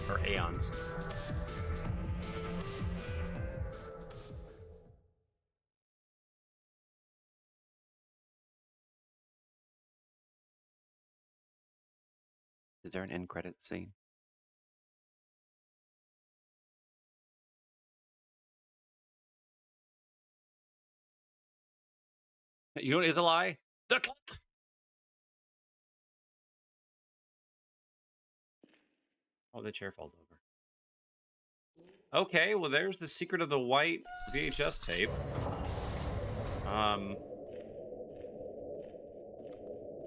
S1: Or aeons. Is there an end credit scene? You know what is a lie? The cook! Oh, the chair fell over. Okay, well there's the secret of the white VHS tape.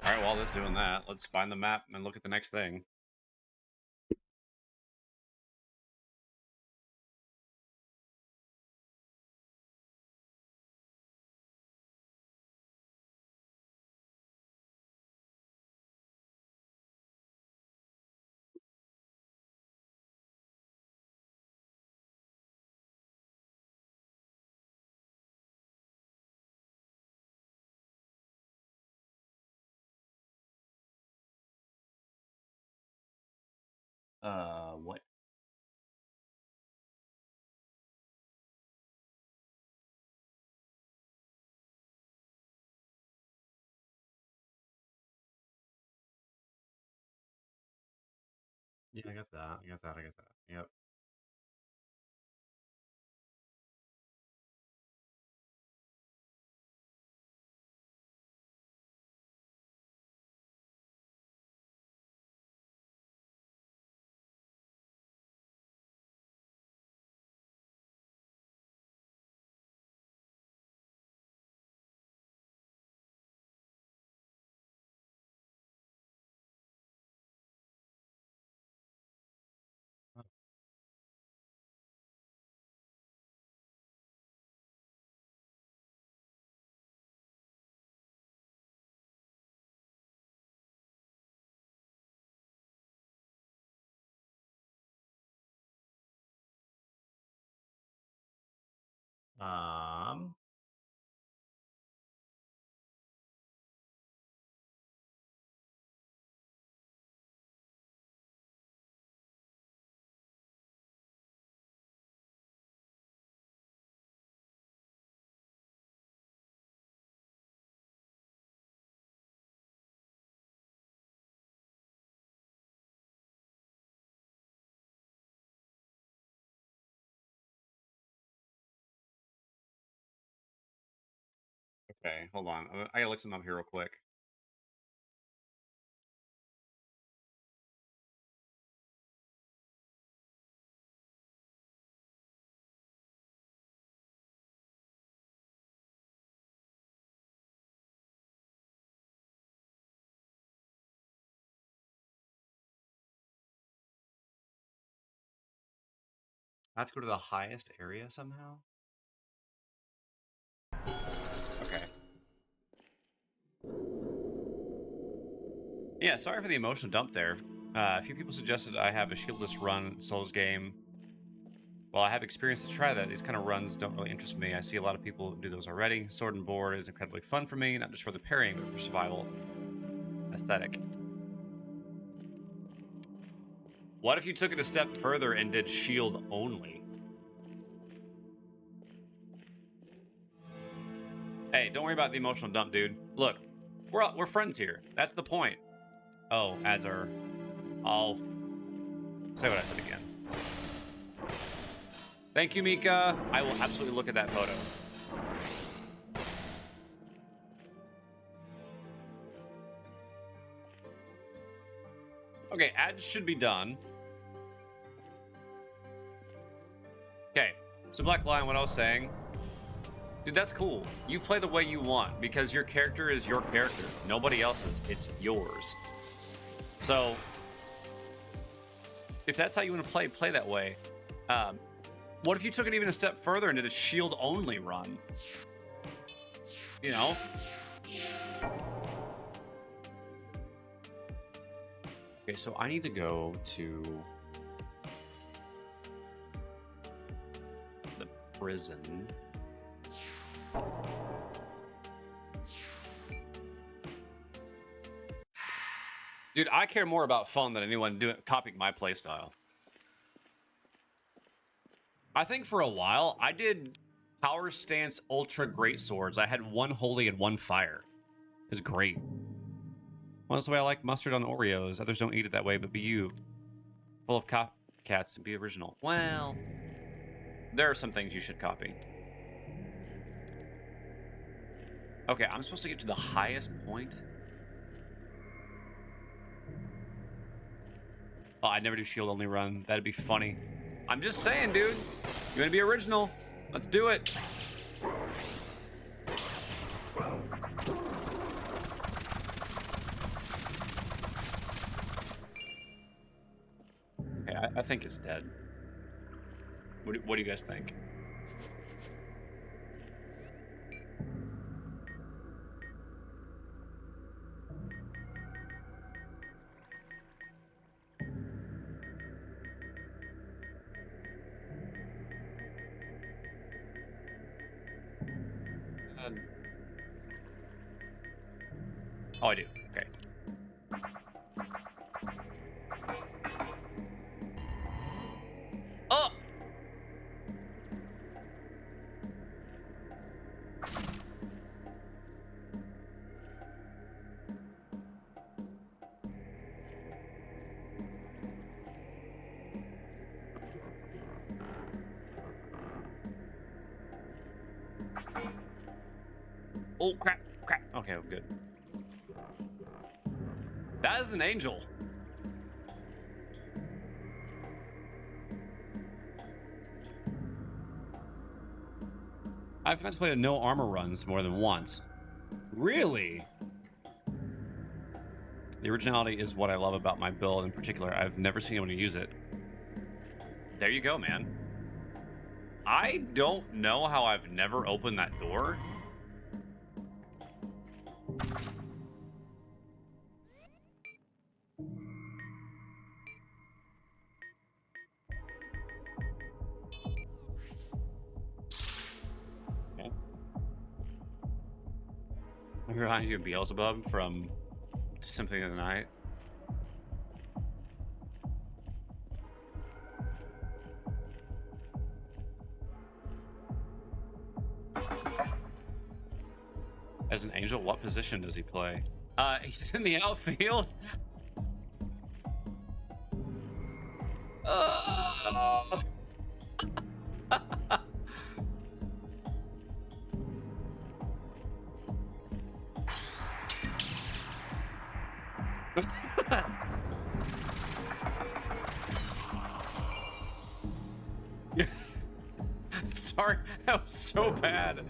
S1: Alright, while it's doing that, let's find the map and look at the next thing. What? Yeah, I got that. I got that. Yep. Um, okay, hold on. I gotta look some up here real quick. I have to go to the highest area somehow? Okay. Yeah, sorry for the emotional dump there. A few people suggested I have a shieldless run Souls game. While I have experience to try that, these kind of runs don't really interest me. I see a lot of people do those already. Sword and board is incredibly fun for me, not just for the parrying, but for survival aesthetic. What if you took it a step further and did shield only? Hey, don't worry about the emotional dump, dude. Look, we're friends here. That's the point. Oh, ads are... I'll say what I said again. Thank you, Mika. I will absolutely look at that photo. Okay, ads should be done. Okay, so Black Lion, what I was saying... Dude, that's cool. You play the way you want, because your character is your character. Nobody else's. It's yours. So, if that's how you want to play that way. What if you took it even a step further and did a shield-only run? You know? Okay, so I need to go to the prison. Dude, I care more about fun than anyone copying my playstyle. I think for a while, I did Power Stance Ultra Great Swords. I had one Holy and one Fire. It was great. Well, that's the way I like mustard on Oreos. Others don't eat it that way, but be you. Full of copycats and be original. Well, there are some things you should copy. Okay, I'm supposed to get to the highest point. Oh, I'd never do shield only run. That'd be funny. I'm just saying, dude. You want to be original? Let's do it. Okay, I think it's dead. What do you guys think? Oh, I do. Okay. Oh! Oh, crap. Crap. Okay, I'm good. That is an angel. I've contemplated no armor runs more than once. Really? The originality is what I love about my build in particular. I've never seen anyone use it. There you go, man. I don't know how I've never opened that door. Remind you of Beelzebub from Symphony of the Night. As an angel, what position does he play? He's in the outfield. Oh. Sorry, that was so bad.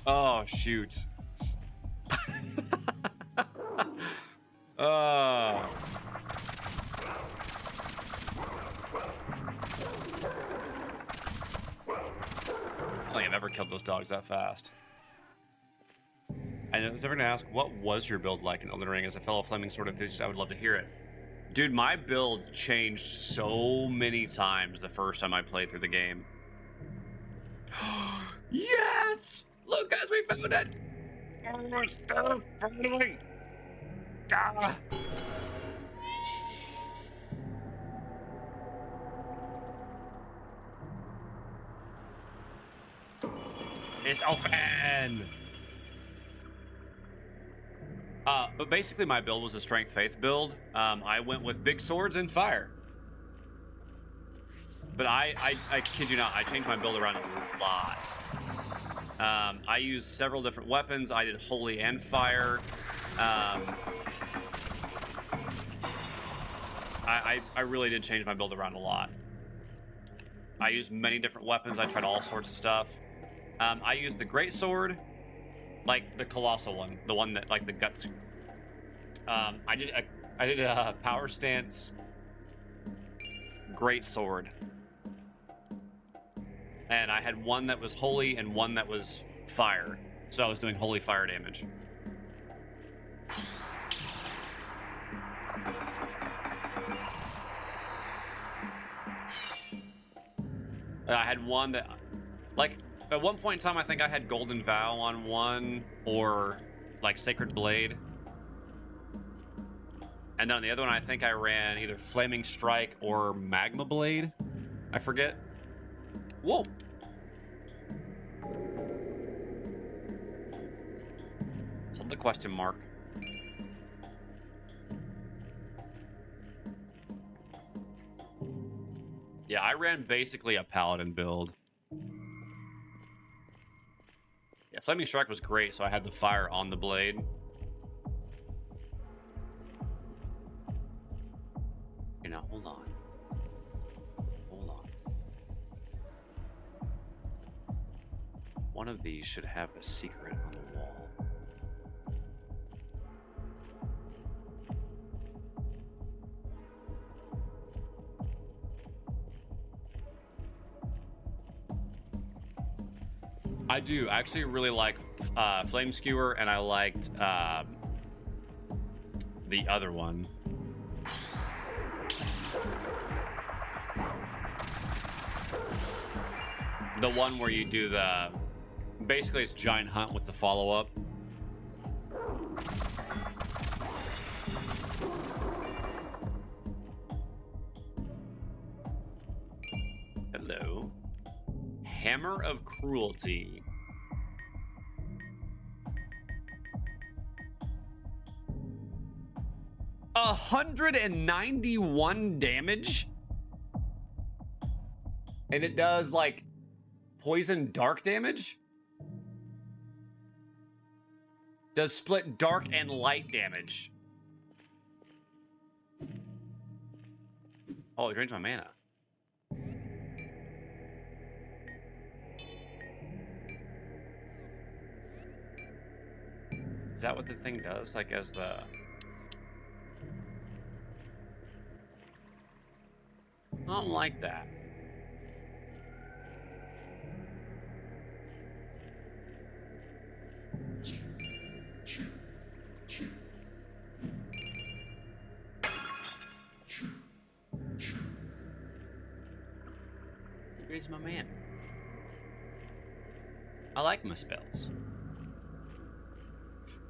S1: Oh, shoot. I don't think I've ever killed those dogs that fast. I was ever gonna ask, what was your build like in Elden Ring? As a fellow Flaming Sword enthusiast, I would love to hear it. Dude, my build changed so many times the first time I played through the game. Yes! Look, guys, we found it! Oh, finally! Ah. It's open! But basically my build was a strength faith build. I went with big swords and fire. But I kid you not, I changed my build around a lot. I used several different weapons. I did holy and fire. I really did change my build around a lot. I used many different weapons. I tried all sorts of stuff. I used the great sword, like the colossal one, the one that like the guts. I did a power stance great sword, and I had one that was holy and one that was fire. So I was doing holy fire damage. I had one that, like, at one point in time, I think I had Golden Vow on one, or like Sacred Blade. And then on the other one, I think I ran either Flaming Strike or Magma Blade. I forget. Whoa. Solve the question mark. Yeah, I ran basically a Paladin build. Yeah, Flaming Strike was great, so I had the fire on the blade. You know, hold on. Hold on. One of these should have a secret on the wall. I do. I actually really like Flame Skewer, and I liked the other one. The one where you do the... Basically, it's Giant Hunt with the follow-up. Hello. Hammer of Cruelty. $191 damage? And it does, like, poison dark damage? Does split dark and light damage. Oh, it drains my mana. Is that what the thing does? Like, as the... I don't like that. Here's my man. I like my spells.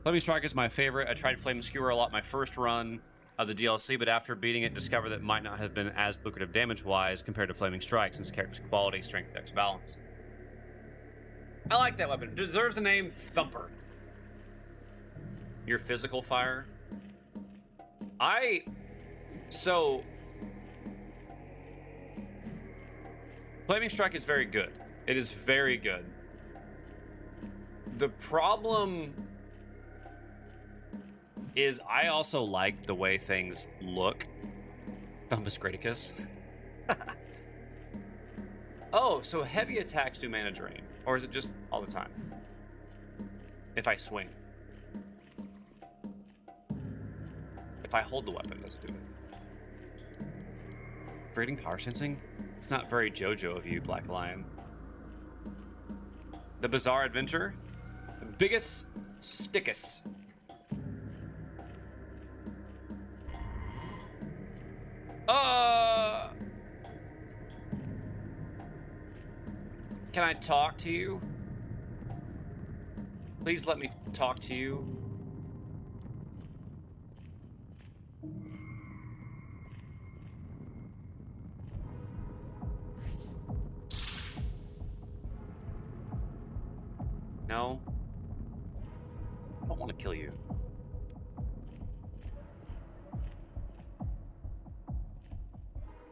S1: Flaming Strike is my favorite. I tried Flame Skewer a lot my first run of the DLC, but after beating it, discovered that it might not have been as lucrative damage-wise compared to Flaming Strike, since the character's quality, strength, dex balance. I like that weapon. It deserves the name Thumper. Your physical fire. So... Flaming Strike is very good. It is very good. The problem is I also liked the way things look. Thumbus Graticus. Oh, so heavy attacks do mana drain. Or is it just all the time? If I swing. If I hold the weapon, does it do it? Creating power sensing? It's not very JoJo of you, Black Lion. The Bizarre Adventure? The biggest stickus. Can I talk to you? Please let me talk to you. No. I don't want to kill you.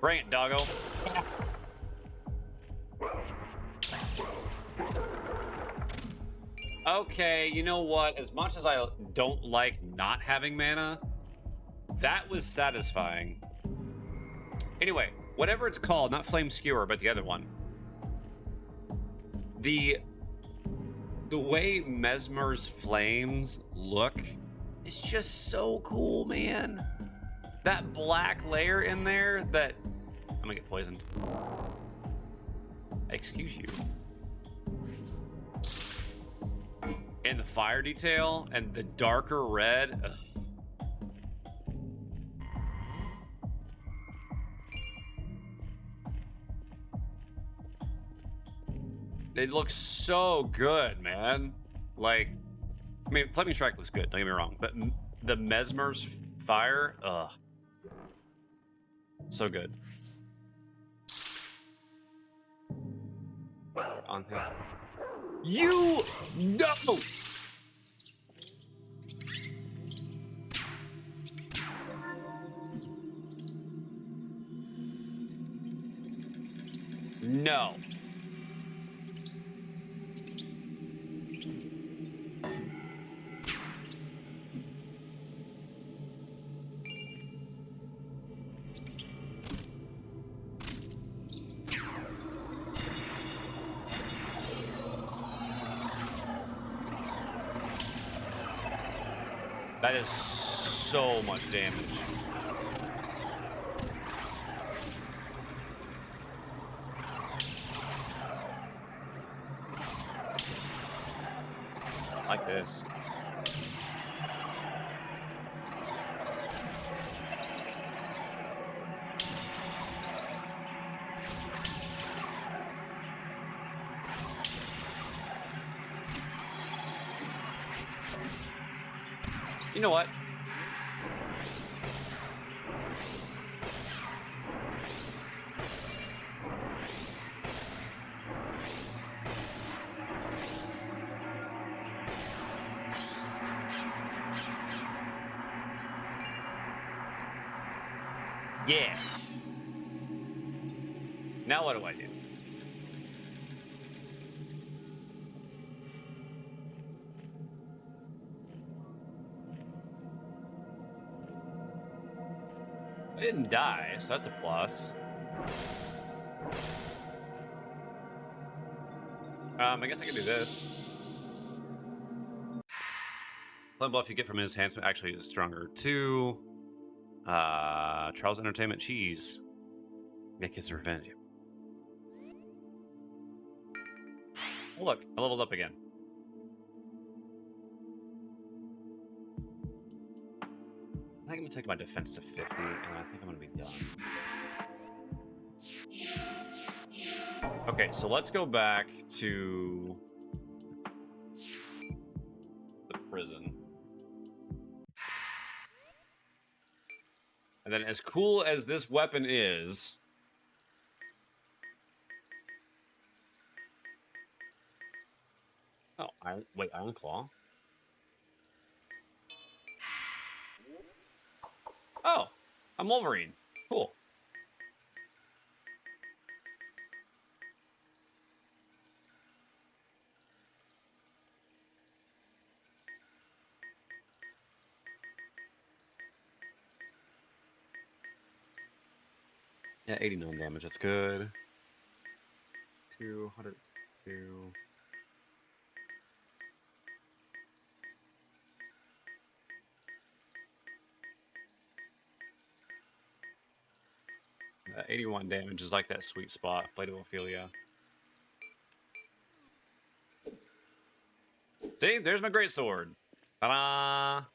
S1: Bring it, doggo. Okay, you know what? As much as I don't like not having mana, that was satisfying. Anyway, whatever it's called, not Flame Skewer, but the other one. The The way Mesmer's flames look is just so cool, man. That black layer in there that... I'm gonna get poisoned. Excuse you. And the fire detail and the darker red. Ugh. It looks so good, man. Like, I mean, Flaming Strike looks good, don't get me wrong, but the Mesmer's fire, ugh. So good. On him. You no! No. That is so much damage. Like this. You know what? Yeah. Now what do I do? I didn't die, so that's a plus. I guess I can do this. Flame buff you get from his enhancement actually is stronger too. Charles Entertainment Cheese. Nick gets revenge. Oh, look, I leveled up again. I think I'm gonna take my defense to 50, and I think I'm gonna be done. Okay, so let's go back to the prison. And then as cool as this weapon is... Oh, Iron Claw? Oh, I'm Wolverine. Cool. Yeah, 89 damage. That's good. 202. That 81 damage is like that sweet spot. Blade of Ophelia. See, there's my greatsword. Ta-da!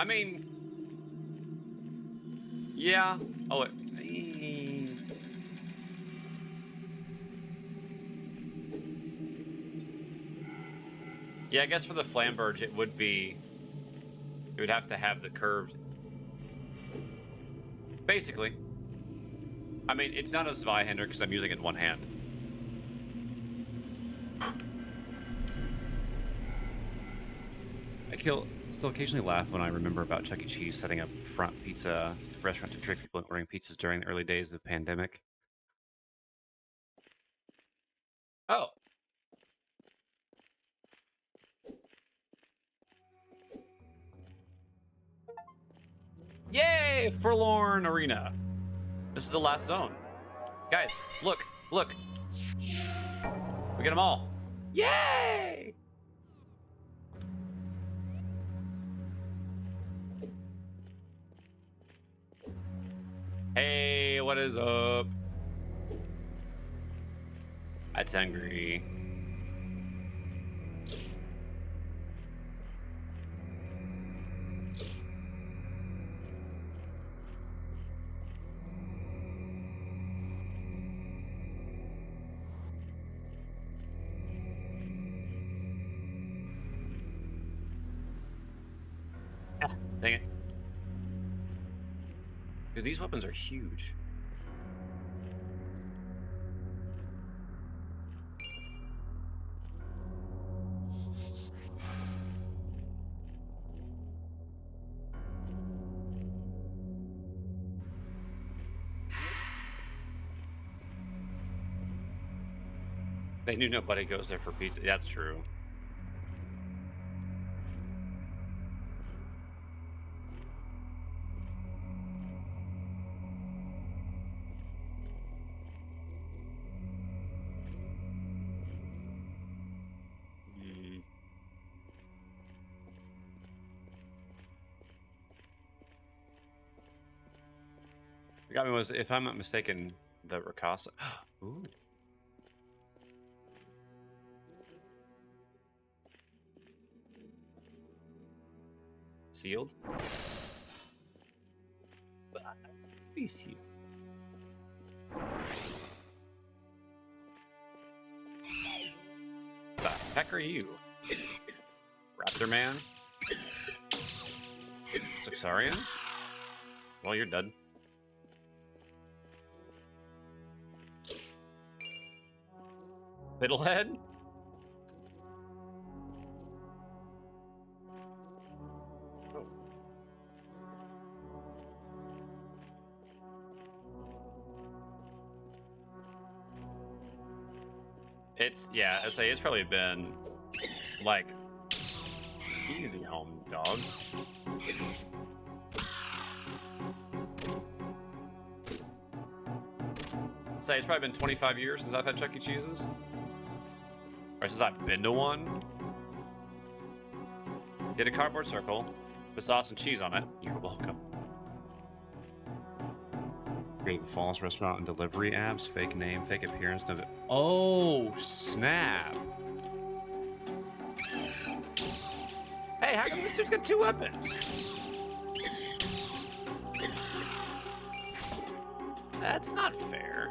S1: I mean, yeah. Oh, yeah. I guess for the Flamberge, it would have to have the curved. Basically, I mean, it's not a Zweihander because I'm using it in one hand. Still occasionally laugh when I remember about Chuck E. Cheese setting up front pizza restaurant to trick people into ordering pizzas during the early days of the pandemic. Oh. Yay! Forlorn Arena. This is the last zone. Guys, look, look. We get them all. Yay! Hey, what is up? That's hungry. Ah, dang it. Dude, these weapons are huge. They knew nobody goes there for pizza. That's true. What got me was, if I'm not mistaken, the Ricasa. Ooh. Sealed? Be sealed. The heck are you? Raptor Man? Saxarian? Well, you're dead. Fiddlehead? Oh. It's, yeah, I say it's probably been like easy home, dog. I'd say it's probably been 25 years since I've had Chuck E. Cheese's. Or since I've been to one. Did a cardboard circle with sauce and cheese on it. You're welcome. Creating false restaurant and delivery apps, fake name, fake appearance. Oh, snap. Hey, how come this dude's got 2 weapons? That's not fair.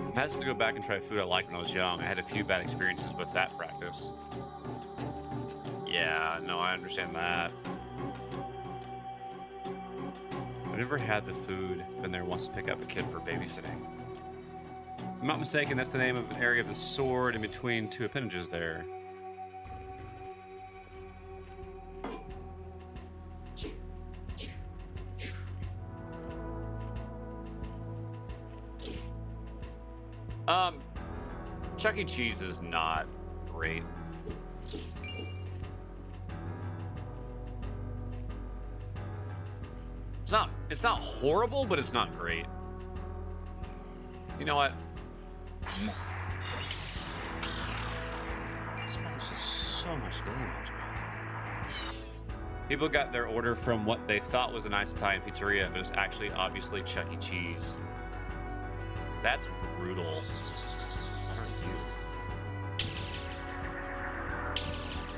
S1: I'm hesitant to go back and try food I liked when I was young. I had a few bad experiences with that practice. Yeah, no, I understand that. I've never had the food. Been there once to pick up a kid for babysitting. If I'm not mistaken, that's the name of an area of the sword in between 2 appendages there. Chuck E. Cheese is not great. It's not horrible, but it's not great. You know what? This smells just so much damage, man. People got their order from what they thought was a nice Italian pizzeria, but it was actually obviously Chuck E. Cheese. That's brutal. What are you?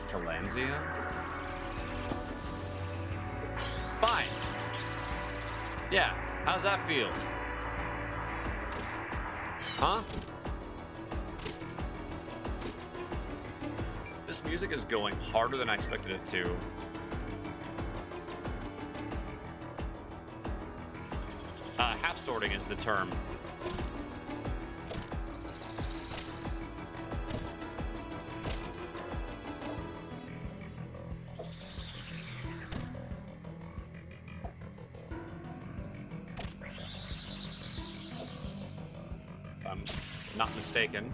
S1: Talanzia? Fine. Yeah, how's that feel? Huh? This music is going harder than I expected it to. Half sorting is the term. not mistaken.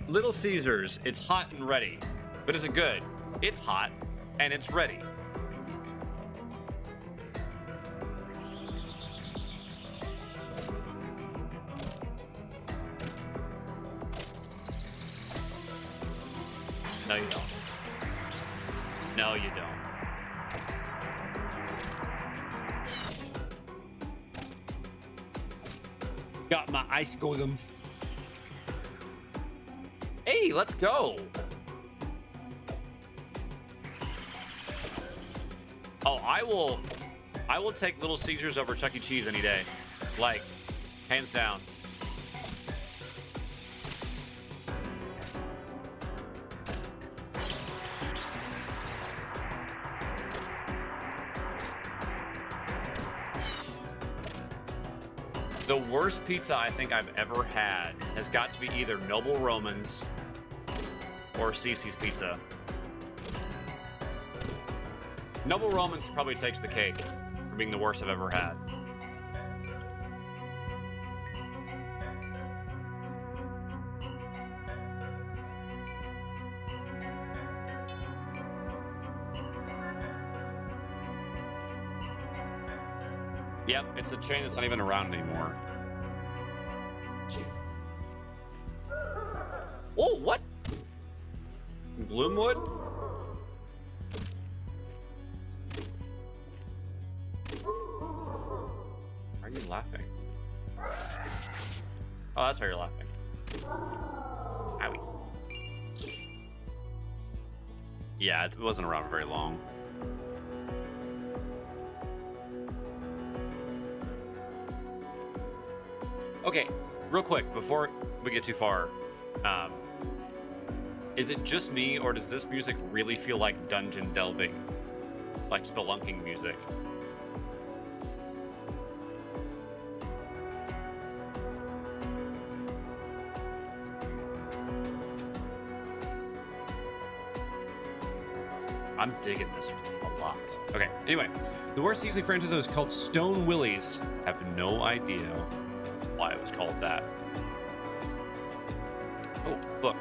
S1: Little Caesars, it's hot and ready. But is it good? It's hot and it's ready. No, you don't. No, you don't. Got my ice golem. Hey, let's go. Oh, I will take Little Caesars over Chuck E. Cheese any day. Like, hands down. The worst pizza I think I've ever had has got to be either Noble Roman's or Cece's Pizza. Noble Roman's probably takes the cake for being the worst I've ever had. Yep, it's a chain that's not even around anymore. Oh, what? Gloomwood? Are you laughing? Oh, that's why you're laughing. Owie. Yeah, it wasn't around very long. Okay, real quick, before we get too far, is it just me, or does this music really feel like dungeon delving? Like spelunking music? I'm digging this a lot. Okay, anyway, the worst Easily franchise is called Stone Willies. Have no idea why it was called that. Oh, look.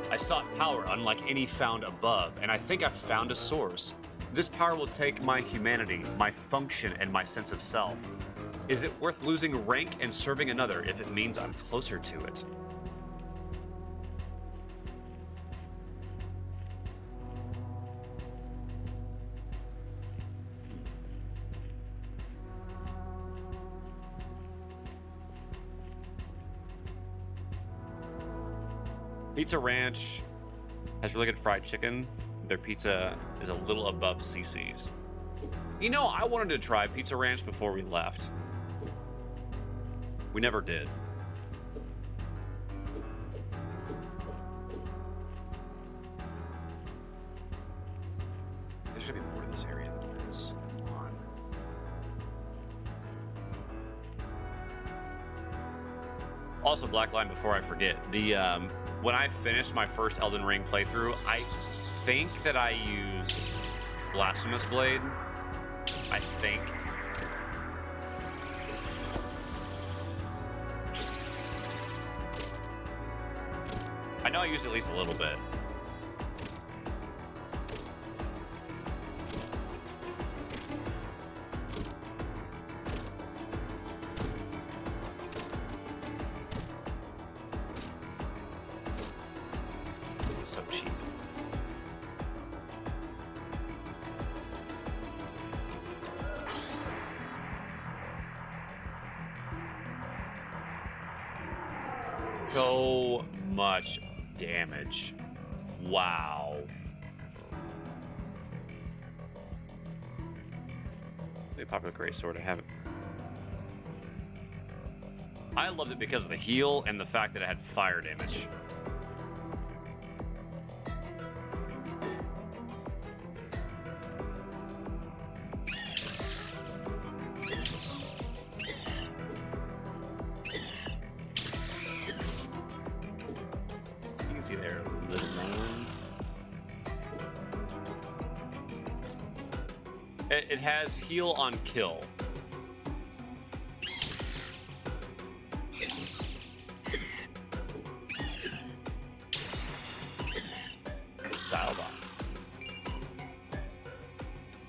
S1: I sought power unlike any found above, and I think I've found a source. This power will take my humanity, my function, and my sense of self. Is it worth losing rank and serving another if it means I'm closer to it? Pizza Ranch has really good fried chicken. Their pizza is a little above CC's. You know, I wanted to try Pizza Ranch before we left. We never did. There should be more to this area than there is. Come on. Also, Black Line, before I forget, when I finished my first Elden Ring playthrough, I think that I used Blasphemous Blade. I think. I know I used at least a little bit. So cheap. So much damage. Wow. A popular gray sword. I haven't. I loved it because of the heal and the fact that it had fire damage. Easy there, little man. It has heal on kill. It's style bomb.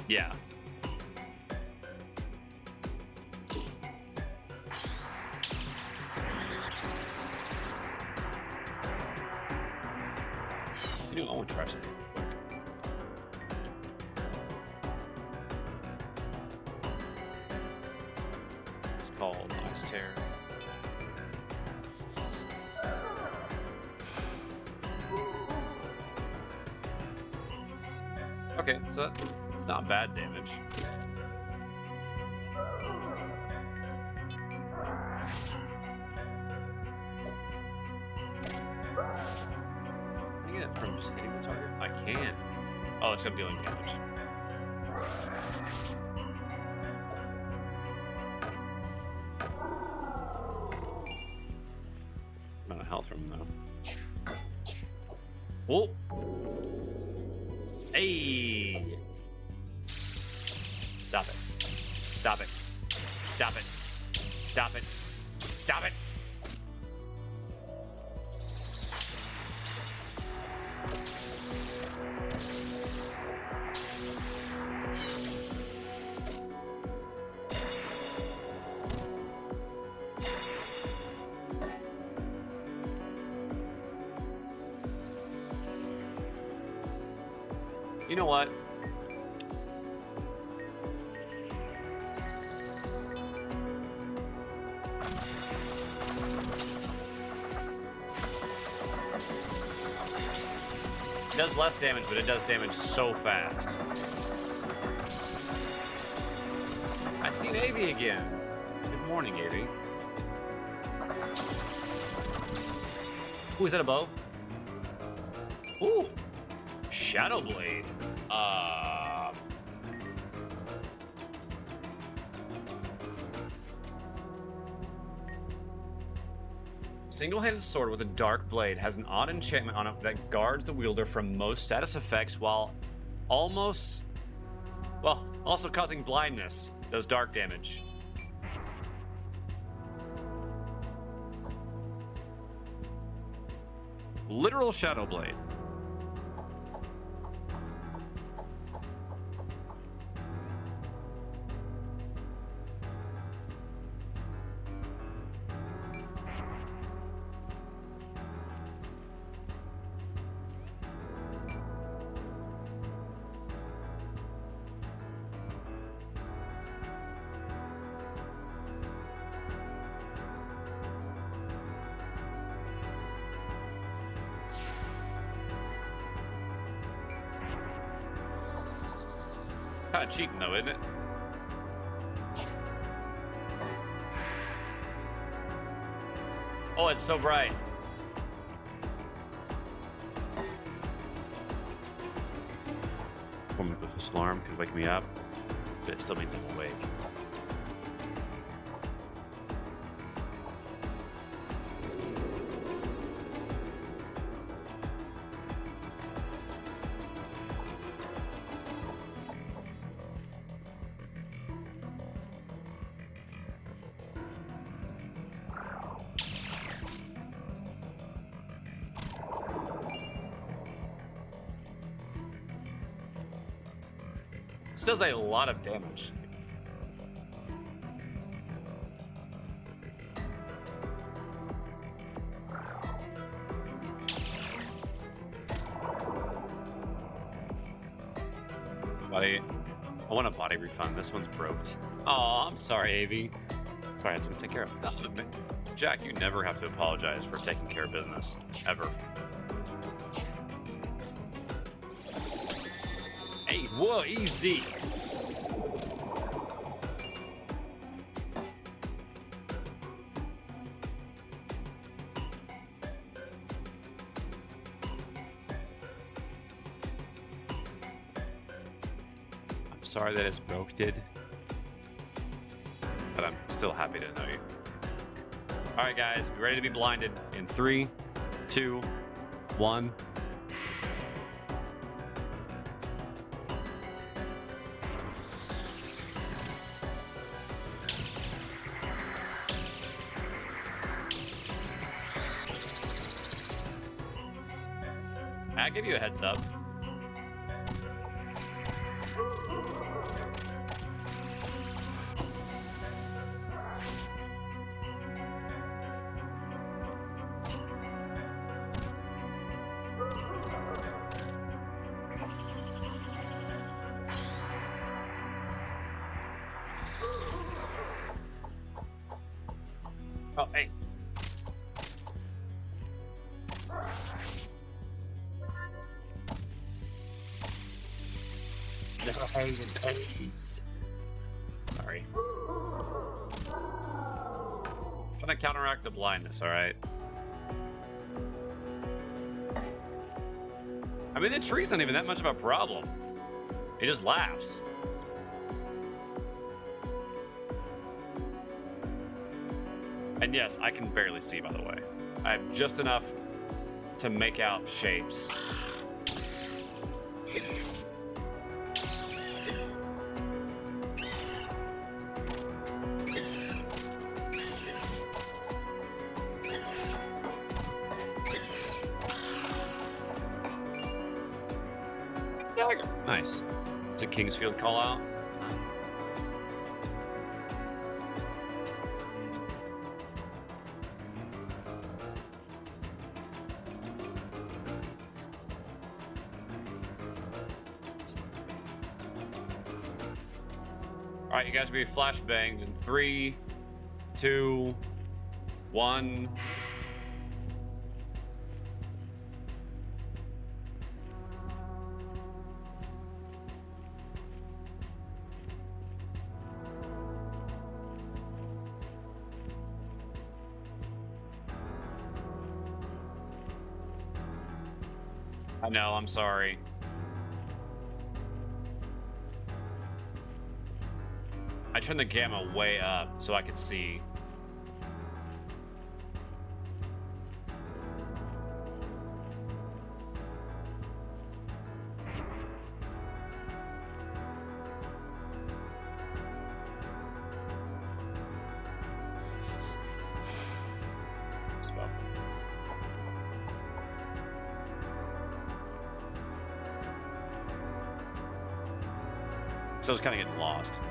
S1: Yeah. You know, I want to try something real quick. It's called Ice Terror. Okay, so it's not bad damage. Can I get it from just hitting the target? I can. Oh, it's dealing damage. Amount of health from him though. Oh. Hey! Stop it. Stop it. Stop it. Stop it. Stop it. You know what? It does less damage, but it does damage so fast. I see Navy again. Good morning, Navy. Ooh, is that a bow? Ooh. Shadow Blade. Single-handed sword with a dark blade has an odd enchantment on it that guards the wielder from most status effects while also causing blindness. Does dark damage. Literal Shadow Blade. Kind of cheating though, isn't it? Oh, it's so bright. One with this alarm could wake me up, but it still means I'm awake. This does a lot of damage. Buddy, I want a body refund. This one's broke. Oh, I'm sorry, Avi. Sorry, I had something to take care of. Jack, you never have to apologize for taking care of business. Ever. Hey, whoa, easy. I'm sorry that it's broke, but I'm still happy to know you. All right, guys, be ready to be blinded in 3, 2, 1. I give you a heads up. Oh, hey. Sorry. Trying to counteract the blindness, alright? I mean, the tree's not even that much of a problem. He just laughs. And yes, I can barely see, by the way. I have just enough to make out shapes. Nice. It's a Kingsfield call out. Alright, you guys will be flashbanged in 3, 2, 1. I know, I'm sorry. I turned the gamma way up so I could see. Spell. So I was kind of getting lost.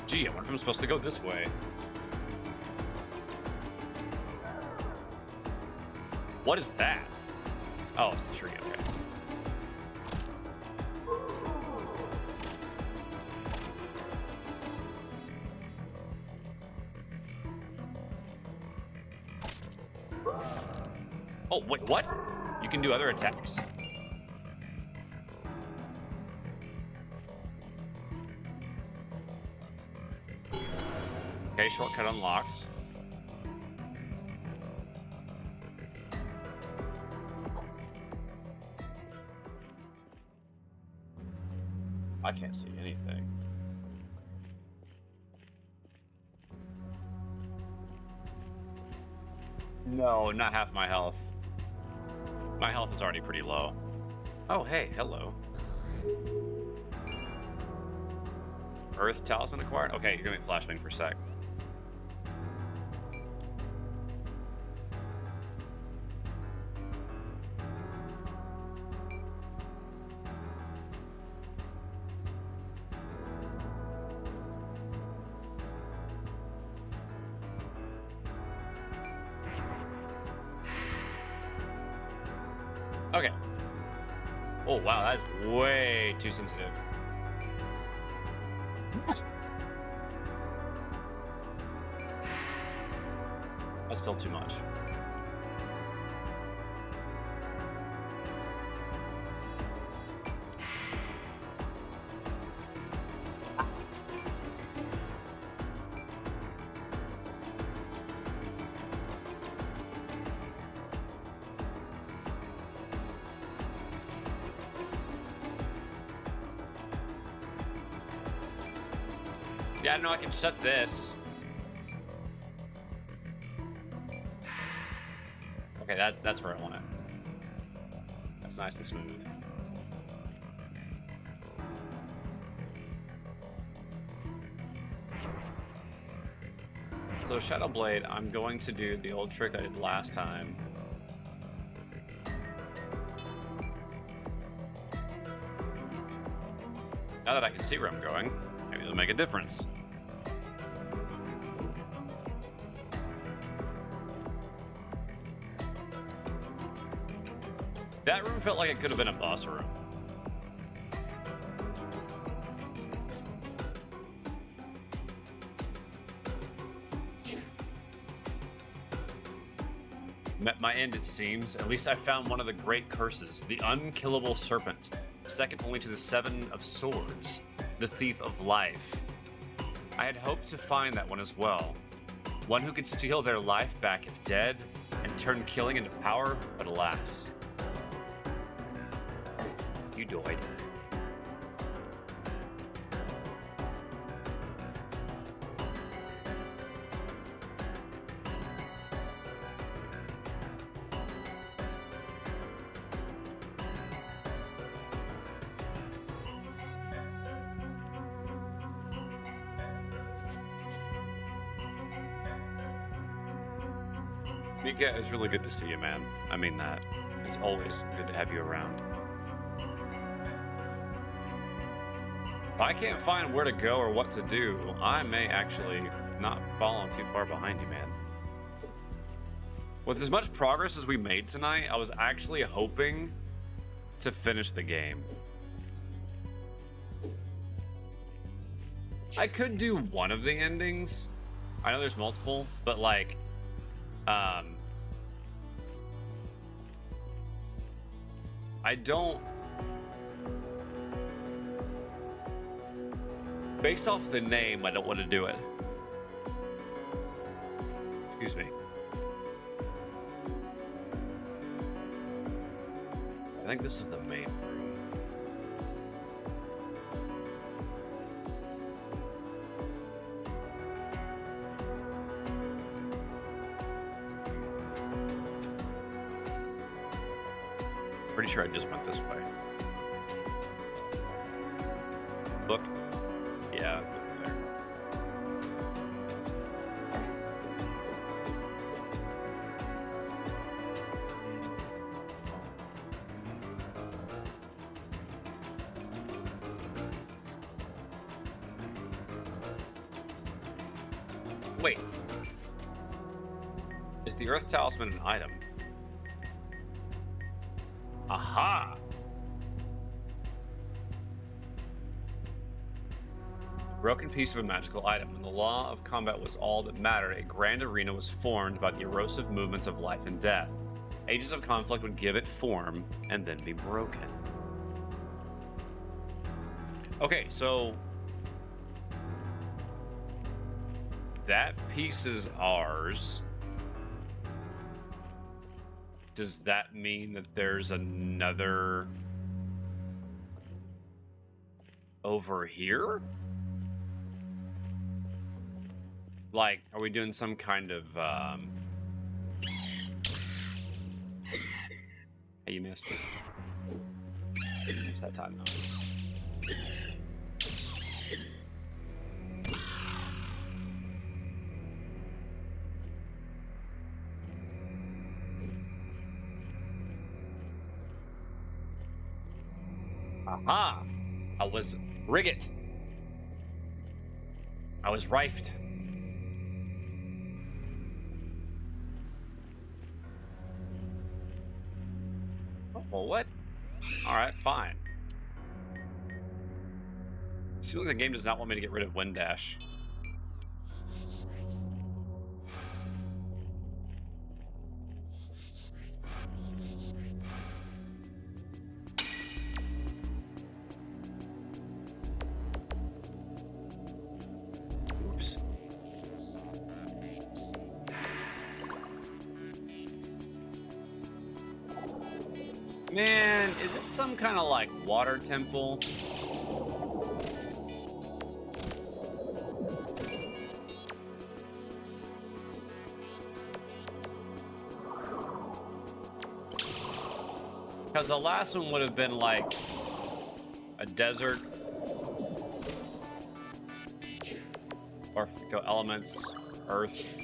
S1: Gee, I wonder if I'm supposed to go this way. What is that? Oh, it's the tree, okay. Oh, wait, what? You can do other attacks. Okay, shortcut unlocked. I can't see anything. No, not half my health. My health is already pretty low. Oh, hey, hello. Earth Talisman acquired? Okay, you're gonna be flashbang for a sec. Okay. Oh, wow, that is way too sensitive. That's still too much. Yeah, I know I can shut this. Okay, that's where I want it. That's nice and smooth. So Shadow Blade, I'm going to do the old trick I did last time. Now that I can see where I'm going, maybe it'll make a difference. That room felt like it could have been a boss room. Met my end, it seems. At least I found one of the great curses, the unkillable serpent, second only to the Seven of Swords, the thief of life. I had hoped to find that one as well. One who could steal their life back if dead, and turn killing into power, but alas. You died. Mika, it's really good to see you, man. I mean that. It's always good to have you around. If I can't find where to go or what to do, I may actually not follow too far behind you, man. With as much progress as we made tonight, I was actually hoping to finish the game. I could do one of the endings. I know there's multiple, but like, I don't... Based off the name, I don't want to do it. Excuse me. I think this is the main room. Pretty sure I just went this way. Look. Yeah, there. Wait. Is the Earth Talisman an item? Aha! Broken piece of a magical item. When the law of combat was all that mattered, a grand arena was formed by the erosive movements of life and death. Ages of conflict would give it form and then be broken. Okay, so that piece is ours. Does that mean that there's another over here? Like, are we doing some kind of, Hey, you missed it. You missed that time, though. Aha! I was Rigged. I was rifed. Well, what? Alright, fine. Seems like the game does not want me to get rid of Wind Dash. Oops. Man, is it some kind of like water temple? Because the last one would have been like a desert or go elements. Earth.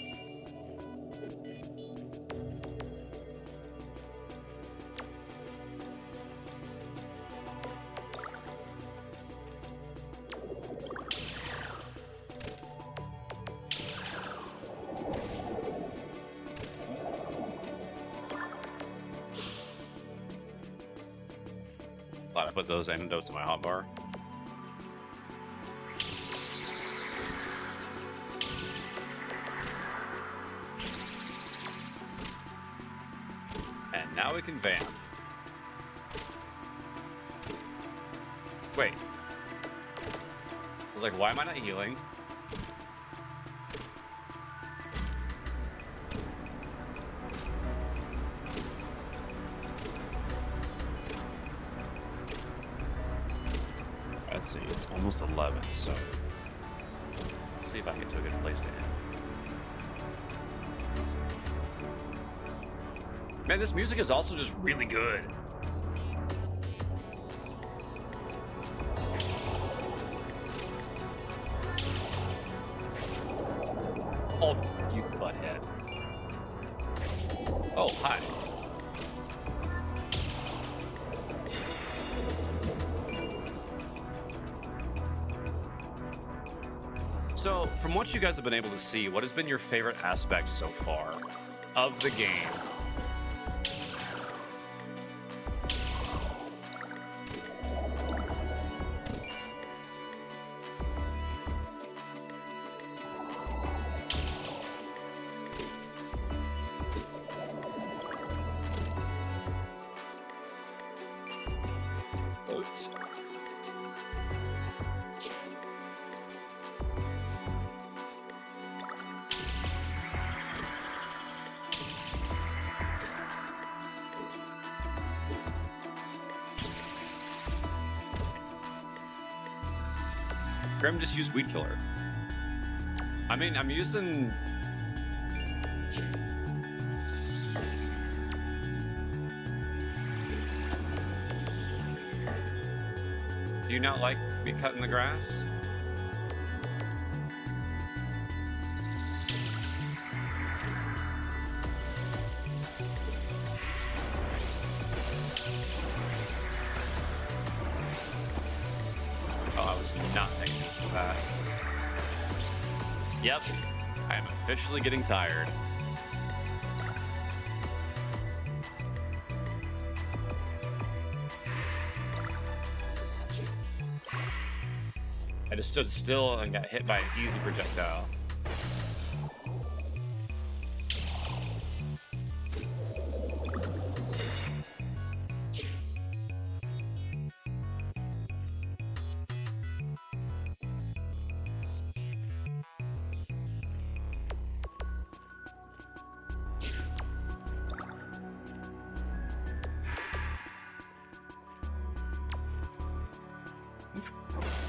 S1: Glad I put those antidotes in my hotbar. And now we can vamp. Wait. I was like, why am I not healing? Let's see, it's almost 11, so let's see if I can get to a good place to end. Man, this music is also just really good. Oh, you butthead. Oh, hi. So, from what you guys have been able to see, what has been your favorite aspect so far of the game? Vote. Grim just used Weed Killer. I mean, I'm using... Do you not like me cutting the grass? Oh, I was not paying attention to that. Yep, I am officially getting tired. I just stood still and got hit by an easy projectile.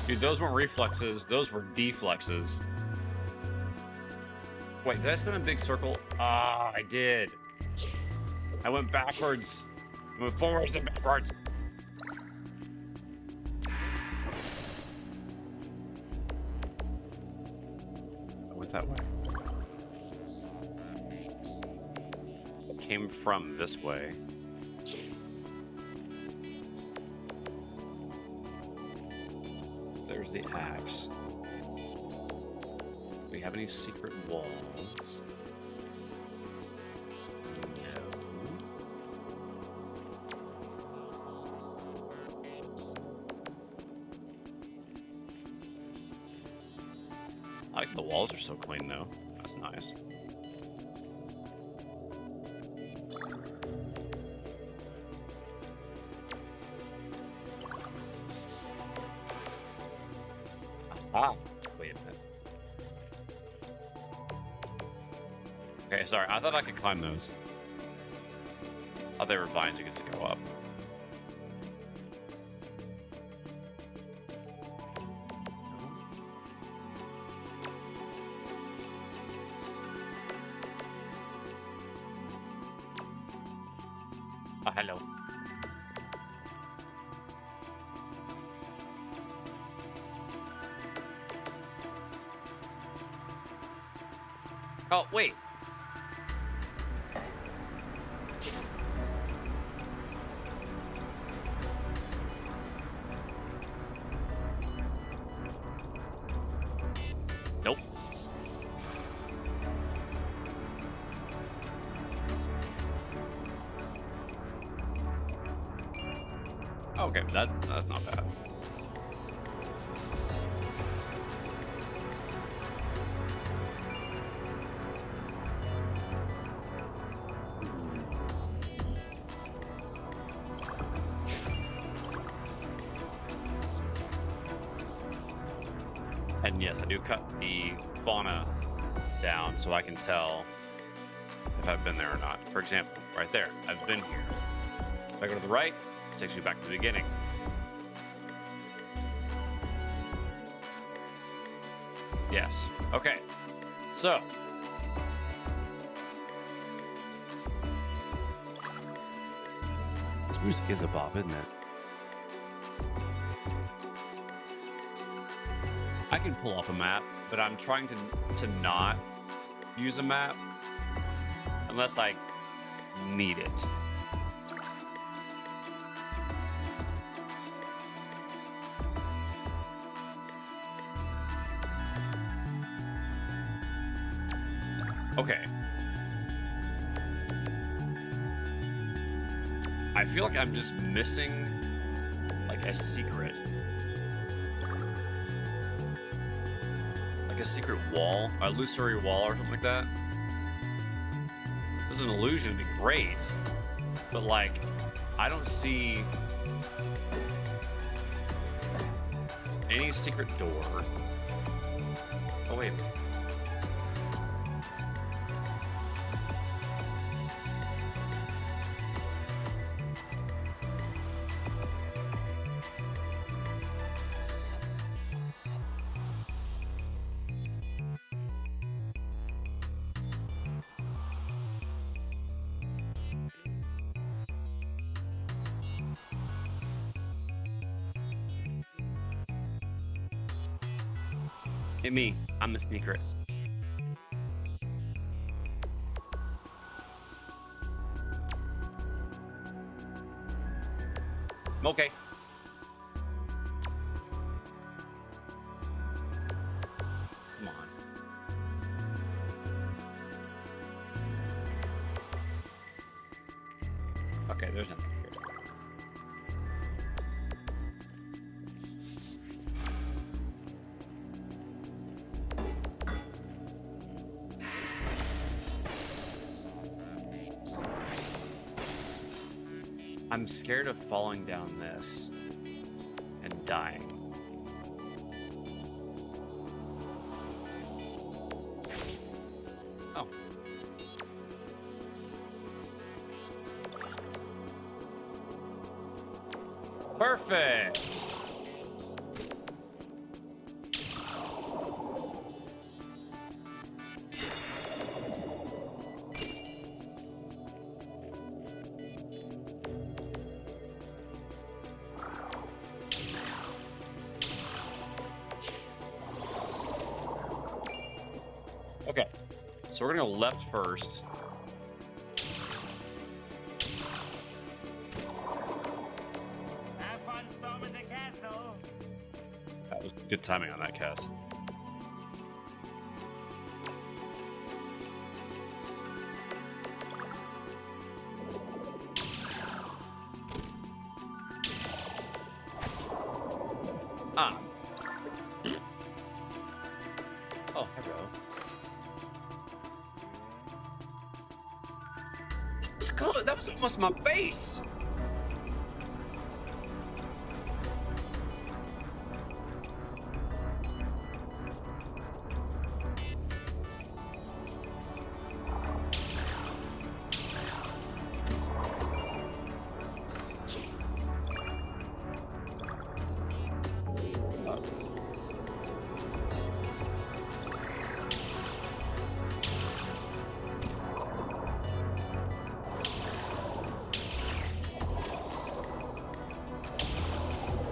S1: Dude, those weren't reflexes, those were deflexes. Wait, did I spin a big circle? Ah, I did. I went backwards. I went forwards and backwards. I went that way. It came from this way. There's the axe. Do we have any secret walls? No. I like the walls are so clean though. That's nice. Ah, wait a minute. Okay, sorry, I thought I could climb those. I thought they were vines you could just go up. Ah, hello. Oh, wait. Nope. Okay, that's not bad. And yes, I do cut the fauna down so I can tell if I've been there or not. For example, right there, I've been here. If I go to the right, it takes me back to the beginning. Yes. Okay. So. This music is a bop, isn't it? I can pull up a map, but I'm trying to not use a map unless I need it. Okay. I feel like I'm just missing like a secret. Like a secret wall, a illusory wall or something like that. If there's an illusion, it'd be great. But like, I don't see any secret door. Oh wait. Hit me. I'm the sneaker. Okay. Come on. Okay, there's nothing here. I'm scared of falling down this and dying. Oh. Perfect. Okay, so we're gonna go left first.
S4: Have fun storming the castle.
S1: That was good timing on that, Cass. Ah. Oh, hello. It's close. That was almost my face.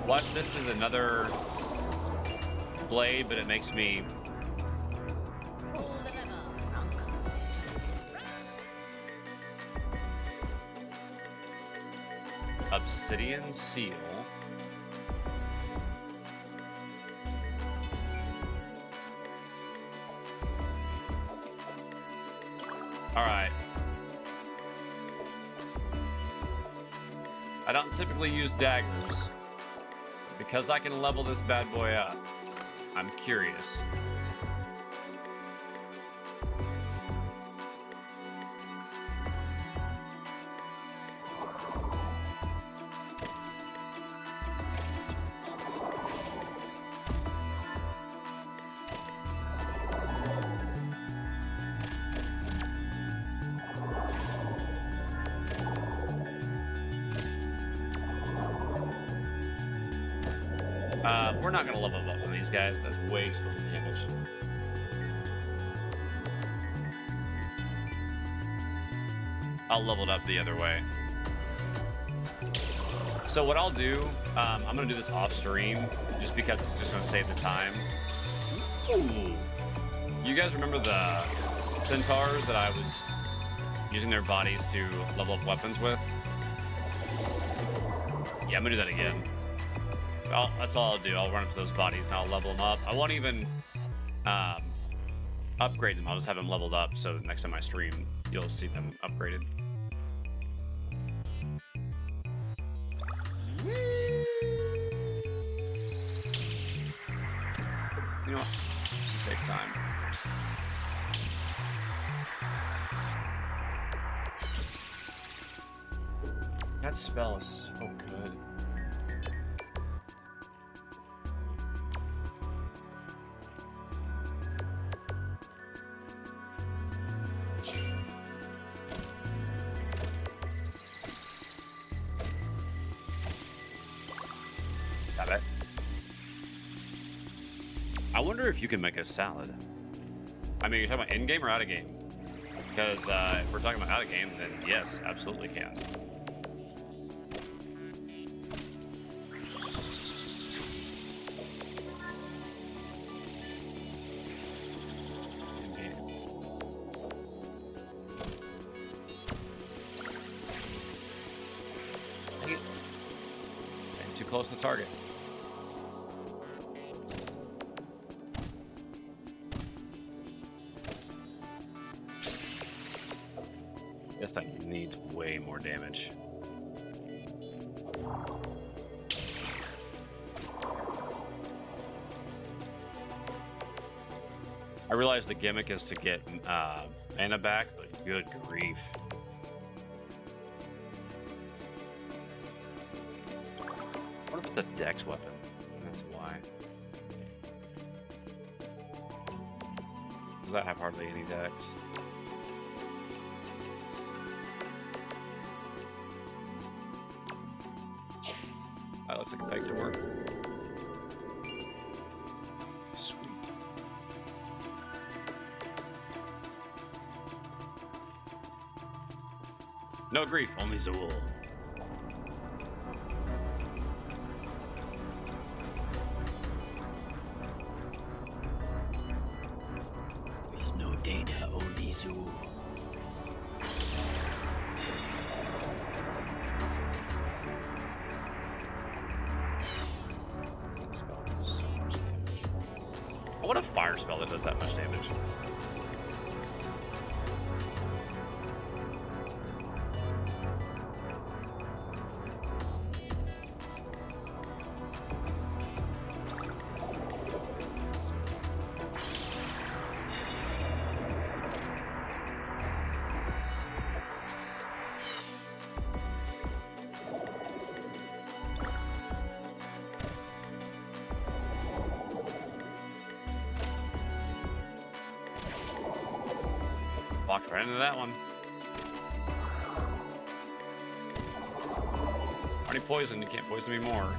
S1: Watch, this is another blade, but it makes me... Obsidian seal. Alright. I don't typically use daggers. Because I can level this bad boy up, I'm curious. We're not gonna level up on these guys. That's way too much damage. I'll level it up the other way. So what I'll do, I'm gonna do this off stream, just because it's just gonna save the time. Ooh. You guys remember the centaurs that I was using their bodies to level up weapons with? Yeah, I'm gonna do that again. That's all I'll do. I'll run up to those bodies and I'll level them up. I won't even upgrade them. I'll just have them leveled up, so next time I stream, you'll see them upgraded. You know what? Just to save time. That spell is so good. I wonder if you can make a salad. I mean, you're talking about in-game or out-of-game? Because if we're talking about out-of-game, then yes, absolutely can. Staying too close to the target. This thing needs way more damage. I realize the gimmick is to get mana back, but good grief. What if it's a dex weapon? That's why. Does that have hardly any dex? That looks like a peg door. Sweet. No grief, only Zool. There's no data, only Zool. I want a fire spell that does that much damage. Walked right into that one. It's already poisoned. You can't poison me more.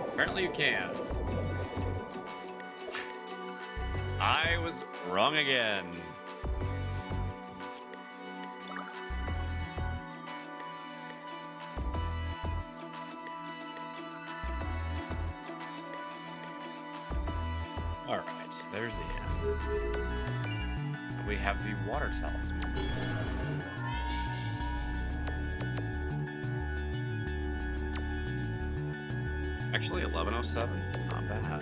S1: Apparently you can. I was wrong again. All right, so there's the end. We have the water talisman. Actually, 11:07. Not bad.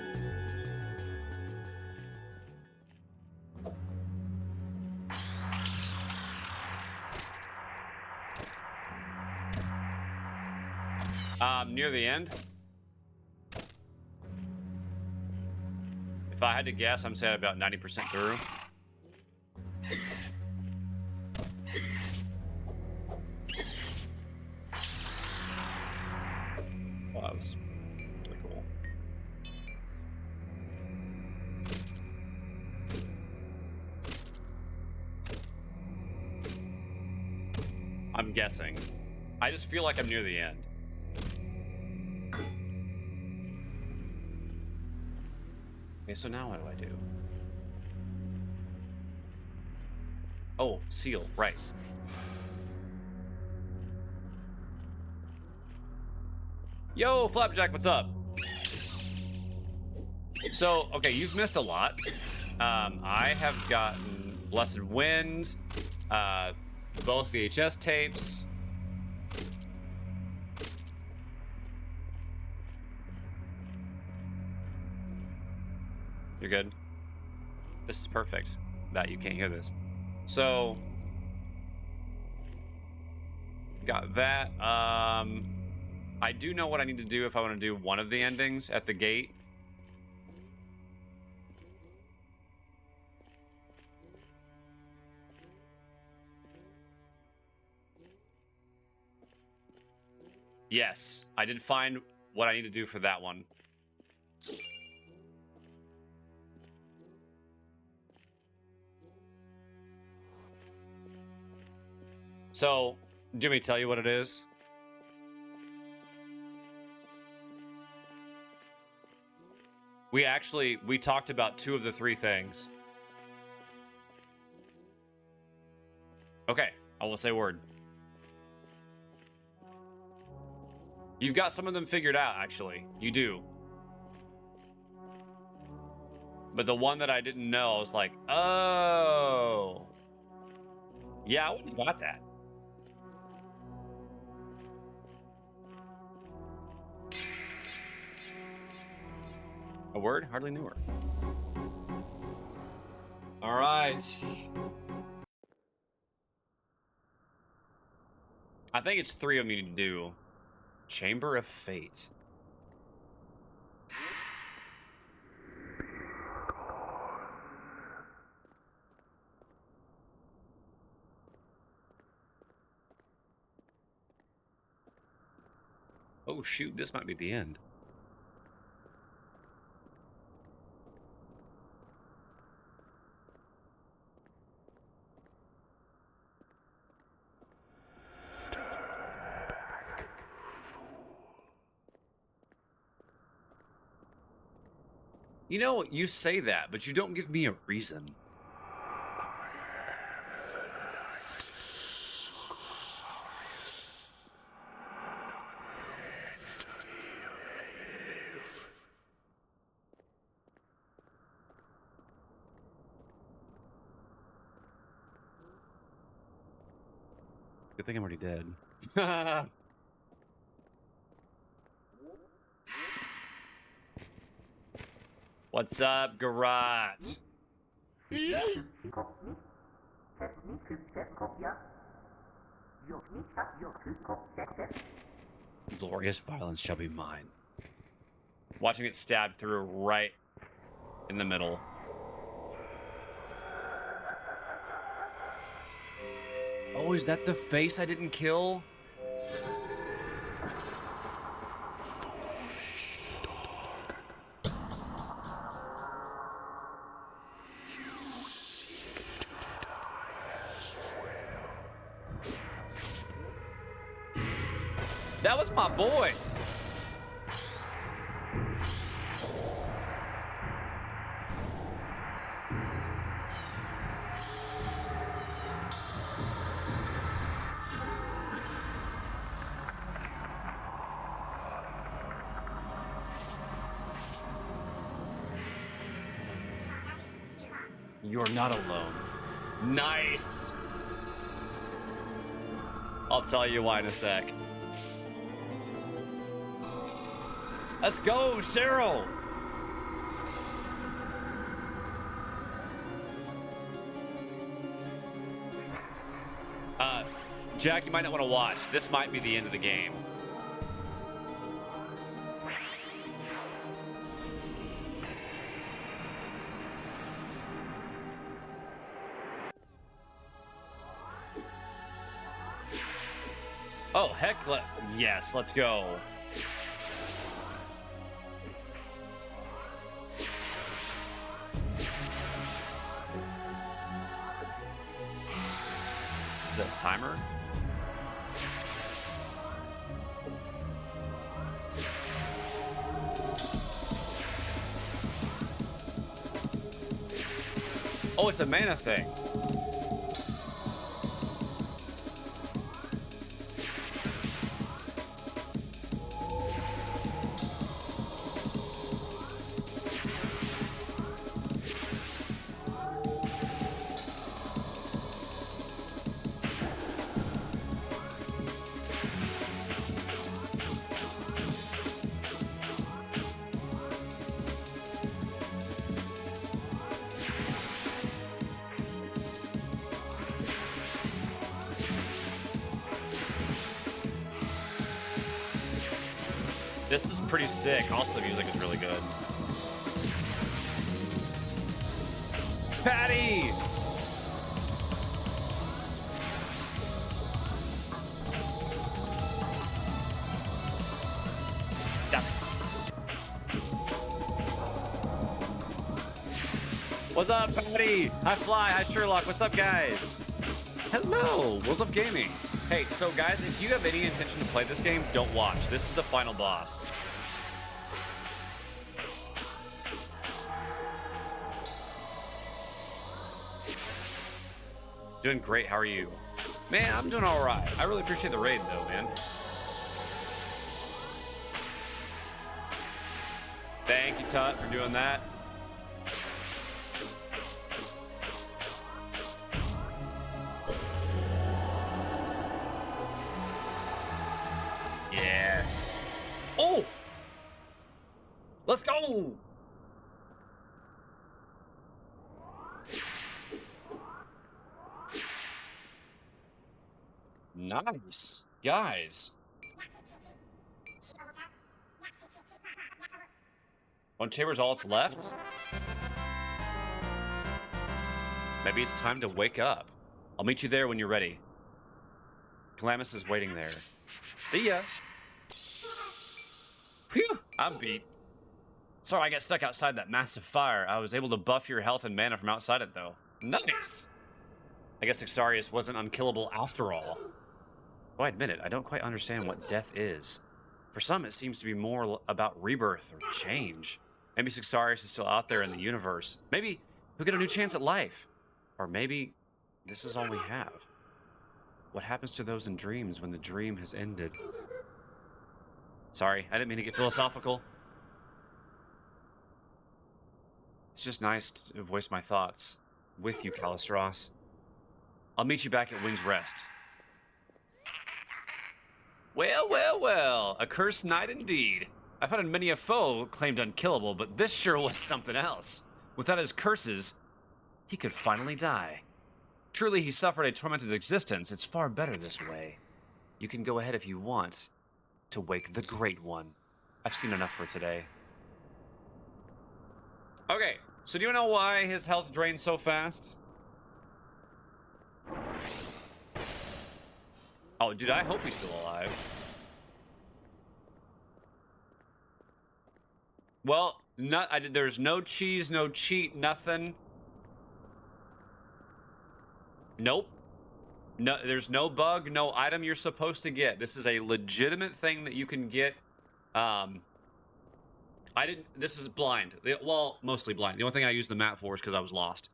S1: Near the end. If I had to guess, I'm saying about 90% through. Well, that was really cool. I'm guessing. I just feel like I'm near the end. Okay, so now what do I do? Oh, seal, right. Yo, Flapjack, what's up? So, okay, you've missed a lot. I have gotten Blessed Wind, both VHS tapes. You're good? This is perfect that you can't hear this. So, got that. I do know what I need to do if I want to do one of the endings at the gate. Yes, I did find what I need to do for that one. So, do you want me to tell you what it is? We talked about 2 of the 3 things. Okay, I won't say a word. You've got some of them figured out, actually. You do. But the one that I didn't know, I was like, oh. Yeah, I wouldn't have got that. A word? Hardly knew her. All right. I think it's 3 of them you need to do. Chamber of Fate. Oh shoot, this might be the end. You know, you say that, but you don't give me a reason. Good thing I'm already dead. What's up, Garot? Glorious violence shall be mine. Watching it stabbed through right in the middle. Oh, is that the face I didn't kill? That was my boy. You're not alone. Nice. I'll tell you why in a sec. Let's go, Cyril! Jack, you might not want to watch. This might be the end of the game. Oh, heck, yes, let's go. Is that a timer? Oh, it's a mana thing. This is pretty sick. Also, the music is really good. Patty! Stop. What's up, Patty? Hi, Fly. Hi, Sherlock. What's up, guys? Hello, World of Gaming. Hey, so guys, if you have any intention to play this game, don't watch. This is the final boss. Doing great, how are you? Man, I'm doing all right. I really appreciate the raid, though, man. Thank you, Tut, for doing that. Yes. Oh! Let's go! Nice. Guys. One chamber's all that's left? Maybe it's time to wake up. I'll meet you there when you're ready. Calamus is waiting there. See ya. Phew, I'm beat. Sorry I got stuck outside that massive fire. I was able to buff your health and mana from outside it, though. Nice! I guess Ixarius wasn't unkillable after all. Though I admit it, I don't quite understand what death is. For some, it seems to be more about rebirth or change. Maybe Ixarius is still out there in the universe. Maybe he'll get a new chance at life. Or maybe this is all we have. What happens to those in dreams when the dream has ended? Sorry, I didn't mean to get philosophical. It's just nice to voice my thoughts with you, Calistros. I'll meet you back at Wing's Rest. Well, well, well. A cursed night indeed. I've had many a foe claimed unkillable, but this sure was something else. Without his curses, he could finally die. Truly, he suffered a tormented existence. It's far better this way. You can go ahead if you want to wake the Great One. I've seen enough for today. Okay, so do you know why his health drained so fast? Oh, dude, I hope he's still alive. Well, there's no cheese, no cheat, nothing. Nope. No, there's no bug, no item you're supposed to get. This is a legitimate thing that you can get. This is blind. Well, mostly blind. The only thing I used the map for is because I was lost.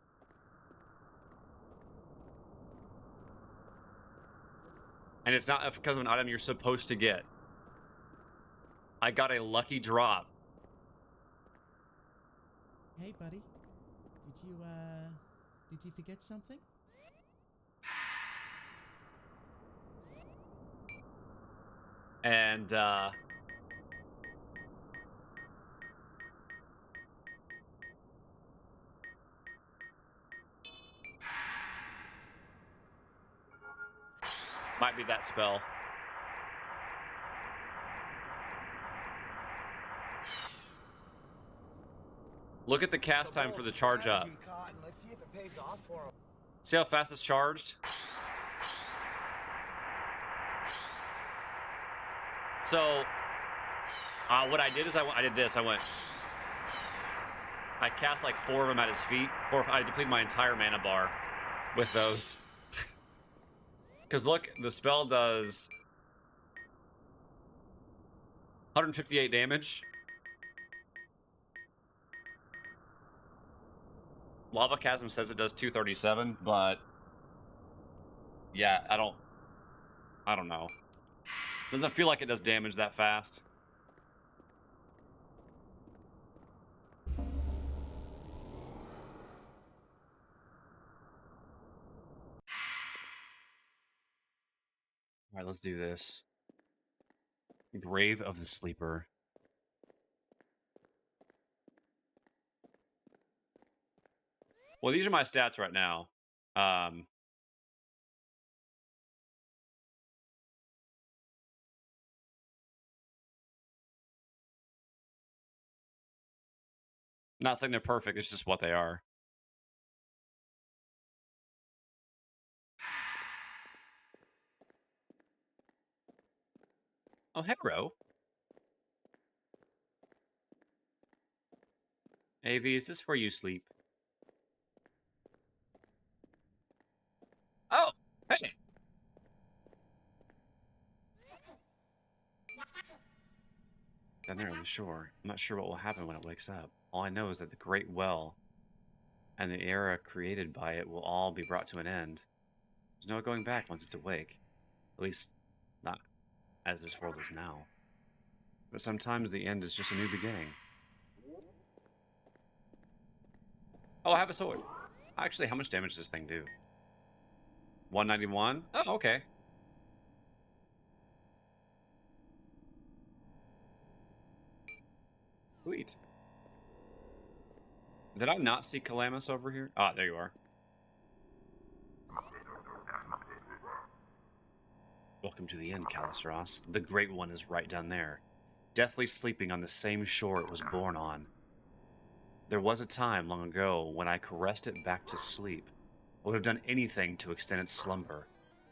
S1: And it's not because of an item you're supposed to get. I got a lucky drop.
S5: Hey, buddy. Did you forget something?
S1: And, Might be that spell. Look at the cast time for the charge up. See how fast it's charged? So, what I did is I did this. I cast like 4 of them at his feet. I depleted my entire mana bar with those. Because look, the spell does 158 damage. Lava Chasm says it does 237, but yeah, I don't know. Doesn't feel like it does damage that fast. All right, let's do this. Grave of the Sleeper. Well, these are my stats right now. Not saying they're perfect, it's just what they are. Oh, hello. AV, is this where you sleep? Oh, hey. Down there on the shore. I'm not sure what will happen when it wakes up. All I know is that the Great Well and the era created by it will all be brought to an end. There's no going back once it's awake. At least, not as this world is now. But sometimes the end is just a new beginning. Oh, I have a sword. Actually, how much damage does this thing do? 191? Oh, okay. Sweet. Did I not see Calamus over here? Ah, there you are. Welcome to the end, Calistros. The Great One is right down there, deathly sleeping on the same shore it was born on. There was a time long ago when I caressed it back to sleep. I would have done anything to extend its slumber,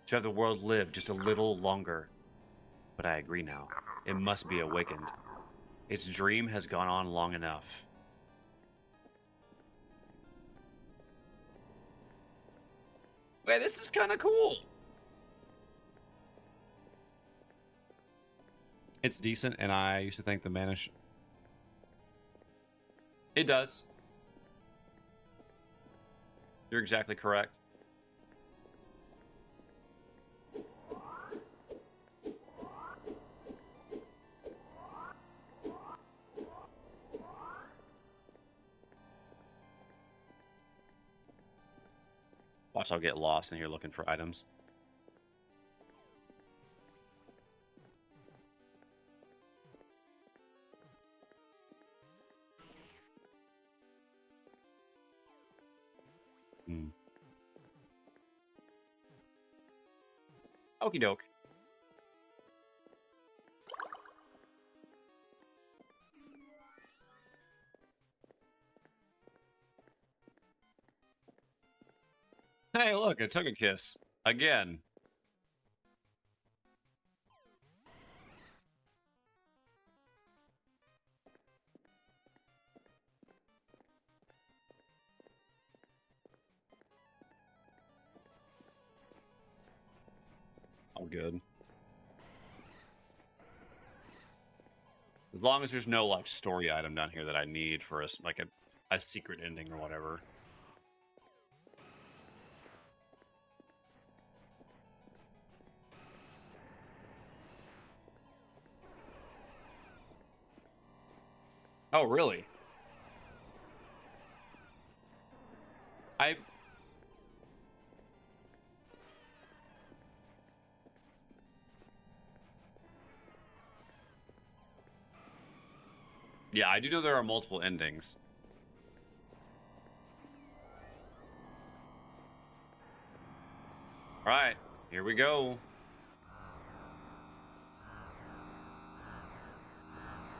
S1: to have the world live just a little longer. But I agree now. It must be awakened. Its dream has gone on long enough. Wait, this is kind of cool. It's decent, and I used to think the mana... It does. You're exactly correct. Watch, I'll get lost in here looking for items. Okie doke. Hey, look, I took a kiss. Again. All good. As long as there's no, like, story item down here that I need for a, like, a secret ending or whatever. Oh, really? Yeah, I do know there are multiple endings. Alright, here we go.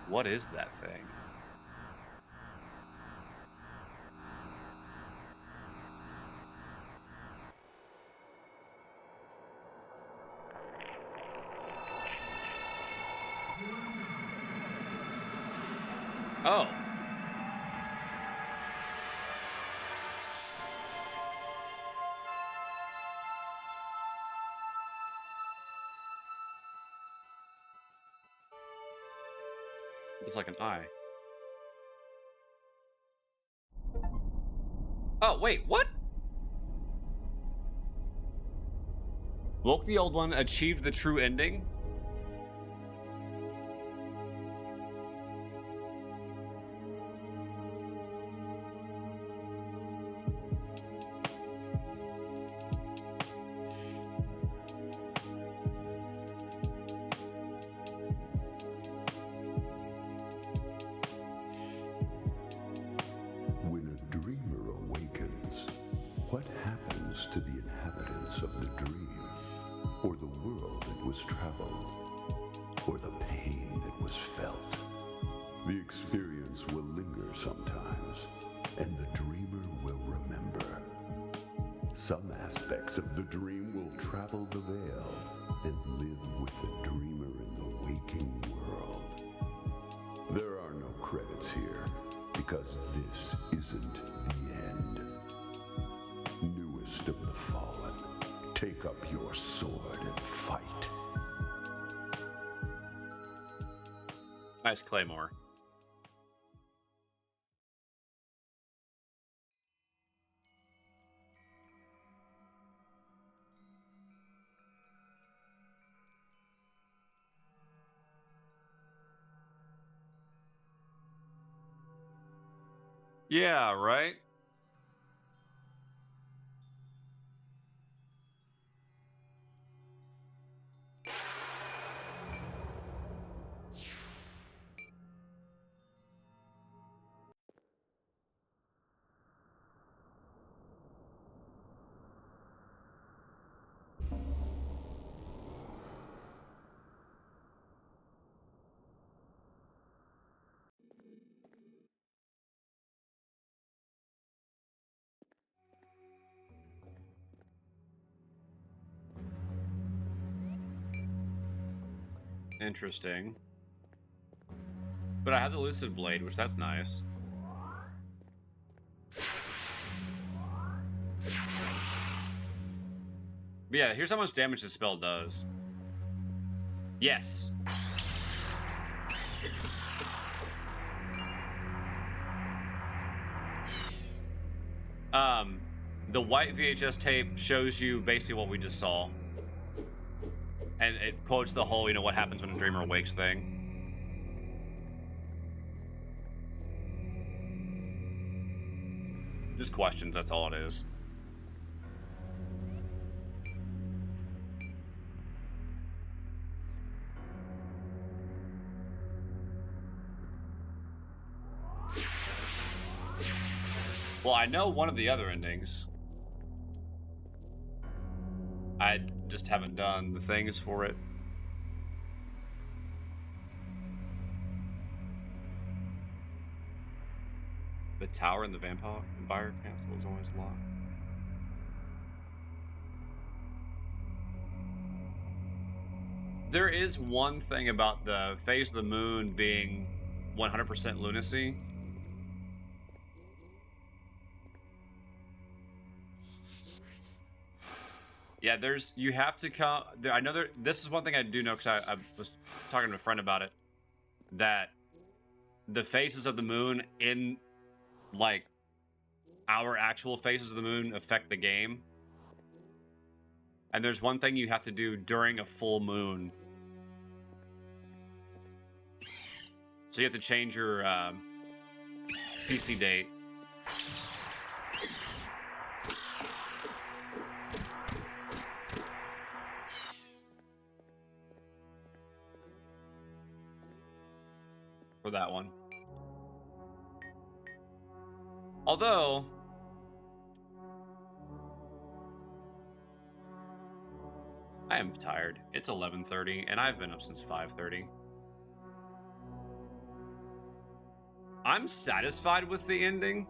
S1: What is that thing? Oh. It's like an eye. Oh, wait, what? Woke the old one, achieved the true ending?
S6: When a dreamer awakens, what happens to the inhabitants of the dream? Or the world that was traveled? Or the pain that was felt? The experience will linger sometimes, and the dreamer will remember. Some aspects of the dream will travel the veil and live with the dreamer in the waking world. There are no credits here, because this isn't the end. Newest of the fallen, take up your sword and fight.
S1: Nice claymore. Yeah, right? Interesting. But I have the Lucid Blade, which that's nice. But yeah, here's how much damage this spell does. Yes. The white VHS tape shows you basically what we just saw. And it quotes the whole, what happens when a dreamer awakes thing. Just questions, that's all it is. Well, I know one of the other endings. I just haven't done the things for it. The tower in the vampire castle is always locked. There is one thing about the phase of the moon being 100% lunacy. Yeah, you have to come. I know this is one thing I do know because I was talking to a friend about it. That the phases of the moon in, like, our actual phases of the moon affect the game. And there's one thing you have to do during a full moon. So you have to change your PC date. For that one. Although I am tired. It's 11:30 and I've been up since 5:30. I'm satisfied with the ending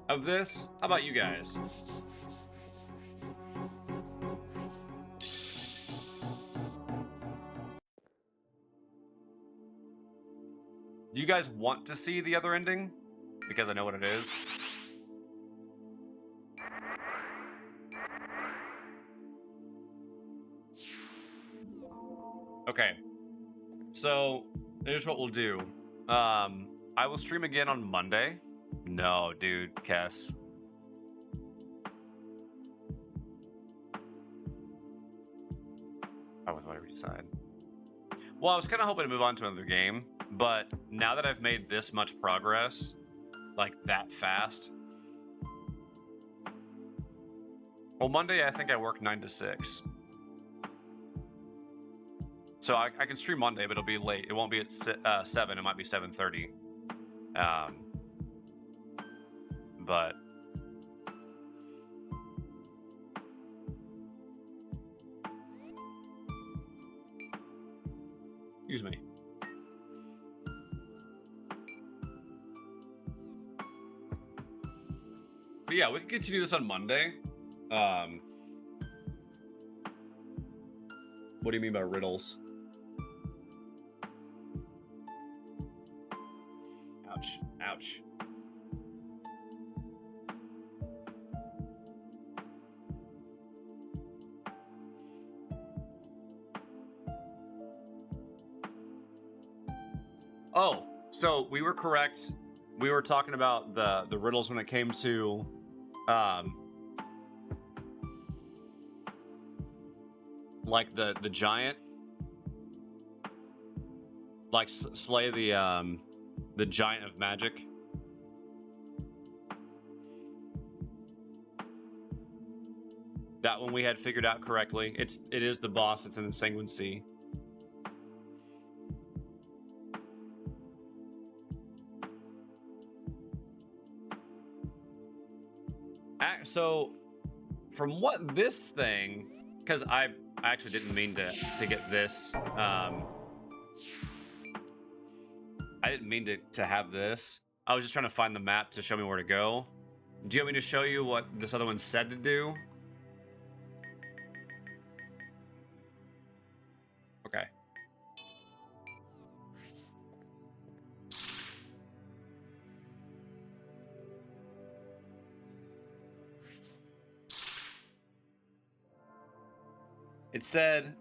S1: of this. How about you guys? Do you guys want to see the other ending? Because I know what it is. Okay. So, here's what we'll do. I will stream again on Monday. No, dude, Kess. Oh, whatever you decide. Well, I was kind of hoping to move on to another game, but now that I've made this much progress, like that fast. Well, Monday, I think I work 9 to 6. So I can stream Monday, but it'll be late. It won't be at 7. It might be 7:30. But excuse me. But yeah, we can continue this on Monday. What do you mean by riddles? Ouch. Ouch. Oh, so we were correct. We were talking about the riddles when it came to like the giant, like slay the giant of magic. That one we had figured out correctly. It is the boss that's in the Sanguine Sea. So, from what this thing, because I actually didn't mean to get this. I didn't mean to have this. I was just trying to find the map to show me where to go. Do you want me to show you what this other one said to do? Okay. It said,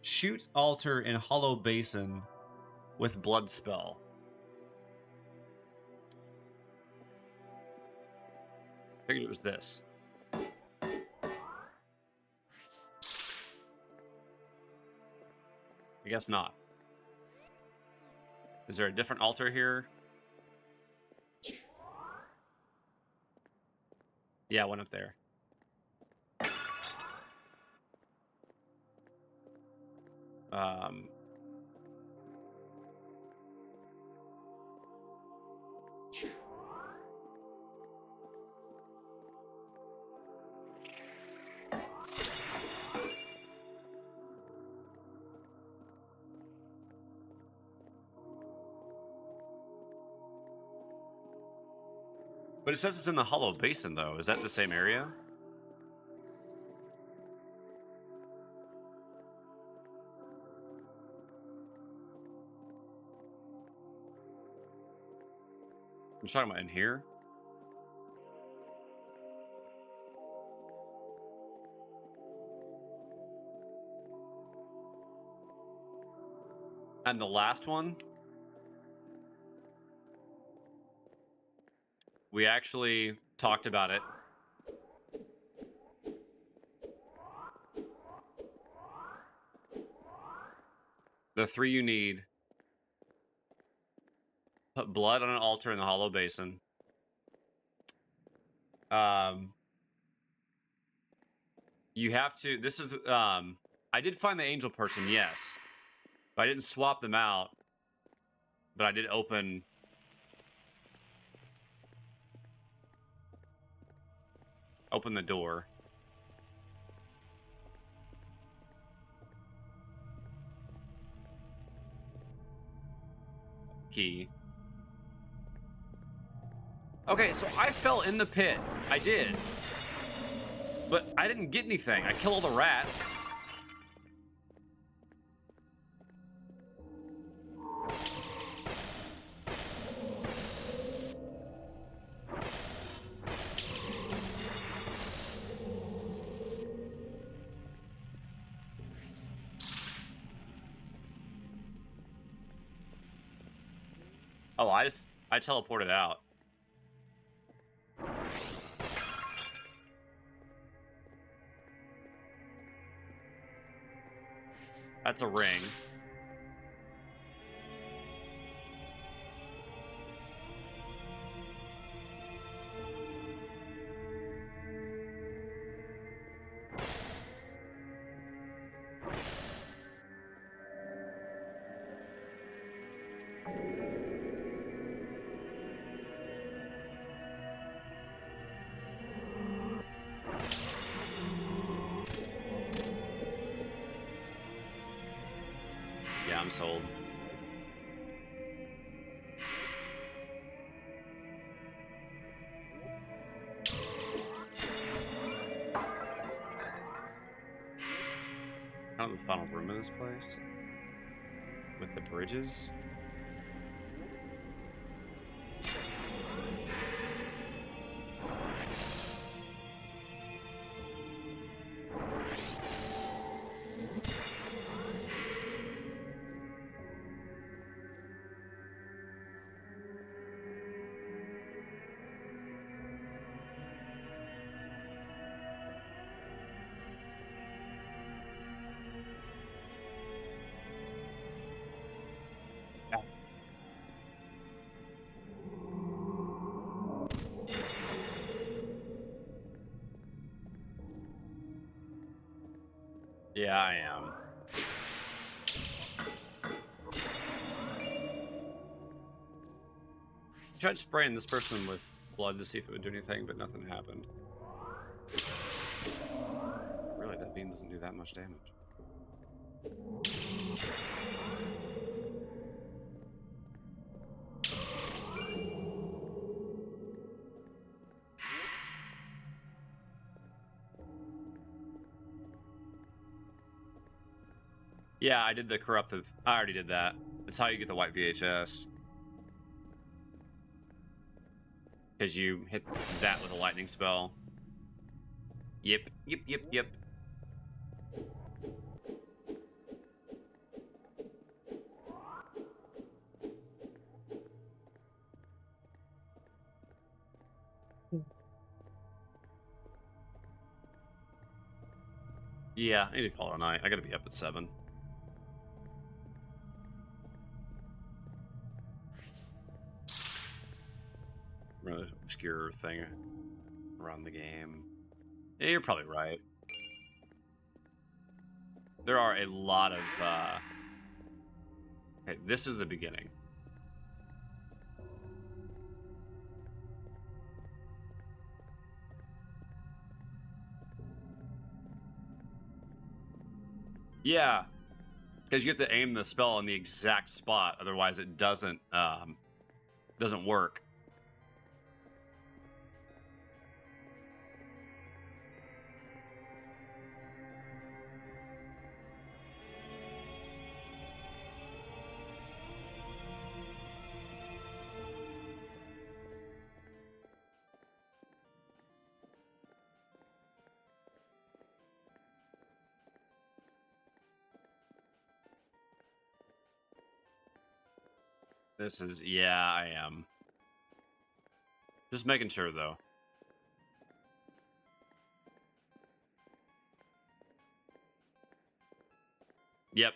S1: shoot altar in hollow basin with blood spell. Figured it was this. I guess not. Is there a different altar here? Yeah, one up there. But it says it's in the hollow basin, though. Is that the same area? I'm talking about in here. And the last one, we actually talked about it. The 3 you need. Put blood on an altar in the hollow basin. You have to, this is, I did find the angel person, yes. But I didn't swap them out. But I did open the door. key. Okay, so I fell in the pit. I did. But I didn't get anything. I killed all the rats. Oh, I teleported out. That's a ring. Yeah, I'm sold. Kind of the final room of this place with the bridges. Yeah, I am. I tried spraying this person with blood to see if it would do anything, but nothing happened. Really, that beam doesn't do that much damage. Yeah, I did the corruptive. I already did that. That's how you get the white VHS. Because you hit that with a lightning spell. Yep. Yeah, I need to call it a night. I gotta be up at 7. Really obscure thing around the game. Yeah, you're probably right. There are a lot of okay, this is the beginning. Yeah, because you have to aim the spell on the exact spot, otherwise it doesn't work. This is, yeah, I am. Just making sure, though. Yep.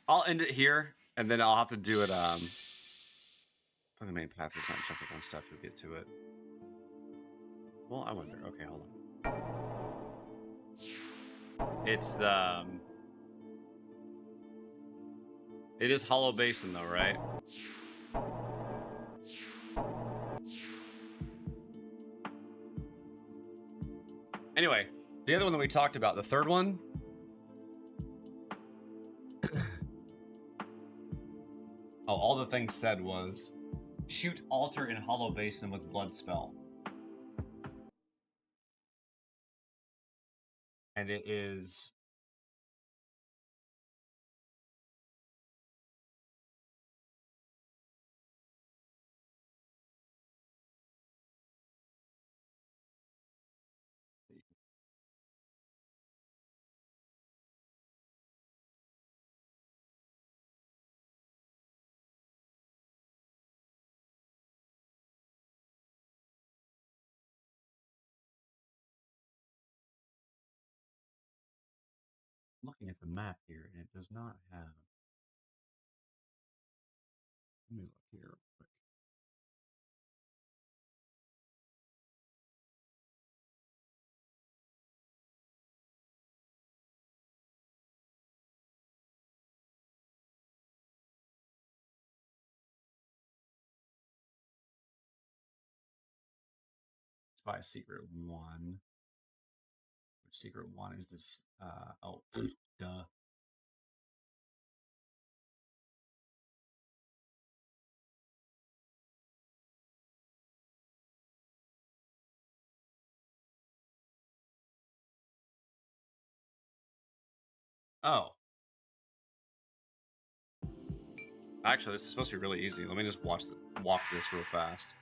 S1: I'll end it here, and then I'll have to do it, for the main path. It's not jumping on stuff, you'll get to it. Well, I wonder. Okay, hold on. It's the... it is Hollow Basin, though, right? Anyway, the other one that we talked about, the third one. Oh, all the things said was shoot altar in hollow basin with blood spell. And it is looking at the map here, and it does not have. Let me look here real quick. It's by Secret 1. Which Secret 1 is this? Oh, duh. Oh. Actually, this is supposed to be really easy. Let me just walk this real fast.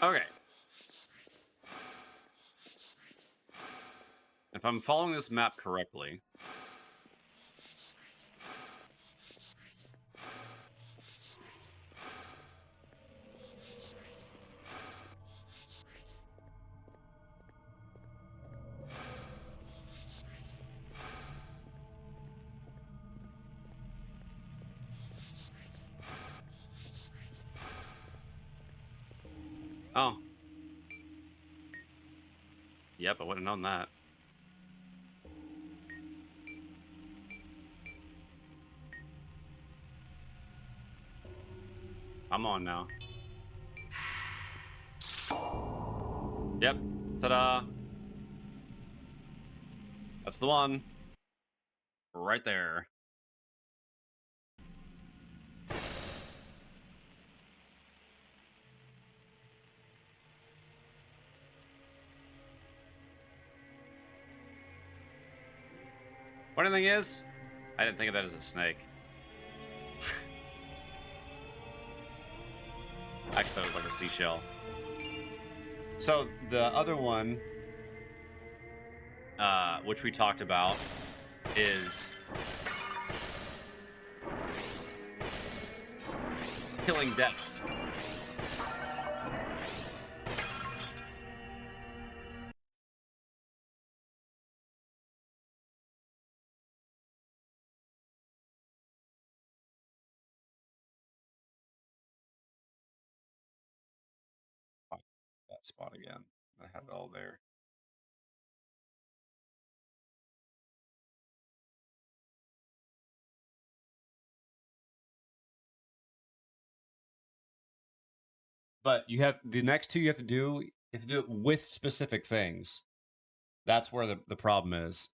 S1: Okay. If I'm following this map correctly, oh. Yep, I would have known that. I'm on now. Yep. Ta-da. That's the one. Right there. Funny thing is, I didn't think of that as a snake. I actually thought it was like a seashell. So the other one, which we talked about, is killing death. That spot again. I had it all there. But you have the next two you have to do it with specific things. That's where the problem is.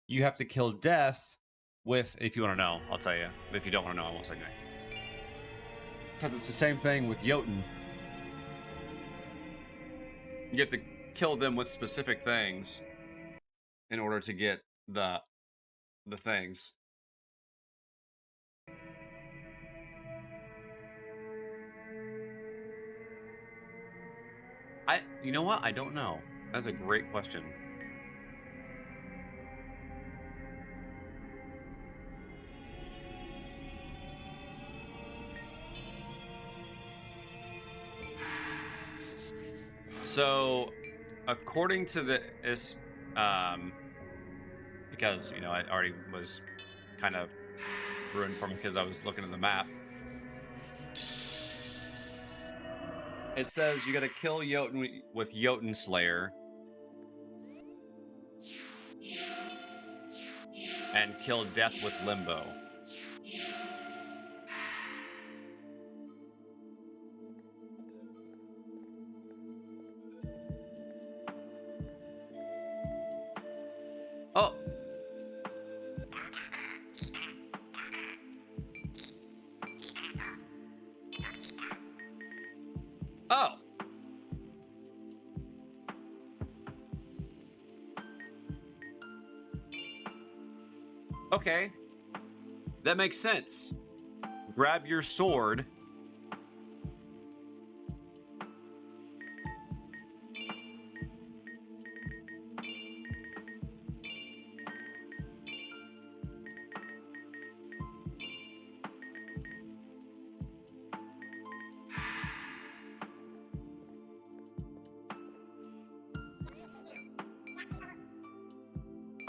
S1: You have to kill death with, if you want to know, I'll tell you. But if you don't want to know, I won't say no. Because it's the same thing with Jotun. You have to kill them with specific things in order to get the things. You know what? I don't know. That's a great question. So, according to this, because, you know, I already was kind of ruined for me because I was looking at the map. It says you gotta kill Jotun with Jotun Slayer. And kill Death with Limbo. Oh! Oh! Okay. That makes sense. Grab your sword.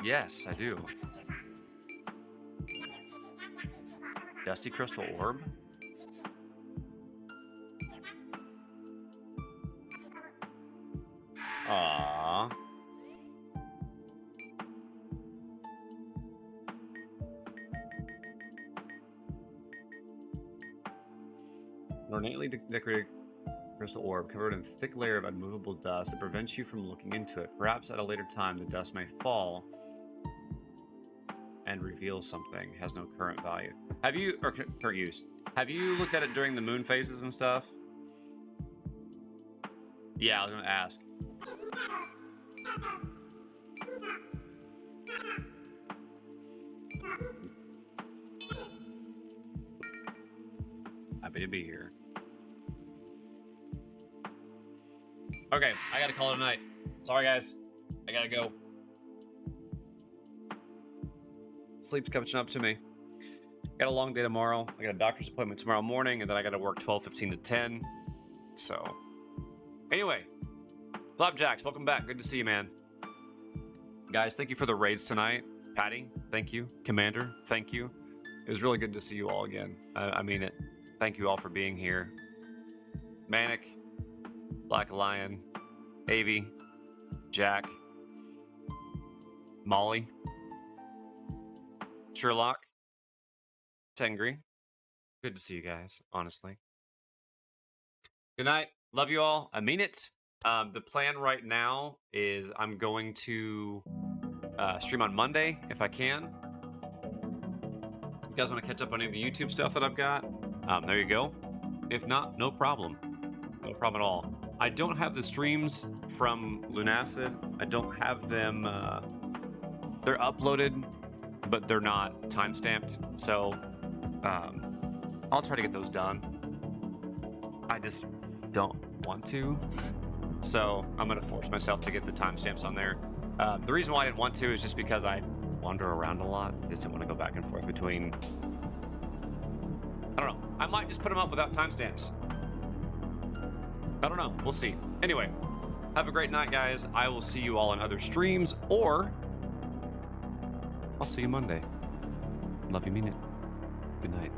S1: Yes, I do. Dusty Crystal Orb? Aww. An ornately decorated crystal orb covered in a thick layer of unmovable dust that prevents you from looking into it. Perhaps at a later time the dust may fall and reveal something. Has no current value. Have you, or current use, have you looked at it during the moon phases and stuff? Yeah, I was gonna ask. Happy to be here. Okay, I gotta call it a night. Sorry guys, I gotta go. Sleep's catching up to me. Got a long day tomorrow. I got a doctor's appointment tomorrow morning, and then I got to work 12:15 to 10. So, anyway, Flapjacks, welcome back. Good to see you, man. Guys, thank you for the raids tonight. Patty, thank you. Commander, thank you. It was really good to see you all again. I mean it. Thank you all for being here. Manic, Black Lion, Avi, Jack, Molly, Sherlock, Tengri. Good to see you guys, honestly. Good night. Love you all. I mean it. The plan right now is I'm going to stream on Monday if I can. If you guys want to catch up on any of the YouTube stuff that I've got, there you go. If not, no problem. No problem at all. I don't have the streams from Lunacid. I don't have them. They're uploaded, but they're not time-stamped. So I'll try to get those done. I just don't want to. So I'm going to force myself to get the timestamps on there. The reason why I didn't want to is just because I wander around a lot. I just didn't want to go back and forth between... I don't know. I might just put them up without timestamps. I don't know. We'll see. Anyway, have a great night, guys. I will see you all in other streams, or I'll see you Monday. Love you, mean it. Good night.